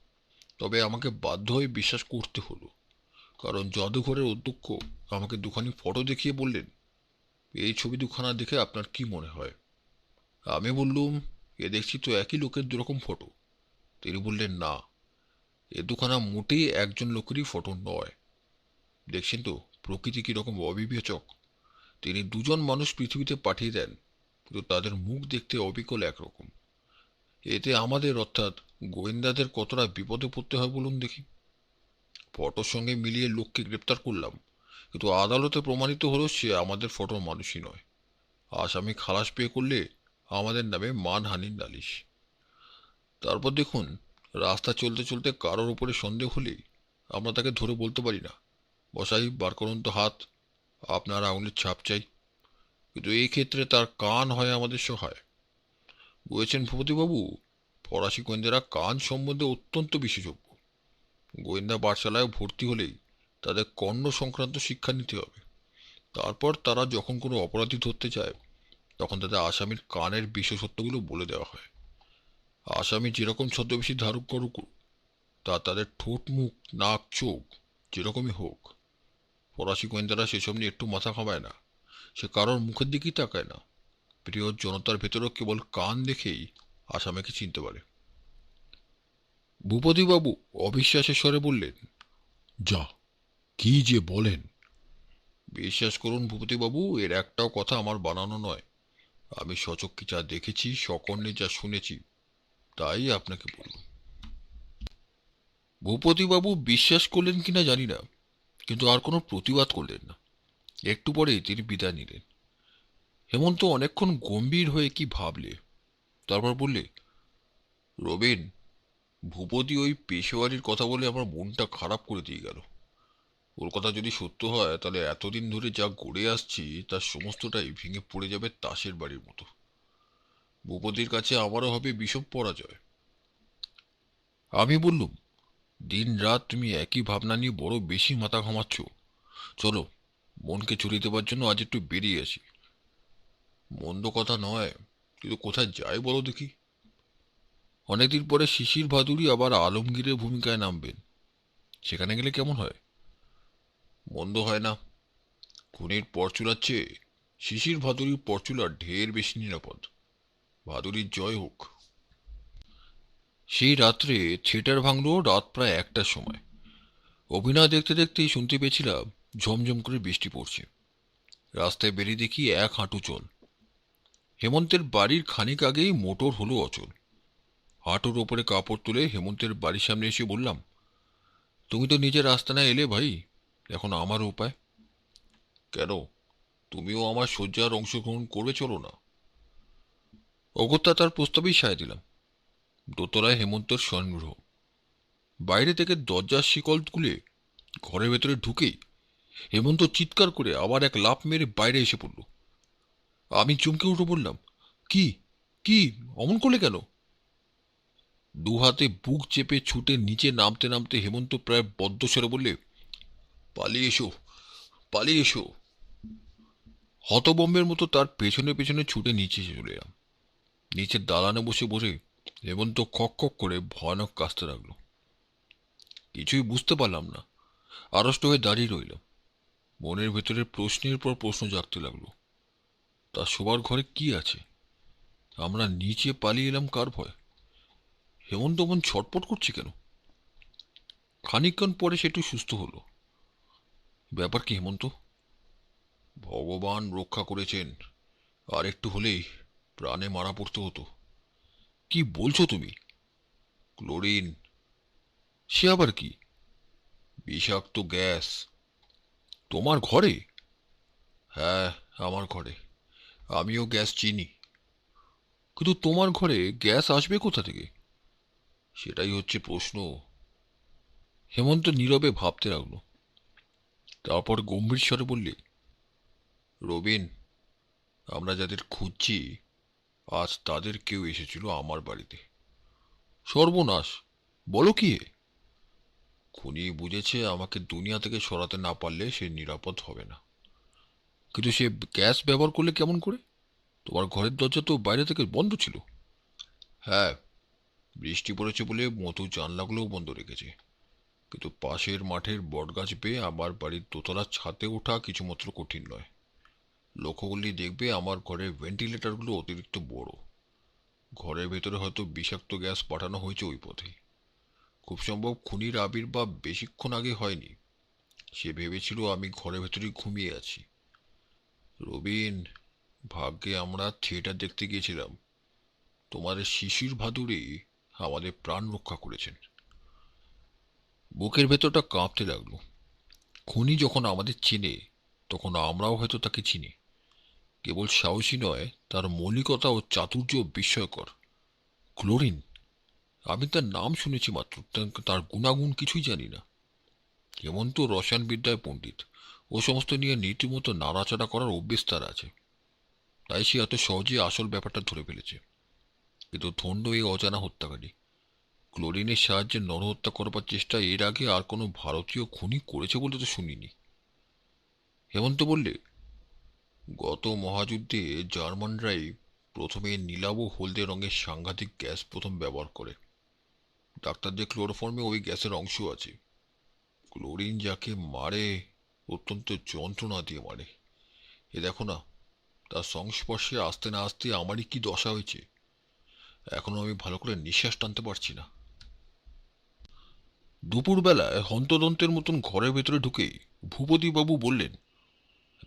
তবে আমাকে বাধ্য হয়ে বিশ্বাস করতে হলো, কারণ জাদুঘরের অধ্যক্ষ আমাকে দুখানি ফটো দেখিয়ে বললেন, এই ছবি দুখানা দেখে আপনার কি মনে হয়? আমি বললুম, এ দেখছি তো একই লোকের দুরকম ফটো। তিনি বললেন, না, এ দুখানা মোটেই একজন লোকেরই ফটো নয়। দেখছেন তো প্রকৃতি কিরকম অবিবেচক। তিনি দুজন মানুষ পৃথিবীতে পাঠিয়ে দেন, কিন্তু তাদের মুখ দেখতে অবিকল একরকম। এতে আমাদের অর্থাৎ গোয়েন্দাদের কতটা বিপদে পড়তে হয় বলুন দেখি। ফটোর সঙ্গে মিলিয়ে লোককে গ্রেপ্তার করলাম, কিন্তু আদালতে প্রমাণিত হলো সে আমাদের ফটোর মানুষই নয়। আসামি খালাস পেয়ে করলে আমাদের নামে মানহানির নালিশ। তারপর দেখুন, রাস্তা চলতে চলতে কারোর উপরে সন্দেহ হলেই আমরা তাকে ধরে বলতে পারি না, বসাই বার করুন তো হাত, আপনার আঙুলের ছাপ চাই। কিন্তু এই ক্ষেত্রে তার কান হয় আমাদের সহায়। বুঝেছেন ভূপতিবাবু, ফরাসি গোয়েন্দারা কান সম্বন্ধে অত্যন্ত বিশেষজ্ঞ। গোয়েন্দা পাঠশালায় ভর্তি হলেই তাদের কর্ণ সংক্রান্ত শিক্ষা নিতে হবে। তারপর তারা যখন কোনো অপরাধী ধরতে চায়, তখন তাদের আসামির কানের বিশেষত্বগুলো বলে দেওয়া হয়। আসামি যেরকম ছদ্মবেশী ধারণ করুক, তা তাদের ঠোঁট, মুখ, নাক, চোখ যেরকমই হোক, ফরাসি গোয়েন্দারা সেসব নিয়ে একটু মাথা ঘামায় না। সে কারোর মুখের দিকেই তাকায় না। প্রিয় জনতার ভেতরেও কেবল কান দেখেই আসামিকে চিনতে পারে। ভূপতিবাবু অবিশ্বাসের স্বরে বললেন, যা, কি যে বলেন! বিশ্বাস করুন ভূপতিবাবু, এর একটাও কথা আমার বানানো নয়। আমি সচক্ষে যা দেখেছি, সকর্ণে যা শুনেছি, তাই আপনাকে বললুম। ভূপতিবাবু বিশ্বাস করলেন কিনা জানি না, কিন্তু আর কোনো প্রতিবাদ করলেন না। একটু পরেই তিনি বিদায় নিলেন। হেমন্ত অনেকক্ষণ গম্ভীর হয়ে কি ভাবলে, তারপর বললে, রবিন, ভূপতি ওই পেশোয়ারির কথা বলে আমার মনটা খারাপ করে দিয়ে গেল। ওর কথা যদি সত্য হয়, তাহলে এতদিন ধরে যা গড়ে আসছি তার সমস্তটাই ভেঙে পড়ে যাবে তাসের বাড়ির মতো। ভূপতির কাছে আমারও হবে বিষম পরাজয়। আমি বললুম, দিন রাত তুমি একই ভাবনা নিয়ে বড় বেশি মাথা ঘামাচ্ছ। চলো, মনকে চড়িয়ে দেবার জন্য আজ একটু বেরিয়ে আসি। মন্দ কথা নয়, কিন্তু কোথায় যাই বলো দেখি? অনেকদিন পরে শিশির ভাদুড়ি আবার আলমগীরের ভূমিকায় নামবেন। সেখানে গেলে কেমন হয়? মন্দ হয় না। খুনির পরচুলার চেয়ে শিশির ভাদুড়ির পরচুলা ঢের বেশি নিরাপদ। ভাদুড়ির জয় হোক। সেই রাত্রে থিয়েটার ভাঙল রাত প্রায় 1টার সময়। অভিনয় দেখতে দেখতেই শুনতে পেয়েছিলাম ঝমঝম করে বৃষ্টি পড়ছে। রাস্তায় বেরিয়ে দেখি এক হাঁটু জল। হেমন্তের বাড়ির খানিক আগেই মোটর হলো অচল। হাঁটুর ওপরে কাপড় তুলে হেমন্তের বাড়ির সামনে এসে বললাম, তুমি তো নিজের আস্তানায় এলে ভাই, এখন আমার উপায়। কেন, তুমিও আমার শয্যার অংশগ্রহণ করবে, চলো না। অগত্যা তার প্রস্তাবেই সায় দিলাম। দোতলায় হেমন্তর স্বয়ংগৃহ। বাইরে থেকে দরজার শিকল তুলে ঘরের ভেতরে ঢুকেই হেমন্ত চিৎকার করে আবার এক লাফ মেরে বাইরে এসে পড়ল। আমি চমকে উঠে বললাম, কি কি অমন করলে কেন? দু হাতে বুক চেপে ছুটে নিচে নামতে নামতে হেমন্ত প্রায় বদ্ধস্বরে বললে, পালিয়ে এসো, পালিয়ে এসো। হতবম্বের মতো তার পেছনে পেছনে ছুটে নিচে চলে এলাম। নিচের দালানে বসে বসে হেমন্ত খক খক করে ভয়ানক কাঁদতে লাগলো। কিছুই বুঝতে পারলাম না। আড়ষ্ট হয়ে দাঁড়িয়ে রইলাম। মনের ভেতরে প্রশ্নের পর প্রশ্ন জাগতে লাগলো। তার শোবার ঘরে কি আছে? আমরা নিচে পালিয়ে এলাম কার ভয়? হেমন্ত মন ছটপট করছে কেন? খানিকক্ষণ পরে সে একটু সুস্থ হলো। ব্যাপার কি হেমন্ত? ভগবান রক্ষা করেছেন, আর একটু হলেই প্রাণে মারা পড়তে হতো। কি বলছো তুমি? ক্লোরিন। সে আবার কি? বিষাক্ত গ্যাস। তোমার ঘরে? হ্যাঁ, আমার ঘরে। আমিও গ্যাস চিনি। কিন্তু তোমার ঘরে গ্যাস আসবে কোথা থেকে? সেটাই হচ্ছে প্রশ্ন। হেমন্ত নীরবে ভাবতে লাগলো। তারপর গম্ভীর স্বরে বললে, রবিন, আমরা যাদের খুঁজছি, আজ তাদের কেউ এসেছিল আমার বাড়িতে। সর্বনাশ! বলো কি এ? খুনি বুঝেছে আমাকে দুনিয়া থেকে সরাতে না পারলে সে নিরাপদ হবে না। কিন্তু সে গ্যাস ব্যবহার করলে কেমন করে? তোমার ঘরের দরজা তো বাইরে থেকে বন্ধ ছিল। হ্যাঁ, বৃষ্টি পড়েছে বলে মধু জানলাগুলোও বন্ধ রেখেছে। কিন্তু পাশের মাঠের বটগাছ বেয়ে আমার বাড়ির দোতলার ছাদে ওঠা কিছুমাত্র কঠিন নয়। লক্ষ্য করলেই দেখবে আমার ঘরের ভেন্টিলেটরগুলো অতিরিক্ত বড়। ঘরের ভেতরে হয়তো বিষাক্ত গ্যাস পাঠানো হয়েছে ওই পথেই। খুব সম্ভব খুনির আবির্ভাব বেশিক্ষণ আগে হয়নি। সে ভেবেছিল আমি ঘরের ভেতরেই ঘুমিয়ে আছি। রবিন, ভাগ্যে আমরা থিয়েটার দেখতে গিয়েছিলাম। তোমাদের শিশির ভাদুড়ি আমাদের প্রাণ রক্ষা করেছেন। বুকের ভেতরটা কাঁপতে লাগলো। খুনি যখন আমাদের চেনে, তখন আমরাও হয়তো তাকে চিনি। কেবল সাহসী নয়, তার মৌলিকতা ও চাতুর্য বিস্ময়কর। ক্লোরিন! আমি তার নাম শুনেছি মাত্র, তার গুণাগুণ কিছুই জানি না। হেমন্ত রসায়নবিদ্যায় পণ্ডিত। ও সমস্ত নিয়ে রীতিমতো নাড়াচাড়া করার অভ্যেস তার আছে। তাই সে এত সহজে আসল ব্যাপারটা ধরে ফেলেছে। কিন্তু ধন্য এই অজানা হত্যাকারী ক্লোরিনের সাহায্যে নরহত্যা করবার চেষ্টা এর আগে আর কোনো ভারতীয় খুনি করেছে বলে তো শুনিনি। হেমন্ত বললে, গত মহাযুদ্ধে জার্মানরাই প্রথমে নীলাভ ও হলদে রঙের সাংঘাতিক গ্যাস প্রথম ব্যবহার করে। ডাক্তারদের ক্লোরোফর্মে ওই গ্যাসের অংশ আছে। ক্লোরিন যাকে মারে, অত্যন্ত যন্ত্রণা দিয়ে মারে। এ দেখো না, তার সংস্পর্শে আসতে না আসতে আমারই কি দশা হয়েছে। এখনো আমি ভালো করে নিঃশ্বাস টানতে পারছি না। দুপুরবেলায় হন্তদন্তের মতন ঘরের ভেতরে ঢুকে ভূপতিবাবু বললেন,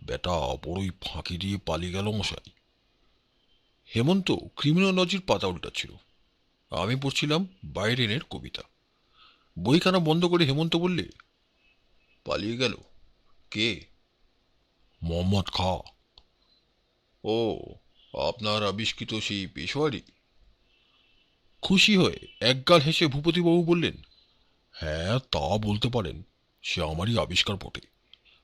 বেটা বড়ই ফাঁকি দিয়ে পালিয়ে গেল মশাই। হেমন্ত ক্রিমিনোলজির পাতা উল্টাচ্ছিল। আমি পড়ছিলাম বাইরেনের কবিতা। বইখানা বন্ধ করে হেমন্ত বললে, পালিয়ে গেল? কে? মোহাম্মদ খা। ও, আপনার আবিষ্কৃত সেই পেশোয়ারি? খুশি হয়ে একগাল হেসে ভূপতিবাবু বললেন, হ্যাঁ তা বলতে পারেন। সে আমারই আবিষ্কার বটে।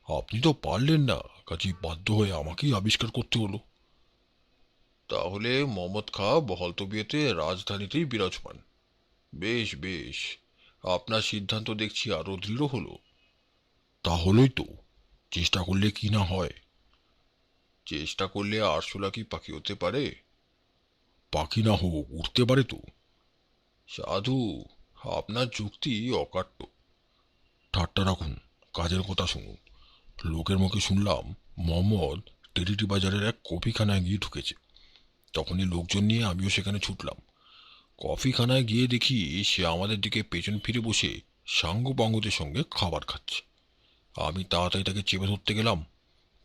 আপনি তো পারলেন না, কাজেই বাধ্য হয়ে আমাকেই আবিষ্কার করতে হলো। তাহলে মোহাম্মদ খাঁ বহলতবিয়েতে রাজধানীতেই বিরাজমান। বেশ বেশ, আপনার সিদ্ধান্ত দেখছি আরো দৃঢ় হলো। তাহলেই তো, চেষ্টা করলে কি না হয়। চেষ্টা করলে আরশোলা কি পাখি হতে পারে? পাখি না হোক, উঠতে পারে তো। সাধু, আপনার যুক্তি অকাট্য। ঠাট্টা রাখুন, কাজের কথা শুনুন। লোকের মুখে শুনলাম মোহাম্মদ টেরিটি বাজারের এক কফিখানায় গিয়ে ঢুকেছে। তখনই লোকজন নিয়ে আমিও সেখানে ছুটলাম। কফিখানায় গিয়ে দেখি সে আমাদের দিকে পেছন ফিরে বসে সাঙ্গপাঙ্গদের সঙ্গে খাবার খাচ্ছে। আমি তাড়াতাড়ি তাকে চেপে ধরতে গেলাম।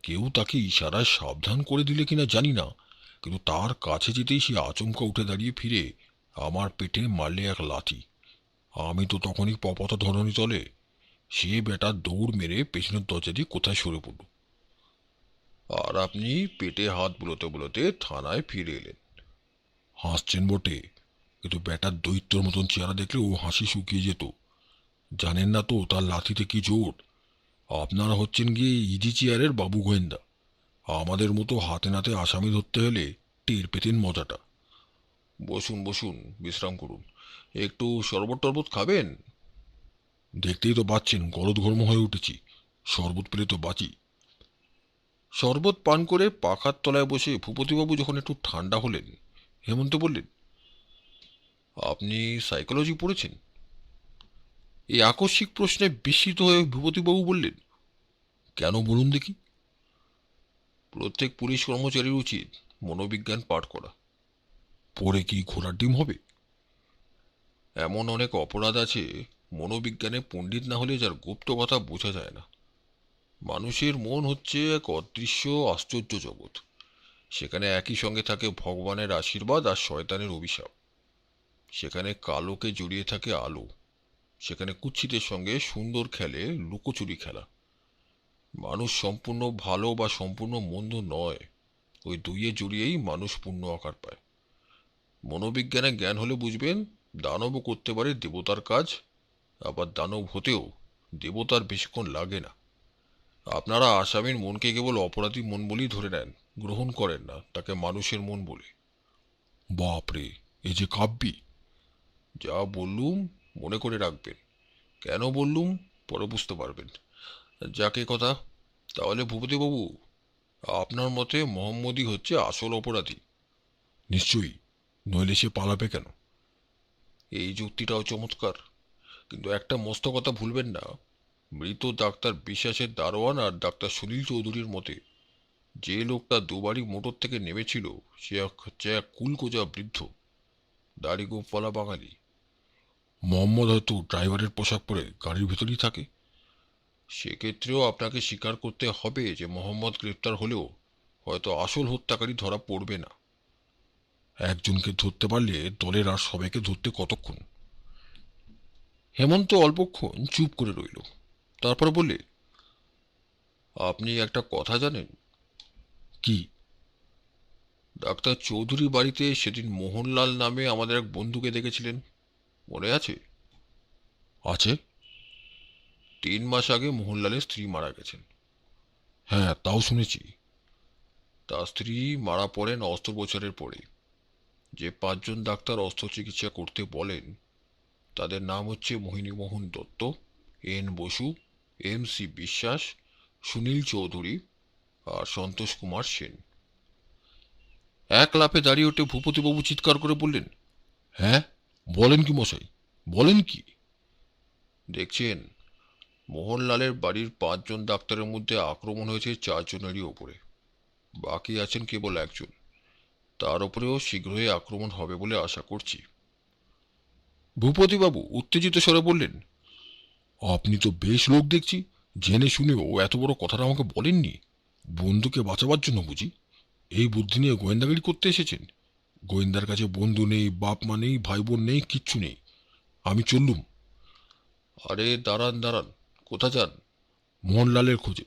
কেউ তাকে ইশারায় সাবধান করে দিলে কিনা জানি না, কিন্তু তার কাছে যেতেই সে আচমকা উঠে দাঁড়িয়ে ফিরে আমার পেটে মারলে এক লাথি। আমি তো তখনই পপত ধরণী তলে। সে বেটা দৌড় মেরে পেছনের দরজা দিয়ে কোথায় সরে পড়ল। আর আপনি পেটে হাত বুলোতে বুলোতে থানায় ফিরে এলেন। হাসছেন বটে, কিন্তু বেটার দৈত্যর মতন চেহারা দেখলে ও হাসি শুকিয়ে যেত। জানেন না তো তার লাথিতে কি জোর। আপনারা হচ্ছেন গিয়ে ইজি চেয়ারের বাবু গোয়েন্দা। আমাদের মতো হাতে নাতে আসামি ধরতে হলে টের পেতেন মজাটা। বসুন বসুন, বিশ্রাম করুন। একটু শরবত টরবত খাবেন? দেখতেই তো পাচ্ছেন গলদঘর্ম হয়ে উঠেছি। শরবত পেলে তো বাঁচি। শরবত পান করে পাখার তলায় বসে ভূপতিবাবু যখন একটু ঠান্ডা হলেন, হেমন্ত বললেন, আপনি সাইকোলজি পড়েছেন? এই আকস্মিক প্রশ্নে বিস্মিত হয়ে ভূপতিবাবু বললেন, কেন বলুন দেখি। প্রত্যেক পুলিশ কর্মচারীর উচিত মনোবিজ্ঞান পাঠ করা। পরে কি ঘোড়ার ডিম হবে? এমন অনেক অপরাধ আছে, মনোবিজ্ঞানে পণ্ডিত না হলে যার গুপ্ত কথা বোঝা যায় না। মানুষের মন হচ্ছে এক অদৃশ্য আশ্চর্য জগৎ। সেখানে একই সঙ্গে থাকে ভগবানের আশীর্বাদ আর শয়তানের অভিশাপ। সেখানে কালোকে জড়িয়ে থাকে আলো। সেখানে কুৎসিতের সঙ্গে সুন্দর খেলে লুকোচুরি খেলা। মানুষ সম্পূর্ণ ভালো বা সম্পূর্ণ মন্দ নয়, ওই দুইয়ে জড়িয়েই মানুষ পূর্ণ আকার পায়। মনোবিজ্ঞানে জ্ঞান হলে বুঝবেন, দানবও করতে পারে দেবতার কাজ, আবার দানব হতেও দেবতার বেশিক্ষণ লাগে না। আপনারা আসামির মনকে কেবল অপরাধী মন বলেই ধরে নেন, গ্রহণ করেন না তাকে মানুষের মন বলে। বাপরে, এ যে কাব্যি! যা বললুম মনে করে রাখবেন, কেন বললুম পরে বুঝতে পারবেন। যাকে কথা, তাহলে ভূপতিবাবু, আপনার মতে মোহাম্মদই হচ্ছে আসল অপরাধী? নিশ্চয়ই, নইলে সে পালাবে কেন? এই যুক্তিটাও চমৎকার, কিন্তু একটা মস্ত কথা ভুলবেন না। মৃত ডাক্তার বিশ্বাসের দারোয়ান আর ডাক্তার সুনীল চৌধুরীর মতে যে লোকটা দুবারই মোটর থেকে নেমেছিল সে হচ্ছে এক কুলকোজা বৃদ্ধ, দাড়ি গোঁফওয়ালা বাঙালি। মোহাম্মদ হয়তো ড্রাইভারের পোশাক পরে গাড়ির ভেতরেই থাকে। সেক্ষেত্রেও আপনাকে স্বীকার করতে হবে যে মোহাম্মদ গ্রেপ্তার হলেও হয়তো আসল হত্যাকারী ধরা পড়বে না। একজনকে ধরতে পারলে দলের আর সবাইকে ধরতে কতক্ষণ? হেমন্ত অল্পক্ষণ চুপ করে রইল, তারপর বললে, আপনি একটা কথা জানেন? কি? ডাক্তার চৌধুরী বাড়িতে সেদিন মোহনলাল নামে আমাদের এক বন্ধুকে দেখেছিলেন, মনে আছে? আছে। 3 মাস আগে মোহনলালের স্ত্রী মারা গেছেন। হ্যাঁ, তাও শুনেছি। তার স্ত্রী মারা পড়েন অস্ত্রোপচারের পরে। যে 5জন ডাক্তার অস্ত্রচিকিৎসা করতে বলেন তাদের নাম হচ্ছে Mohinimohan Dutta, N Basu, M C Biswas, Sunil Chowdhury আর সন্তোষ কুমার সেন। এক লাফে দাঁড়িয়ে উঠে ভূপতিবাবু চিৎকার করে বললেন, হ্যাঁ, বলেন কি মশাই, বলেন কি? দেখছেন, মোহনলালের বাড়ির 5জন ডাক্তারের মধ্যে আক্রমণ হয়েছে 4জনেরই ওপরে, বাকি আছেন কেবল একজন। তার উপরেও শীঘ্রই আক্রমণ হবে বলে আশা করছি। ভূপতিবাবু উত্তেজিত স্বরে বললেন, আপনি তো বেশ লোক দেখছি, জেনে শুনেও এত বড় কথাটা আমাকে বলেননি। বন্ধুকে বাঁচাবার জন্য বুঝি এই বুদ্ধি নিয়ে গোয়েন্দাগিরি করতে এসেছেন? গোয়েন্দার কাছে বন্ধু নেই, বাপ মা নেই, ভাই বোন নেই, কিচ্ছু নেই। আমি চললুম। আরে দাঁড়ান দাঁড়ান, কোথা যান? মোহনলালের খোঁজে।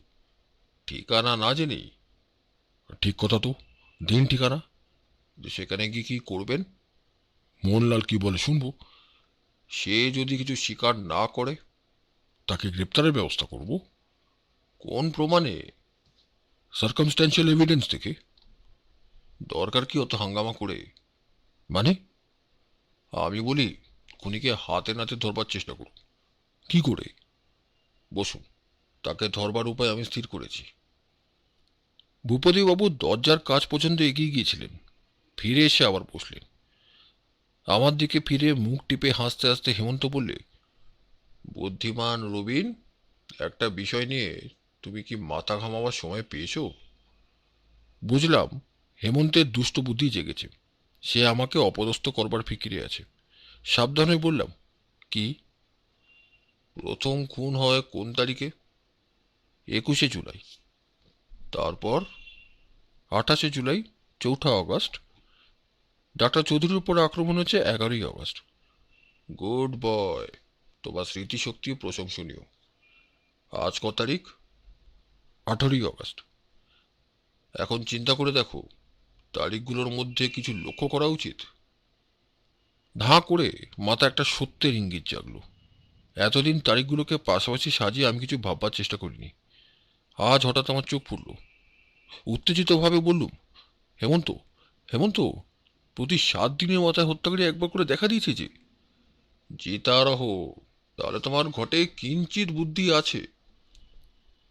ঠিকানা না জেনেই? ঠিক কথা তো, দিন ঠিকানা। সেখানে গিয়ে কি করবেন? মোহনলাল কি বলে শুনবো। সে যদি কিছু স্বীকার না করে? তাকে গ্রেপ্তারের ব্যবস্থা করব। কোন প্রমাণে? সার্কামস্ট্যান্সিয়াল এভিডেন্স থেকে। দরকার কি অত হাঙ্গামা করে? মানে? আমি বলি, খুনিকে হাতে নাতে ধরবার চেষ্টা করুন। কি করে? বসুন, তাকে ধরবার উপায় আমি স্থির করেছি। ভূপতিবাবু দরজার কাছ পর্যন্ত এগিয়ে গিয়েছিলেন, ফিরে এসে আবার বসলেন। আমার দিকে ফিরে মুখ টিপে হাসতে হাসতে হেমন্ত বললে, বুদ্ধিমান রবিন, একটা বিষয় নিয়ে তুমি কি মাথা ঘামাবার সময় পেয়েছো? বুঝলাম হেমন্তের দুষ্ট বুদ্ধি জেগেছে, সে আমাকে অপদস্থ করবার ফিকিরে আছে। সাবধান হয়ে বললাম, কি? প্রথম খুন হয় কোন তারিখে? 21শে জুলাই। তারপর 28শে জুলাই, 4ঠা আগস্ট। ডাক্তার চৌধুরীর উপর আক্রমণ হচ্ছে 11ই আগস্ট। গুড বয়, তোমার স্মৃতিশক্তিও প্রশংসনীয়। আজ ক তারিখ? 18ই আগস্ট। এখন চিন্তা করে দেখো, তারিখগুলোর মধ্যে কিছু লক্ষ্য করা উচিত। ধাঁ করে মাথা একটা সত্যের ইঙ্গিত জাগলো। এতদিন তারিখগুলোকে পাশাপাশি সাজিয়ে আমি কিছু ভাববার চেষ্টা করিনি। আজ হঠাৎ আমার চোখ পড়ল। উত্তেজিতভাবে বললুম, হেমন্ত, হেমন্ত, প্রতি 7 দিনের মাথায় হত্যাকারী একবার করে দেখা দিয়েছে যে। জিতারহ, তাহলে তোমার ঘটে কিঞ্চিত বুদ্ধি আছে।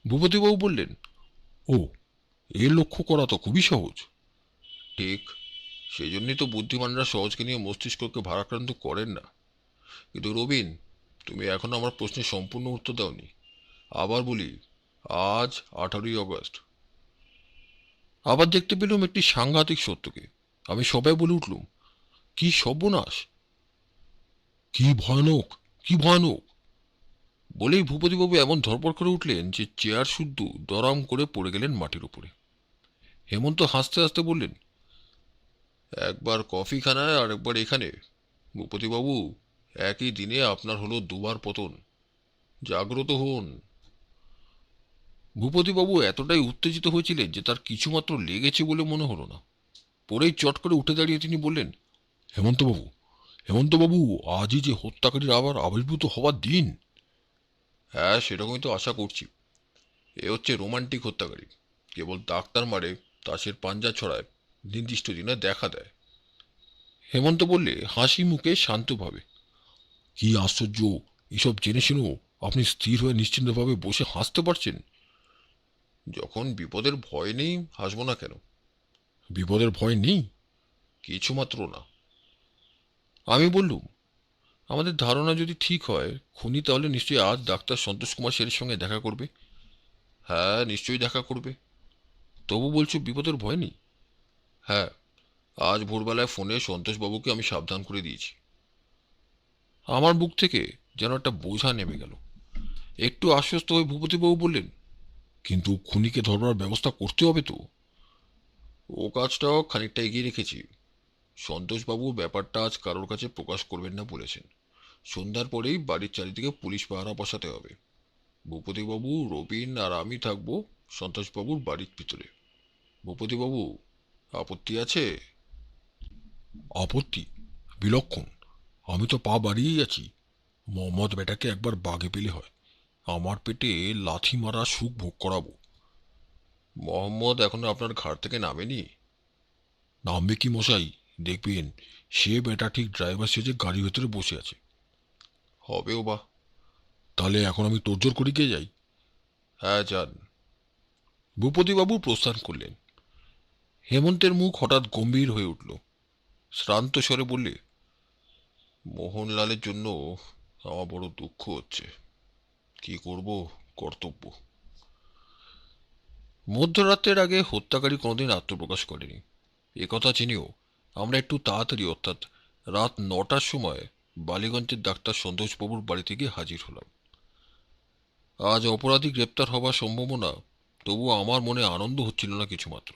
ভূপতিবাবু বললেন, ও, এর লক্ষ্য করা তো খুবই সহজ। ঠিক, সেই জন্যই তো বুদ্ধিমানরা সহজকে নিয়ে মস্তিষ্ককে ভারাক্রান্ত করেন না। কিন্তু রবিন, তুমি এখনো আমার প্রশ্নের সম্পূর্ণ উত্তর দাওনি। আবার বলি, আজ 18ই আগস্ট। আবার দেখতে পেলুম একটি সাংঘাতিক সত্যকে। আমি সবাই বলে উঠলুম, কি সর্বনাশ! কি ভয়ানক, কি ভয়ানক! বলেই ভূপতিবাবু এমন ধরপড় করে উঠলেন যে চেয়ার শুদ্ধ দরাম করে পড়ে গেলেন মাটির উপরে। হেমন্ত হাসতে হাসতে বললেন, একবার কফি খানায় আর একবার এখানে। ভূপতিবাবু, একই দিনে আপনার হলো দুবার পতন। জাগ্রত হন। ভূপতিবাবু এতটাই উত্তেজিত হয়েছিলেন যে তার কিছুমাত্র লেগেছে বলে মনে হলো না। পরেই চট করে উঠে দাঁড়িয়ে তিনি বললেন, হেমন্তবাবু, হেমন্তবাবু, আজই যে হত্যাকারীর আবার আবির্ভূত হওয়ার দিন। হ্যাঁ, সেরকমই তো আশা করছি। এ হচ্ছে রোমান্টিক হত্যাকারী। কেবল ডাক্তার মারে, তাসের পাঞ্জা ছড়ায়, নির্দিষ্ট দিনে দেখা দেয়। হেমন্ত বললে হাসি মুখে শান্তভাবে, কি আশ্চর্য! এসব জেনে শুনেও আপনি স্থির হয়ে নিশ্চিন্তভাবে বসে হাসতে পারছেন। যখন বিপদের ভয় নেই, হাসবো না কেন? বিপদের ভয় নেই? কিছুমাত্র না। আমি বললুম, আমাদের ধারণা যদি ঠিক হয়, খুনি তাহলে নিশ্চয়ই আজ ডাক্তার সন্তোষ কুমার সেনের সঙ্গে দেখা করবে। হ্যাঁ, নিশ্চয়ই দেখা করবে। তবু বলছো বিপদের ভয় নেই? হ্যাঁ, আজ ভোরবেলায় ফোনে সন্তোষবাবুকে আমি সাবধান করে দিয়েছি। আমার বুক থেকে যেন একটা বোঝা নেমে গেল। একটু আশ্বস্ত হয়ে ভূপতিবাবু বললেন, কিন্তু খুনিকে ধরবার ব্যবস্থা করতে হবে তো। ও কাজটাও খানিকটা এগিয়ে রেখেছি। সন্তোষবাবু ব্যাপারটা আজ কারোর কাছে প্রকাশ করবেন না বলেছেন। সন্ধ্যার পরেই বাড়ির চারিদিকে পুলিশ পাহারা বসাতে হবে। ভূপতিবাবু, রবিন আর আমি থাকবো সন্তোষবাবুর বাড়ির ভিতরে। ভূপতিবাবু, আপত্তি আছে? আপত্তি? বিলক্ষণ। আমি তো পা বাড়িয়েই আছি। মোহাম্মদ বেটাকে একবার বাগে পেলে হয়, আমার পেটে লাথি মারা সুখ ভোগ করাবো। মোহাম্মদ এখনো আপনার ঘাট থেকে নামেনি? নামবে কি মশাই? দেখবেন সে বেটা ঠিক ড্রাইভার সেজে গাড়ির ভেতরে বসে আছে। হবেও বা। তাহলে এখন আমি তোড়জোড় করে গিয়ে যাই? হ্যাঁ, যান। ভূপতিবাবু প্রস্থান করলেন। হেমন্তের মুখ হঠাৎ গম্ভীর হয়ে উঠল। শ্রান্ত স্বরে বললে, মোহনলালের জন্য আমার বড় দুঃখ হচ্ছে। কি করব, কর্তব্য। মধ্যরাত্রের আগে হত্যাকারী কোনোদিন আত্মপ্রকাশ করেনি একথা জেনেও আমরা একটু তাড়াতাড়ি, অর্থাৎ রাত 9টার সময় বালিগঞ্জের ডাক্তার সন্তোষবাবুর বাড়িতে গিয়ে হাজির হলাম। আজ অপরাধী গ্রেপ্তার হবার সম্ভাবনা, তবুও আমার মনে আনন্দ হচ্ছিল না কিছুমাত্র।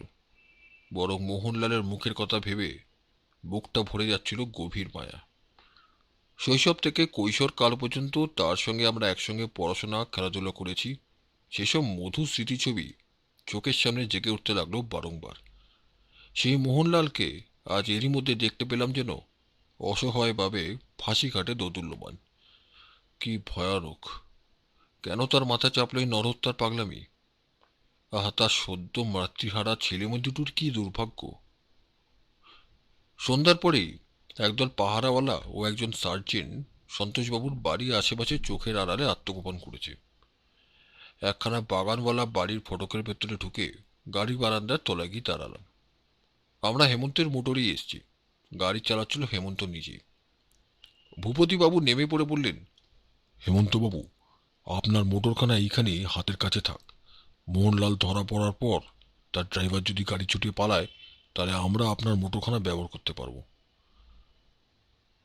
বরং মোহনলালের মুখের কথা ভেবে বুকটা ভরে যাচ্ছিল গভীর মায়া। শৈশব থেকে কৈশোর কাল পর্যন্ত তার সঙ্গে আমরা একসঙ্গে পড়াশোনা, খেলাধুলা করেছি। সেসব মধুর স্মৃতিছবি চোখের সামনে জেগে উঠতে লাগলো বারংবার। সেই মোহনলালকে আজ এরই মধ্যে দেখতে পেলাম যেন অসহায়ভাবে ফাঁসি ঘাটে দোদুল্যমান। কি ভয়ানক! কেন তার মাথা চাপল এই নরহত্যার পাগলামি? আহা, তার সদ্য মাতৃহারা ছেলেমেয়ে দুটোর কি দুর্ভাগ্য! সন্ধ্যার পরেই একদল পাহারাওয়ালা ও একজন সার্জেন্ট সন্তোষবাবুর বাড়ির আশেপাশে চোখের আড়ালে আত্মগোপন করেছে। একখানা বাগানওয়ালা বাড়ির ফটকের ভেতরে ঢুকে গাড়ি বারান্দার তলায় গিয়ে দাঁড়ালাম। আমরা হেমন্তের মোটরেই এসছি। গাড়ি চালাচ্ছিল হেমন্ত নিজেই। ভূপতিবাবু নেমে পড়ে বললেন, হেমন্তবাবু, আপনার মোটরখানা এইখানে হাতের কাছে থাক। মোহনলাল ধরা পড়ার পর তার ড্রাইভার যদি গাড়ি ছুটিয়ে পালায়, তাহলে আমরা আপনার মোটরখানা ব্যবহার করতে পারবো।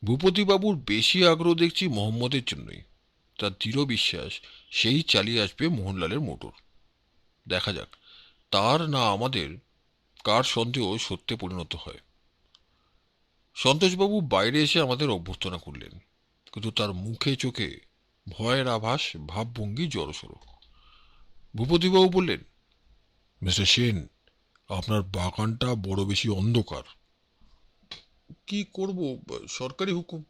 ভূপতিবাবুর বেশি আগ্রহ দেখছি মোহাম্মদের জন্যই। তার দৃঢ় বিশ্বাস সেই চালিয়ে আসবে মোহনলালের মোটর। দেখা যাক তার না আমাদের কার সন্দেহ সত্যে পরিণত হয়। সন্তোষবাবু বাইরে এসে আমাদের অভ্যর্থনা করলেন, কিন্তু তার মুখে চোখে ভয়ের আভাস, ভাবভঙ্গি জড়সড়। ভূপতিবাবু বললেন, মিস্টার সেন, আপনার বাগানটা বড় বেশি অন্ধকার। কি করব, সরকারি হুকুম।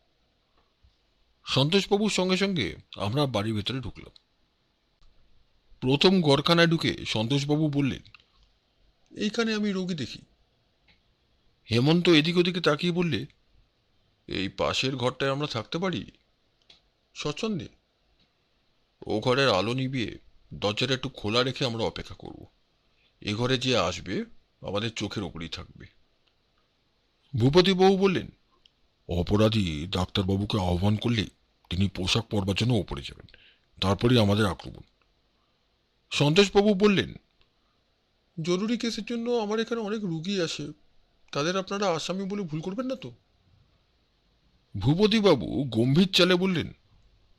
সন্তোষবাবুর সঙ্গে সঙ্গে আমরা বাড়ির ভেতরে ঢুকলাম। প্রথম ঘরখানায় ঢুকে সন্তোষবাবু বললেন, এইখানে আমি রোগী দেখি। হেমন্ত এদিক ওদিকে তাকিয়ে বললে, এই পাশের ঘরটায় আমরা থাকতে পারি স্বচ্ছন্দে? ও ঘরের আলো নিভিয়ে দরজাটা একটু খোলা রেখে আমরা অপেক্ষা করব। এ ঘরে যে আসবে আমাদের চোখের ওপরেই থাকবে। ভূপতিবাবু বললেন, অপরাধী ডাক্তারবাবুকে আহ্বান করলে তিনি পোশাক পরবার জন্য ওপরে যাবেন, তারপরেই আমাদের আক্রমণ। সন্তোষবাবু বললেন, জরুরি কেসের জন্য আমার এখানে অনেক রুগী আসে, তাদের আপনারা আসামি বলে ভুল করবেন না তো? ভূপতিবাবু গম্ভীর চালে বললেন,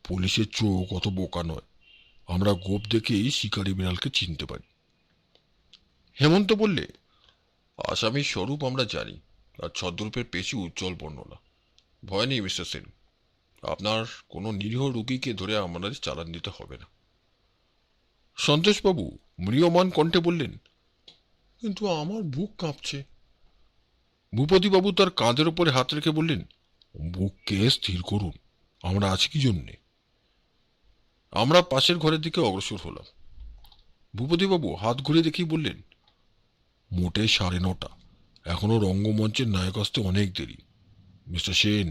পুলিশের চোখ অত বোকা নয়, আমরা গোপ দেখেই শিকারী বিড়ালকে চিনতে পারি। হেমন্ত বললে, আসামির স্বরূপ আমরা জানি, আর ছদ্মরূপের পেশি উজ্জ্বল বর্ণনা। ভয় নেই মিস্টার সেন, আপনার কোনো নিরীহ রুগীকে ধরে আমাদের চালান দিতে হবে না। সন্তোষবাবু ম্রিয়মান কণ্ঠে বললেন, কিন্তু আমার বুক কাঁপছে। ভূপতিবাবু তার কাঁধের ওপরে হাত রেখে বললেন, বুককে স্থির করুন, আমরা আছি কি জন্যে। আমরা পাশের ঘরের দিকে অগ্রসর হলাম। ভূপতিবাবু হাত ঘুরে দেখেই বললেন, মোটে 9:30, এখনো রঙ্গমঞ্চের নায়ক আসতে অনেক দেরি। মিস্টার সেন,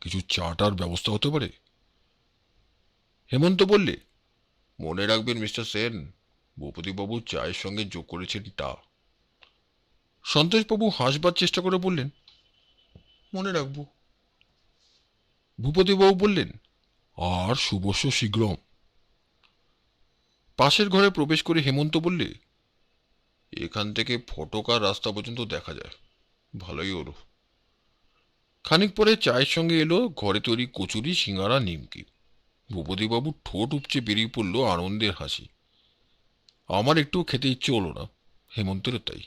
কিছু চাটার ব্যবস্থা হতে পারে? হেমন্ত বললে, মনে রাখবেন মিস্টার সেন, ভূপতিবাবু চায়ের সঙ্গে যোগ করেছেন টা। সন্তোষবাবু হাসবার চেষ্টা করে বললেন, মনে রাখবো। ভূপতিবাবু বললেন, আর শুভস্য শীঘ্রম। পাশের ঘরে প্রবেশ করে হেমন্ত বললে, এখান থেকে ফটকার রাস্তা পর্যন্ত দেখা যায়, ভালোই হলো। খানিক পরে চায়ের সঙ্গে এলো ঘরে তৈরি কচুরি, সিঙ্গারা, নিমকি। ভূপতিবাবুর ঠোঁট উপচে বেরিয়ে পড়ল আনন্দের হাসি। আমার একটু খেতে ইচ্ছে হলো না, হেমন্তেরও তাই।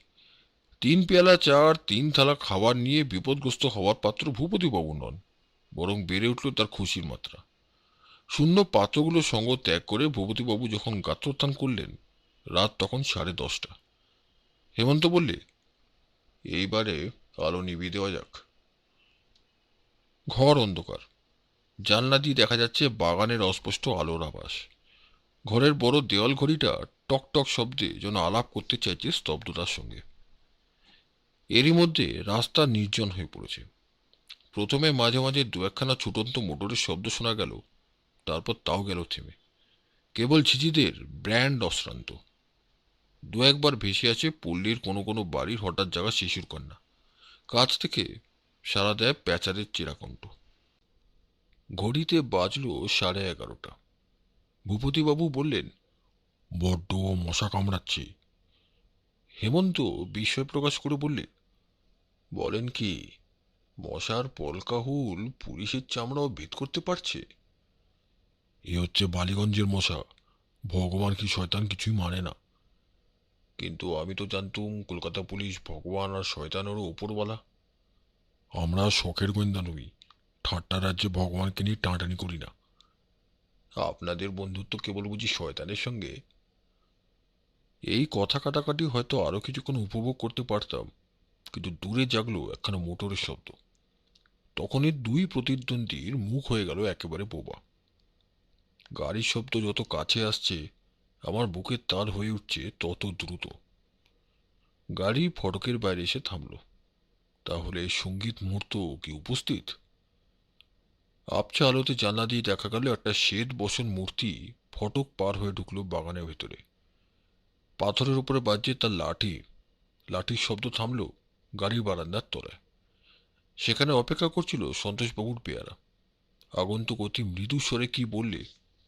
3 পেয়ালা চা আর 3 থালা খাবার নিয়ে বিপদগ্রস্ত হওয়ার পাত্র ভূপতিবাবু নন, বরং বেড়ে উঠল তার খুশির মাত্রা। শূন্য পাত্রগুলো সঙ্গ ত্যাগ করে ভূপতিবাবু যখন গাত্রোত্থান করলেন, রাত তখন 10:30। হেমন্ত বললে, এইবারে আলো নিভিয়ে দেওয়া যাক। ঘর অন্ধকার, জানলা দিয়ে দেখা যাচ্ছে বাগানের অস্পষ্ট আলোর আভাস। ঘরের বড় দেওয়াল ঘড়িটা টক টক শব্দে যেন আলাপ করতে চাইছে স্তব্ধতার সঙ্গে। এরই মধ্যে রাস্তা নির্জন হয়ে পড়েছে। প্রথমে মাঝে মাঝে 2-1খানা ছুটন্ত মোটরের শব্দ শোনা গেল, তারপর তাও গেল থেমে। কেবল ঝিঝিদের ব্র্যান্ড অশ্রান্ত। 2-1বার ভেসে আছে পল্লীর কোনো কোনো বাড়ির হঠাৎ জাগা শিশুর কন্যা। কাছ থেকে সারা দেয় প্যাচারের চেরাকণ্ঠ। ঘড়িতে বাজল 11:30। ভূপতিবাবু বললেন, বড্ড মশা কামড়াচ্ছে। হেমন্ত বিস্ময় প্রকাশ করে বললে, বলেন কি, মশার পলকাহুল পুলিশের চামড়াও ভেদ করতে পারছে? এ হচ্ছে বালিগঞ্জের মশা, ভগবান কি শয়তান কিছুই মানে না। কিন্তু আমি তো জানতুম কলকাতা পুলিশ ভগবান আর শয়তানেরও ওপরওয়ালা। আমরা শখের গোয়েন্দা নই, ঠাট্টা রাজ্যে ভগবানকে নিয়ে টানাটানি করি না। আপনাদের বন্ধুত্ব কেবল বুঝি শয়তানের সঙ্গে? এই কথা কাটাকাটি হয়তো আরো কিছুক্ষণ উপভোগ করতে পারতাম, কিন্তু দূরে জাগলো একখানা মোটরের শব্দ। তখনই 2 প্রতিদ্বন্দ্বীর মুখ হয়ে গেল একেবারে বোবা। গাড়ির শব্দ যত কাছে আসছে, আমার বুকের তার হয়ে উঠছে তত দ্রুত। গাড়ি ফটকের বাইরে এসে থামল। তাহলে সঙ্গীত মুহূর্ত কি উপস্থিত? আবছা আলোতে জানলা দিয়ে দেখা গেল একটা শ্বেত বসন মূর্তি ফটক পার হয়ে ঢুকলো বাগানের ভেতরে। পাথরের উপরে বাজছে তার লাঠি। লাঠির শব্দ থামল গাড়ির বারান্দার তলায়। সেখানে অপেক্ষা করছিল সন্তোষবাবুর পেয়ারা। আগন্তুক অতি মৃদু স্বরে কি বললে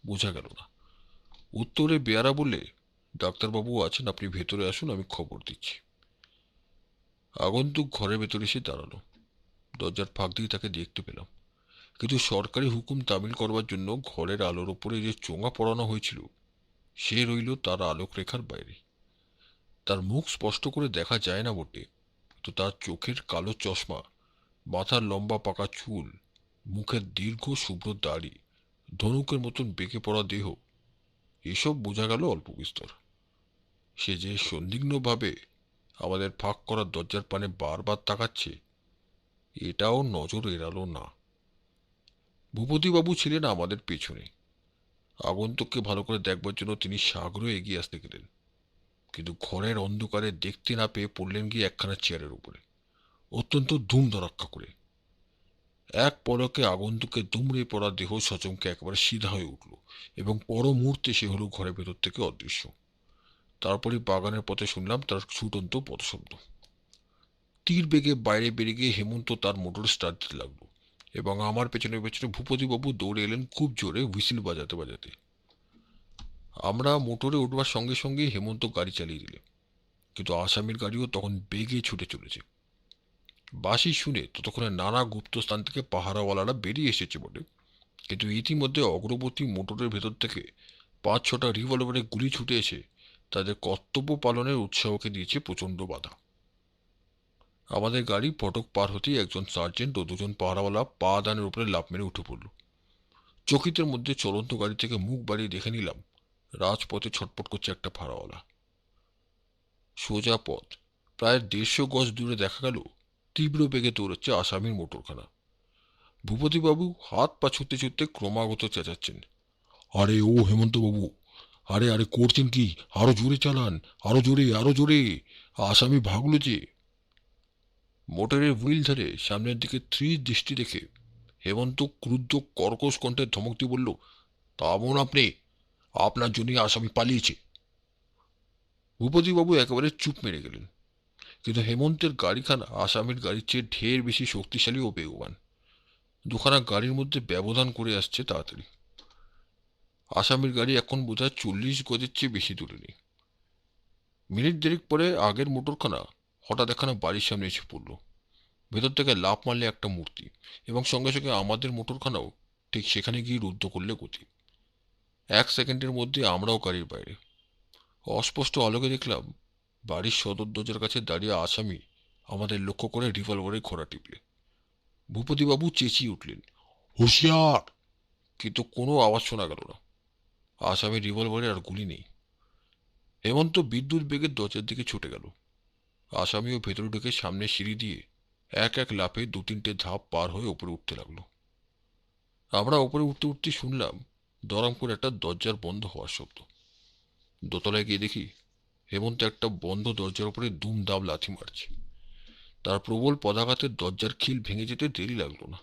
বোঝা গেল না। উত্তরে বেয়ারা বললে, ডাক্তারবাবু আছেন, আপনি ভেতরে আসুন, আমি খবর দিচ্ছি। আগন্তুক ঘরের ভেতরে এসে দাঁড়ালো। দরজার ফাঁক দিয়ে তাকে দেখতে পেলাম, কিন্তু সরকারি হুকুম তামিল করবার জন্য ঘরের আলোর ওপরে যে চোঙা পড়ানো হয়েছিল, সে রইল তার আলোক রেখার বাইরে। তার মুখ স্পষ্ট করে দেখা যায় না বটে, কিন্তু তার চোখের কালো চশমা, মাথার লম্বা পাকা চুল, মুখের দীর্ঘ শুভ্র দাড়ি, ধনুকের মতন বেঁকে পড়া দেহ, এসব বোঝা গেল অল্প বিস্তর। সে যে সন্দিগ্ধভাবে আমাদের ফাঁক করা দরজার পানে বারবার তাকাচ্ছে, এটাও নজর এড়ালো না। ভূপতিবাবু ছিলেন আমাদের পেছনে। আগন্তুককে ভালো করে দেখবার জন্য তিনি সাগ্রহে এগিয়ে আসতে গেলেন, কিন্তু ঘরের অন্ধকারে দেখতে না পেয়ে পড়লেন গিয়ে একখানা চেয়ারের উপরে, অত্যন্ত ধুম ধড়াক্কা করে। এক পলকে আগন্তুকের দুমড়ে পড়া দেহ সচমকে একেবারে সিধা হয়ে উঠল, এবং পর মুহূর্তে সে হলো ঘরের ভেতর থেকে অদৃশ্য। তারপরে বাগানের পথে শুনলাম তার ছুটন্ত পদশব্দ। তীর বেগে বাইরে বেরিয়ে গিয়ে হেমন্ত তার মোটর স্টার্ট দিতে লাগলো, এবং আমার পেছনে পেছনে ভূপতিবাবু দৌড়ে এলেন খুব জোরে হুইসেল বাজাতে বাজাতে। আমরা মোটরে উঠবার সঙ্গে সঙ্গে হেমন্ত গাড়ি চালিয়ে দিলে, কিন্তু আসামির গাড়িও তখন বেগে ছুটে চলেছে। বাঁশি শুনে ততক্ষণে নানা গুপ্ত স্থান থেকে পাহারাওয়ালারা বেরিয়ে এসেছে বটে, কিন্তু ইতিমধ্যে অগ্রবর্তী মোটরের ভেতর থেকে 5-6টা রিভলভারের গুলি ছুটে এসে তাদের কর্তব্য পালনের উৎসাহকে দিয়েছে প্রচণ্ড বাধা। আমাদের গাড়ি ফটক পার হতেই একজন সার্জেন্ট ও দুজন পাহারাওয়ালা পা দানের উপরে লাফ মেরে উঠে পড়ল। চকিতের মধ্যে চলন্ত গাড়ি থেকে মুখ বাড়িয়ে দেখে নিলাম রাজপথে ছটপট করছে একটা পাহারাওয়ালা। সোজা পথ, প্রায় 150 গজ দূরে দেখা গেল তীব্র বেগে দৌড়চ্ছে আসামির মোটরখানা। ভূপতিবাবু হাত পা ছুটতে ছুটতে ক্রমাগত চেঁচাচ্ছেন, আরে ও হেমন্তবাবু, আরে আরে করছেন কি, আরো জোরে চালান, আরো জোরে আরো জোরে, আসামি ভাগলো যে। মোটরের হুইল ধরে সামনের দিকে দৃষ্টি রেখে হেমন্ত ক্রুদ্ধ কর্কশ কণ্ঠে ধমক দিয়ে বলল, থামুন আপনি, আপনার জন্যই আসামি পালিয়েছে। ভূপতিবাবু একেবারে চুপ মেরে গেলেন। কিন্তু হেমন্তের গাড়িখানা আসামির গাড়ির চেয়ে ঢের বেশি শক্তিশালী ও বেগবান। দুখানা গাড়ির মধ্যে ব্যবধান করে আসছে তাড়াতাড়ি। আসামির গাড়ি এখন বোধহয় 40 গজের চেয়ে বেশি দূরে নেই। মিনিট দেড়েক পরে আগের মোটরখানা হঠাৎ একখানা বাড়ির সামনে এসে পড়ল। ভেতর থেকে লাফ মারলে একটা মূর্তি, এবং সঙ্গে সঙ্গে আমাদের মোটরখানাও ঠিক সেখানে গিয়ে রুদ্ধ করলে গতি। 1 সেকেন্ডের মধ্যে আমরাও গাড়ির বাইরে। অস্পষ্ট আলোকে দেখলাম বাড়ির সদর দরজার কাছে দাঁড়িয়ে আসামি আমাদের লক্ষ্য করে রিভলভারের ঘোড়া টিপলে। ভূপতিবাবু চেঁচিয়ে উঠলেন, হুঁশিয়ার! কিন্তু কোনো আওয়াজ শোনা গেল না। আসামির রিভলভারে আর গুলি নেই। হেমন্ত বিদ্যুৎ বেগের দরজার দিকে ছুটে গেল। আসামিও ভেতরে ঢুকে সামনে সিঁড়ি দিয়ে এক এক লাফে 2-3টে ধাপ পার হয়ে ওপরে উঠতে লাগলো। আমরা ওপরে উঠতে উঠতে শুনলাম দরম করে একটা দরজার বন্ধ হওয়ার শব্দ। দোতলায় গিয়ে দেখি হেমন্ত একটা বন্ধ দরজার উপরে দুমদাম লাথি মারছে। তার প্রবল পদাঘাতে দরজার খিল ভেঙে যেতে দেরি লাগলো না।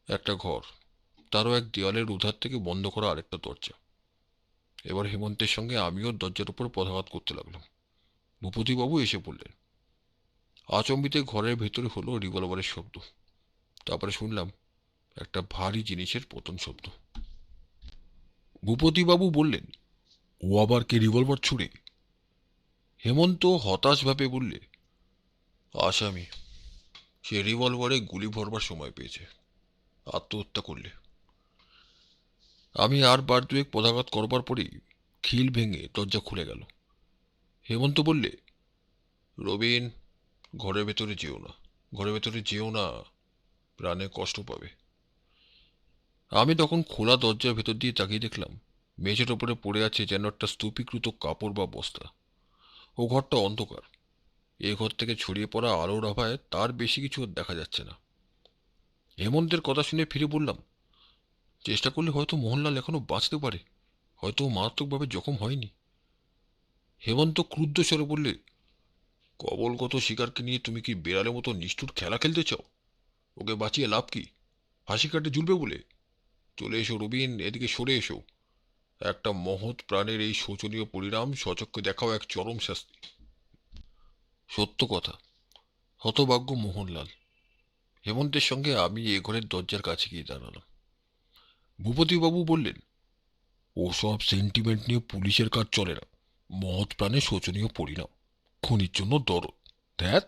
একটা ঘর, তারও এক দেওয়ালের উধার থেকে বন্ধ করা আরেকটা দরজা। এবার হেমন্তের সঙ্গে আমিও দরজার উপর পদাঘাত করতে লাগলাম। ভূপতিবাবু এসে পড়লেন। আচম্বিতে ঘরের ভেতরে হলো রিভলভারের শব্দ। তারপরে শুনলাম একটা ভারী জিনিসের পতন শব্দ। ভূপতিবাবু বললেন, ও আবার কে রিভলভার ছুড়ে? হেমন্ত হতাশভাবে বললে, আসামি, সে রিভলভারে গুলি ভরবার সময় পেয়েছে, আত্মহত্যা করলে। আমি আর বার দুয়েক পদাঘাত করবার পরেই খিল ভেঙে দরজা খুলে গেল। হেমন্ত বললে, রবিন, ঘরের ভেতরে যেও না, ঘরের ভেতরে যেও না, প্রাণে কষ্ট পাবে। আমি তখন খোলা দরজার ভেতর দিয়ে তাকিয়ে দেখলাম মেঝের ওপরে পড়ে আছে যেন একটা স্তূপীকৃত কাপড় বা বস্তা। ও ঘরটা অন্ধকার। এ ঘর থেকে ছড়িয়ে পড়া আলোর আভায় তার বেশি কিছু দেখা যাচ্ছে না। হেমন্তের কথা শুনে ফিরে বললাম, চেষ্টা করলে হয়তো মোহনলাল এখনো বাঁচতে পারে, হয়তো ও মারাত্মকভাবে জখম হয়নি। হেমন্ত ক্রুদ্ধ স্বরে বললে, কবলগত শিকারকে নিয়ে তুমি কি বেড়ালের মতো নিষ্ঠুর খেলা খেলতে চাও? ওকে বাঁচিয়ে লাভ কি? ফাঁসি কাটে ঝুলবে বলে? চলে এসো রবিন, এদিকে সরে এসো। একটা মহৎ প্রাণের এই শোচনীয় পরিণাম সচক্ষে দেখাও এক চরম শাস্তি। সত্য কথা, হতভাগ্য মোহনলাল। হেমন্তের সঙ্গে আমি এ ঘরের দরজার কাছে গিয়ে দাঁড়ালাম। ভূপতিবাবু বললেন, ওসব সেন্টিমেন্ট নিয়ে পুলিশের কাজ চলে না। মহৎ প্রাণের শোচনীয় পরিণাম, খুনির জন্য দরদ। ধ্যাত।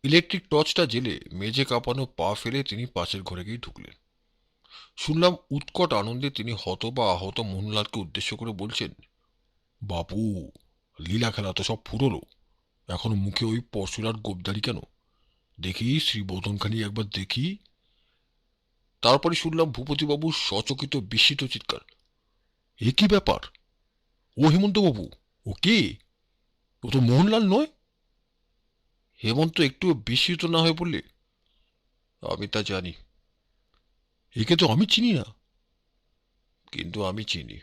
ইলেকট্রিক টর্চটা জেলে মেঝে কাঁপানো পা ফেলে তিনি পাশের ঘরে গিয়ে ঢুকলেন। শুনলাম উৎকট আনন্দে তিনি হত বা আহত মোহনলালকে উদ্দেশ্য করে বলছেন, বাপু, লীলা খেলা তো সব ফুরলো, এখন মুখে ওই পরশুরার গোবদারি কেন? দেখি শ্রীবদনখানি একবার দেখি। তারপরে শুনলাম ভূপতিবাবুর সচকিত বিস্মিত চিৎকার, এ কি ব্যাপার? ও হেমন্তবাবু, ও কে? ও তো মোহনলাল নয়। হেমন্ত একটু বিস্মিত না হয়ে বললে, আমি তা জানি, একে তো আমি চিনি না। কিন্তু আমি চিনি।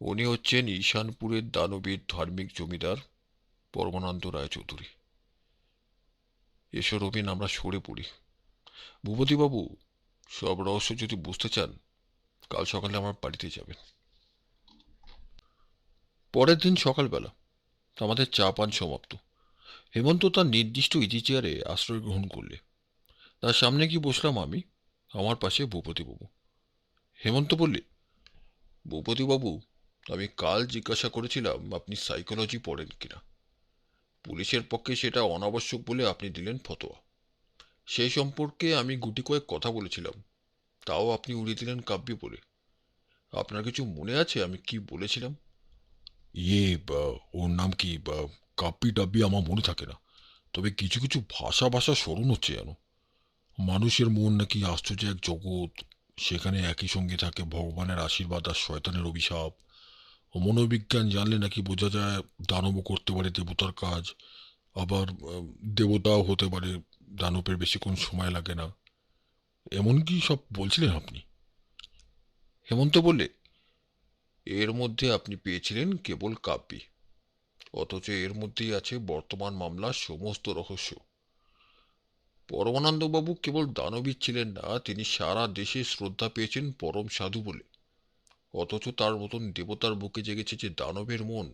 উনি হচ্ছেন ঈশানপুরের দানবীর ধার্মিক জমিদার পরমানন্দ রায়চৌধুরী। এসো রবিন, আমরা সরে পড়ি। ভূপতিবাবু, সব রহস্য যদি বুঝতে চান, কাল সকালে আমার বাড়িতে যাবেন। পরের দিন সকালবেলা আমাদের চা পান সমাপ্ত। হেমন্ত তার নির্দিষ্ট ইজি চেয়ারে আশ্রয় গ্রহণ করলে। তার সামনে গিয়ে বসলাম আমি, আমার পাশে ভূপতিবাবু। হেমন্ত বললে, ভূপতিবাবু, আমি কাল জিজ্ঞাসা করেছিলাম আপনি সাইকোলজি পড়েন কিনা। পুলিশের পক্ষে সেটা অনাবশ্যক বলে আপনি দিলেন ফতোয়া। সেই সম্পর্কে আমি গুটি কয়েক কথা বলেছিলাম, তাও আপনি উড়িয়ে দিলেন কাব্যি বলে। আপনার কিছু মনে আছে আমি কি বলেছিলাম? ওর নাম কি? কাপ্পি টাপ্পি আমার মনে থাকে না, তবে কিছু কিছু ভাষা ভাষা স্মরণ হচ্ছে যেন। মানুষের মন নাকি আশ্চর্য এক জগৎ, সেখানে একই সঙ্গে থাকে ভগবানের আশীর্বাদ আর শয়তানের অভিশাপ। ও মনোবিজ্ঞান জানলে নাকি বোঝা যায় দানবও করতে পারে দেবতার কাজ, আবার দেবতাও হতে পারে, দানবের বেশিক্ষণ সময় লাগে না। এমন কি সব বলছিলেন আপনি? হেমন্ত বললে, এর মধ্যে আপনি পেয়েছিলেন কেবল কাব্যি, অথচ এর মধ্যেই আছে বর্তমান মামলার সমস্ত রহস্য। পরমানন্দবাবু কেবল দানবী ছিলেন না, তিনি সারা দেশে শ্রদ্ধা পেয়েছেন পরম সাধু বলে। অথচ তার মতন দেবতার বুকে জেগেছে যে দানবের মন,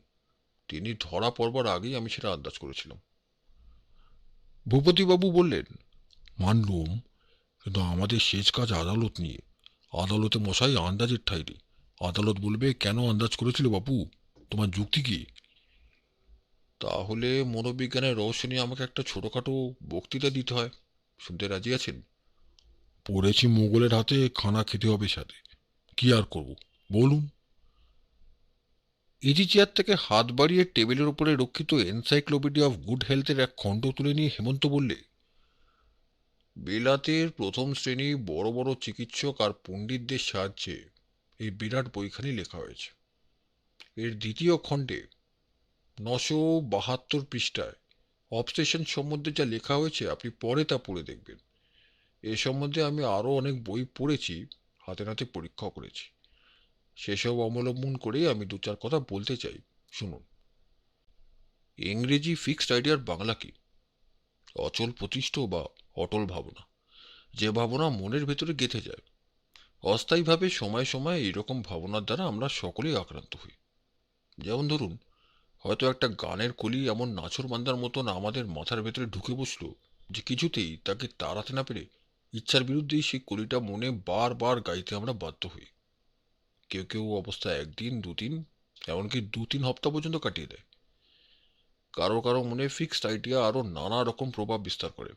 তিনি ধরা পড়বার আগেই আমি সেটা আন্দাজ করেছিলাম। ভূপতিবাবু বললেন, মানলুম, কিন্তু আমাদের শেষ কাজ আদালত নিয়ে। আদালতে মশাই আন্দাজের ঠাঁই নেই। আদালত বলবে কেন আন্দাজ করেছিল বাপু, তোমার যুক্তি কি? তাহলে মনোবিজ্ঞানের রহস্য নিয়ে আমাকে একটা ছোটখাটো বক্তৃতা দিতে হয়, শুনতে রাজি আছেন? পড়েছি মোগলের হাতে, খানা খেতে হবে সাথে, কি আর করব, বলুন। ইজি চেয়ার থেকে হাত বাড়িয়ে টেবিলের উপরে রক্ষিত এনসাইক্লোপিডিয়া অফ গুড হেলথের এক খণ্ড তুলে নিয়ে হেমন্ত বললে, বিলাতের প্রথম শ্রেণী বড় বড় চিকিৎসক আর পণ্ডিতদের সাহায্যে এই বিরাট বইখানি লেখা হয়েছে। এর দ্বিতীয় খণ্ডে 972 পৃষ্ঠায় অবসেশন সম্বন্ধে যা লেখা হয়েছে, আপনি পরে তা পড়ে দেখবেন। এ সম্বন্ধে আমি আরও অনেক বই পড়েছি, হাতে নাতে পরীক্ষাও করেছি। সেসব অবলম্বন করেই আমি দু চার কথা বলতে চাই, শুনুন। ইংরেজি ফিক্সড আইডিয়ার বাংলা কি? অচল প্রতিষ্ঠ বা অটল ভাবনা, যে ভাবনা মনের ভেতরে গেঁথে যায়। অস্থায়ীভাবে সময় সময় এইরকম ভাবনার দ্বারা আমরা সকলেই আক্রান্ত হই। যেমন ধরুন, হয়তো একটা গানের কলি এমন নাছোড়বান্দার মতন আমাদের মাথার ভেতরে ঢুকে বসলো যে কিছুতেই তাকে তাড়াতে না পেরে ইচ্ছার বিরুদ্ধেই সেই কলিটা মনে বারবার গাইতে আমরা বাধ্য হই। কেউ কেউ অবস্থা একদিন দুদিন, এমনকি 2-3 হপ্তাহ পর্যন্ত কাটিয়ে দেয়। কারো কারো মনে ফিক্সড আইডিয়া আরও নানা রকম প্রভাব বিস্তার করে।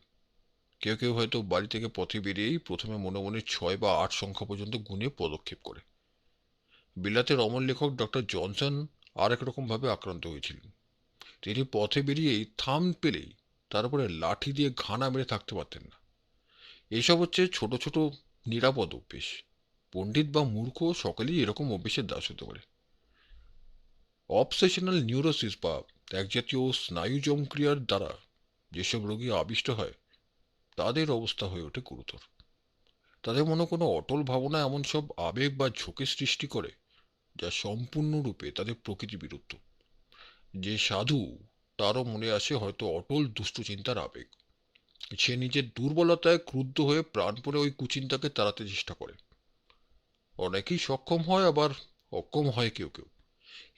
কেউ কেউ হয়তো বাড়ি থেকে পথে বেরিয়েই প্রথমে মনে মনে 6 বা 8 সংখ্যা পর্যন্ত গুনে পদক্ষেপ করে। বিলাতের অমর লেখক ডক্টর জনসন আর একরকম ভাবে আক্রান্ত হয়েছিলেন। তিনি পথে বেরিয়েই থাম পেলেই তার উপরে লাঠি দিয়ে ঘানা মেরে থাকতে পারতেন না। এইসব হচ্ছে ছোট ছোট নিরাপদ অভ্যেস। পণ্ডিত বা মূর্খ সকলেই এরকম অভ্যেসের দাস হতে পারে। অবসেশনাল নিউরোসিস বা এক জাতীয় স্নায়ু জমক্রিয়ার দ্বারা যেসব রোগী আবিষ্ট হয়, তাদের অবস্থা হয়ে ওঠে গুরুতর। তাদের মনে কোনো অটল ভাবনা এমন সব আবেগ বা ঝোঁকের সৃষ্টি করে যা সম্পূর্ণরূপে তাদের প্রকৃতি বিরুদ্ধ। যে সাধু, তারও মনে আসে হয়তো অটল দুষ্টচিন্তার আবেগ। সে নিজের দুর্বলতায় ক্রুদ্ধ হয়ে প্রাণপণে ওই কুচিন্তাকে তাড়াতে চেষ্টা করে। অনেকেই সক্ষম হয়, আবার অক্ষম হয় কেউ কেউ।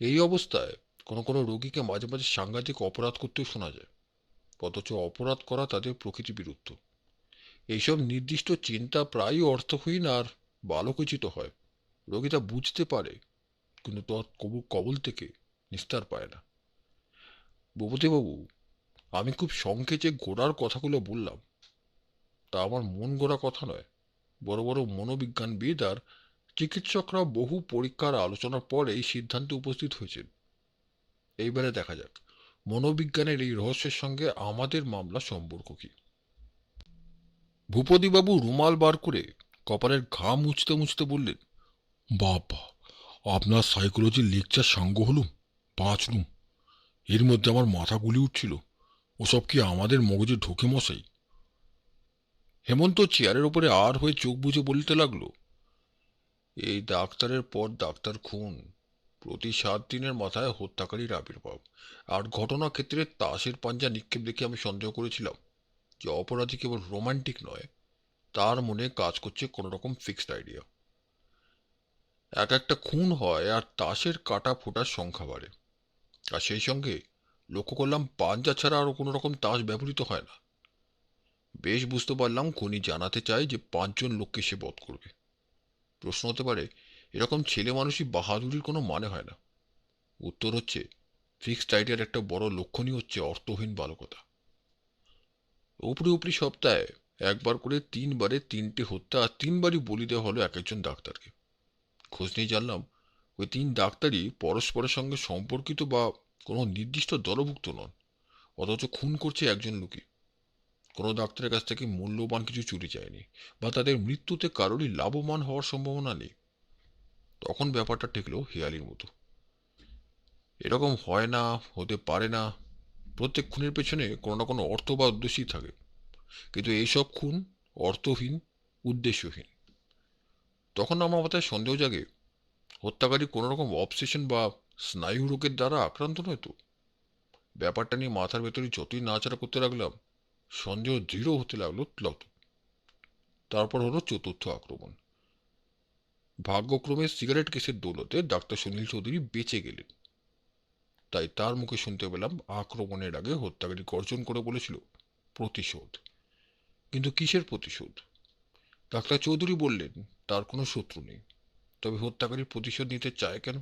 এই অবস্থায় কোনো কোনো রোগীকে মাঝে মাঝে সাংঘাতিক অপরাধ করতেও শোনা যায়, অথচ অপরাধ করা তাদের প্রকৃতি বিরুদ্ধ। এইসব নির্দিষ্ট চিন্তা প্রায়ই অর্থহীন আর বালকোচিত হয়। রোগী তা বুঝতে পারে, কিন্তু তার কবল থেকে নিস্তার পায় না। ভূপতিবাবু, আমি খুব সংক্ষেপে গোড়ার কথাগুলো বললাম, তা আমার মন গড়া কথা নয়। বড় বড় মনোবিজ্ঞানবিদ আর চিকিৎসকরা বহু পরীক্ষার আলোচনার পর এই সিদ্ধান্তে উপস্থিত হয়েছেন। এইবারে দেখা যাক মনোবিজ্ঞানের এই রহস্যের সঙ্গে আমাদের মামলা সম্পর্ক কি। ভূপতিবাবু রুমাল বার করে কপালের ঘাম মুছতে মুছতে বললেন, বাবা, আপনার সাইকোলজির লেকচার সাঙ্গ হলুম, বাঁচলুম। এর মধ্যে আমার মাথা গুলি উঠছিল, ওসব কি আমাদের মগজে ঢোকে মশাই? হেমন্ত চেয়ারের ওপরে আর হয়ে চোখ বুজে বলতে লাগলো, এই ডাক্তারের পর ডাক্তার খুন, প্রতি 7 দিনের মাথায় হত্যাকারীর আবির্ভাব, আর ঘটনাক্ষেত্রে তাসের পাঞ্জা নিক্ষেপ দেখে আমি সন্দেহ করেছিলাম যে অপরাধী কেবল রোমান্টিক নয়, তার মনে কাজ করছে কোনো রকম ফিক্সড আইডিয়া। এক একটা খুন হয় আর তাসের কাটা ফোটার সংখ্যা বাড়ে, আর সেই সঙ্গে লক্ষ্য করলাম পাঞ্জা ছাড়া আরও কোনো রকম তাস ব্যবহৃত হয় না। বেশ বুঝতে পারলাম খুনি জানাতে চায় যে 5 জন লোককে সে বধ করবে। প্রশ্ন হতে পারে, এরকম ছেলে মানুষই বাহাদুরির কোনো মানে হয় না? উত্তর হচ্ছে, ফিক্সড আইডিয়ার একটা বড় লক্ষণই হচ্ছে অর্থহীন বালকতা। উপরি উপরি সপ্তাহে একবার করে 3 বারে 3টে হত্যা আর 3বারই বলি দেওয়া হলো এক একজন ডাক্তারকে। খোঁজ নিয়ে জানলাম ওই 3 ডাক্তারই পরস্পরের সঙ্গে সম্পর্কিত বা কোনো নির্দিষ্ট দলভুক্ত নন, অথচ খুন করছে একজন লোকই। কোনো ডাক্তারের কাছ থেকে মূল্যবান কিছু চুরি যায়নি বা তাদের মৃত্যুতে কারোরই লাভবান হওয়ার সম্ভাবনা নেই। তখন ব্যাপারটা ঠেকলো হেয়ালির মতো। এরকম হয় না, হতে পারে না। প্রত্যেক খুনের পেছনে কোনো না কোনো অর্থ বা উদ্দেশ্যই থাকে, কিন্তু এইসব খুন অর্থহীন, উদ্দেশ্যহীন। তখন আমার মাথায় সন্দেহ জাগে, হত্যাকারী কোনো রকম অবসেশন বা স্নায়ু রোগের দ্বারা আক্রান্ত নয় তো? ব্যাপারটা নিয়ে মাথার ভেতরে যতই নাড়াচাড়া করতে লাগলাম, সন্দেহ দৃঢ় হতে লাগলো তত। তারপর হলো চতুর্থ আক্রমণ। ভাগ্যক্রমে সিগারেট কেসের দৌলতে ডাক্তার সুনীল চৌধুরী বেঁচে গেলেন। তাই তার মুখে শুনতে পেলাম আক্রমণের আগে হত্যাকারী গর্জন করে বলেছিল প্রতিশোধ। কিন্তু কিসের প্রতিশোধ? ডাক্তার চৌধুরী বললেন তার কোনো শত্রু নেই, তবে হত্যাকারী প্রতিশোধ নিতে চায় কেন?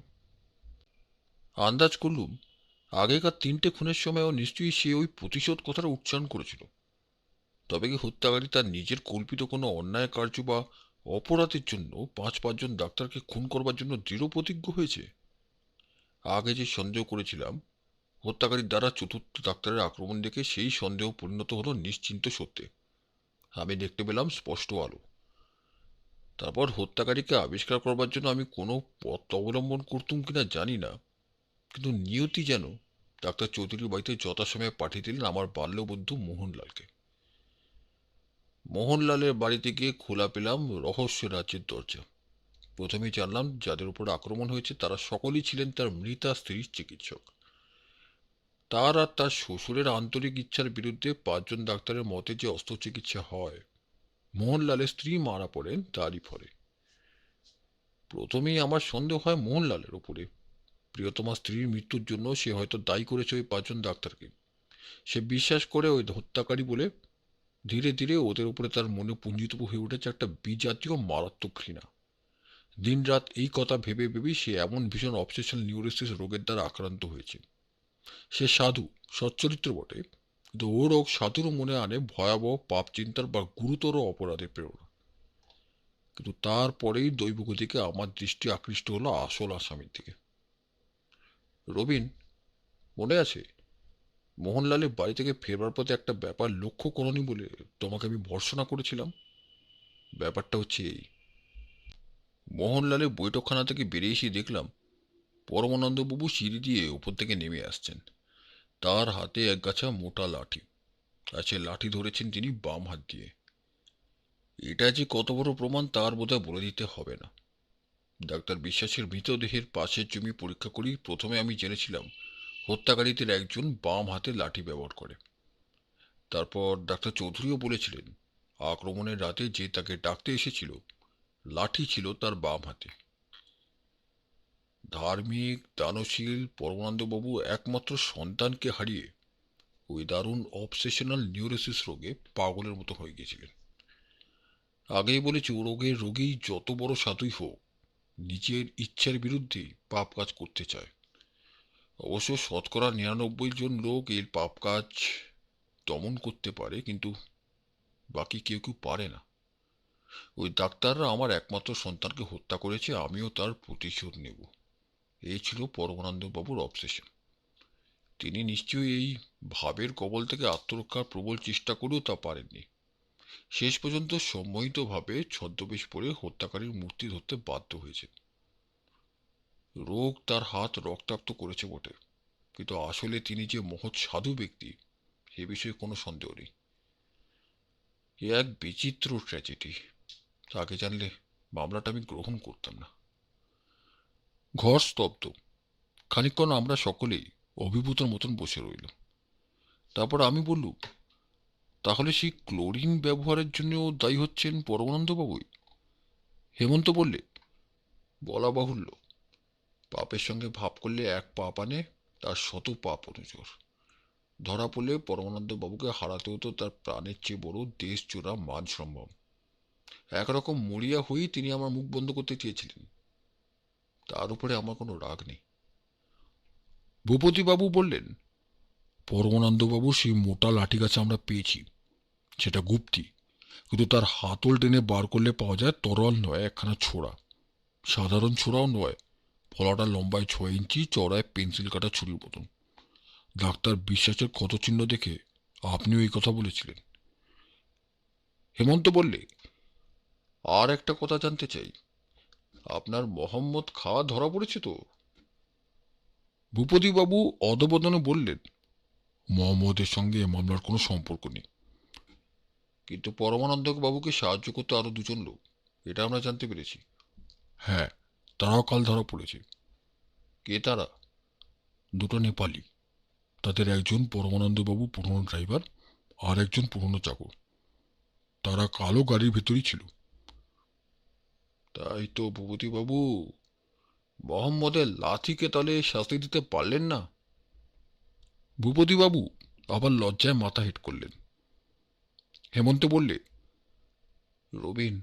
আন্দাজ করলুম আগেকার 3টে খুনের সময়ও নিশ্চয়ই সে ওই প্রতিশোধ কথাটা উচ্চারণ করেছিল। তবে কি হত্যাকারী তার নিজের কল্পিত কোনো অন্যায় কার্য বা অপরাধের জন্য 5-5 জন ডাক্তারকে খুন করবার জন্য দৃঢ় প্রতিজ্ঞ হয়েছে? আগে যে সন্দেহ করেছিলাম হত্যাকারীর দ্বারা চতুর্থ ডাক্তারের আক্রমণ দেখে, সেই সন্দেহ পরিণত হলো নিশ্চিন্ত সত্যে। আমি দেখতে পেলাম স্পষ্ট আলো। তারপর হত্যাকারীকে আবিষ্কার করবার জন্য আমি কোনো পথ অবলম্বন করতুম কিনা জানি না, কিন্তু নিয়তি যেন ডাক্তার চৌধুরীর বাড়িতে যথাসময়ে পাঠিয়ে দিলেন আমার বাল্যবন্ধু মোহনলালকে। মোহনলালের বাড়িতে গিয়ে খোলা পেলাম রহস্য রাজ্যের দরজা। প্রথমেই জানলাম যাদের উপর আক্রমণ হয়েছে তারা সকলেই ছিলেন তার মৃতা স্ত্রীর চিকিৎসক। তার আর তার শ্বশুরের আন্তরিক ইচ্ছার বিরুদ্ধে 5 জন ডাক্তারের মতে যে অস্ত্রচিকিৎসা হয়, মোহনলালের স্ত্রী মারা পড়েন তারই ফলে। প্রথমেই আমার সন্দেহ হয় মোহনলালের উপরে। প্রিয়তমা স্ত্রীর মৃত্যুর জন্য সে হয়তো দায়ী করেছে ওই 5 জন ডাক্তারকে। সে বিশ্বাস করে ওই হত্যাকারী বলে ধীরে ধীরে ওদের উপরে তার মনে পুঞ্জিত হয়ে উঠেছে একটা বিজাতীয় মারাত্মক ঘৃণা। দিনরাত এই কথা ভেবে ভেবেই সে এমন ভীষণ অবসেশন নিউরোসিস রোগের দ্বারা আক্রান্ত হয়েছে। সে সাধু, সচ্চরিত্র বটে, কিন্তু ও রোগ সাধুরও মনে আনে ভয়াবহ পাপ চিন্তার বা গুরুতর অপরাধের প্রেরণা। কিন্তু তারপরেই দৈবগতিকে আমার দৃষ্টি আকৃষ্ট হলো আসল আসামির দিকে। রবিন, মনে আছে মোহনলালের বাড়ি থেকে ফেরবার পথে একটা ব্যাপার লক্ষ্য করনি বলে তোমাকে আমি ভর্ৎসনা করেছিলাম? ব্যাপারটা হচ্ছে এই। মোহনলালের বৈঠকখানা থেকে বেরিয়ে এসে দেখলাম পরমানন্দবাবু সিঁড়ি দিয়ে উপর থেকে নেমে আসছেন। তার হাতে একগাছা মোটা লাঠি, আর সে লাঠি ধরেছেন তিনি বাম হাত দিয়ে। এটা যে কত বড় প্রমাণ তার বোধহয় বলে দিতে হবে না। ডাক্তার বিশ্বাসের মৃতদেহের পাশের জমি পরীক্ষা করি প্রথমে আমি জেনেছিলাম হত্যাকারীদের একজন বাম হাতে লাঠি ব্যবহার করে। তারপর ডাক্তার চৌধুরীও বলেছিলেন আক্রমণের রাতে যে তাকে ডাকতে এসেছিল লাঠি ছিল তার বাম হাতে। ধার্মিক, দানশীল পরমানন্দবাবু একমাত্র সন্তানকে হারিয়ে ওই দারুণ অবসেশনাল নিউরোসিস রোগে পাগলের মতো হয়ে গিয়েছিলেন। আগেই বলেছি ও রোগের রোগী যত বড় সাধুই হোক নিজের ইচ্ছার বিরুদ্ধে পাপ কাজ করতে চায়। অবশ্য 99% লোক এর পাপ কাজ দমন করতে পারে, কিন্তু বাকি কেউ কেউ পারে না। ওই ডাক্তাররা আমার একমাত্র সন্তানকে হত্যা করেছে, আমিও তার প্রতিশোধ নেব। এই ছিল পরমানন্দবাবুর অবসেশন। তিনি নিশ্চয়ই এই ভাবের কবল থেকে আত্মরক্ষার প্রবল চেষ্টা করেও তা পারেননি। শেষ পর্যন্ত সম্মোহিতভাবে ছদ্মবেশ পরে হত্যাকারীর মূর্তি ধরতে বাধ্য হয়েছেন। রোগ তার হাত রক্তাক্ত করেছে বটে, কিন্তু আসলে তিনি যে মহৎ সাধু ব্যক্তি সে বিষয়ে কোনো সন্দেহ নেই। এ এক বিচিত্র ট্র্যাজেডি। আগে জানলে মামলাটা আমি গ্রহণ করতাম না। ঘর স্তব্ধ। খানিকক্ষণ আমরা সকলেই অভিভূতর মতন বসে রইল। তারপর আমি বললুম, তাহলে সেই ক্লোরিন ব্যবহারের জন্য দায়ী হচ্ছেন পরমানন্দবাবুই? হেমন্ত বললে, বলা বাহুল্য। পাপের সঙ্গে ভাব করলে এক পাপ আনে তার শত পাপ অনুচর। ধরা পড়লে পরমানন্দ বাবুকে হারাতে হতো তার প্রাণের চেয়ে বড় দেশ চোরা মান সম্ভব। একরকম মরিয়া হয়েই তিনি আমার মুখ বন্ধ করতে চেয়েছিলেন। তার উপরে আমার কোনো রাগ নেই। ভূপতিবাবু বললেন, পরমানন্দবাবু সেই মোটা লাঠি গাছ আমরা পেয়েছি, সেটা গুপ্তি। কিন্তু তার হাতল টেনে বার করলে পাওয়া যায় তরোয়াল নয়, একখানা ছোরা। সাধারণ ছোরাও নয়, ফলাটা লম্বায় 6 ইঞ্চি, চড়ায় পেন্সিল কাটা ছুরির মতন। ডাক্তার বিশ্বাসের ক্ষতচিহ্ন দেখে আপনিও এই কথা বলেছিলেন। হেমন্ত বললে, আর একটা কথা জানতে চাই, আপনার মোহাম্মদ খাঁ ধরা পড়েছে তো? ভূপতিবাবু অধবদনে বললেন, মোহাম্মদের সঙ্গে এ মামলার কোনো সম্পর্ক নেই। কিন্তু পরমানন্দ বাবুকে সাহায্য করতে আরো দুজন লোক, এটা আমরা জানতে পেরেছি। হ্যাঁ, তারাও কাল ধরা পড়েছে। কে তারা? দুটো নেপালি। তাদের একজন পরমানন্দবাবু পুরনো ড্রাইভার, আর একজন পুরনো চাকর। তারা কালো গাড়ির ভেতরই ছিল। তাই তো ভূপতিবাবু, মোহাম্মদের লাঠিকে তাহলে শাস্তি দিতে পারলেন না? ভূপতিবাবু আবার লজ্জায় মাথা হেঁট করলেন। হেমন্ত বললে, রবিন,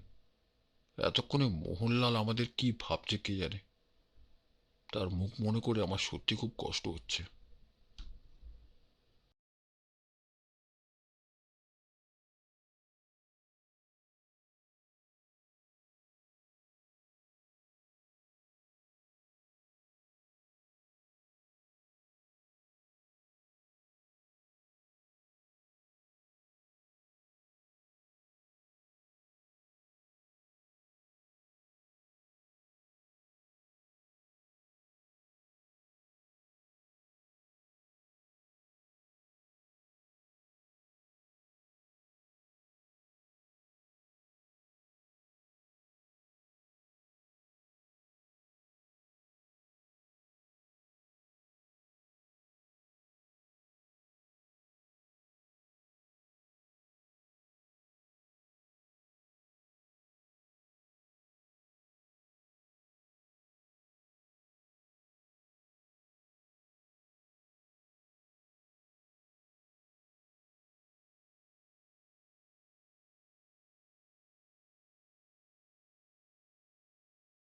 এতক্ষণে মোহনলাল আমাদের কি ভাবছে কে জানে। তার মুখ মনে করে আমার সত্যি খুব কষ্ট হচ্ছে।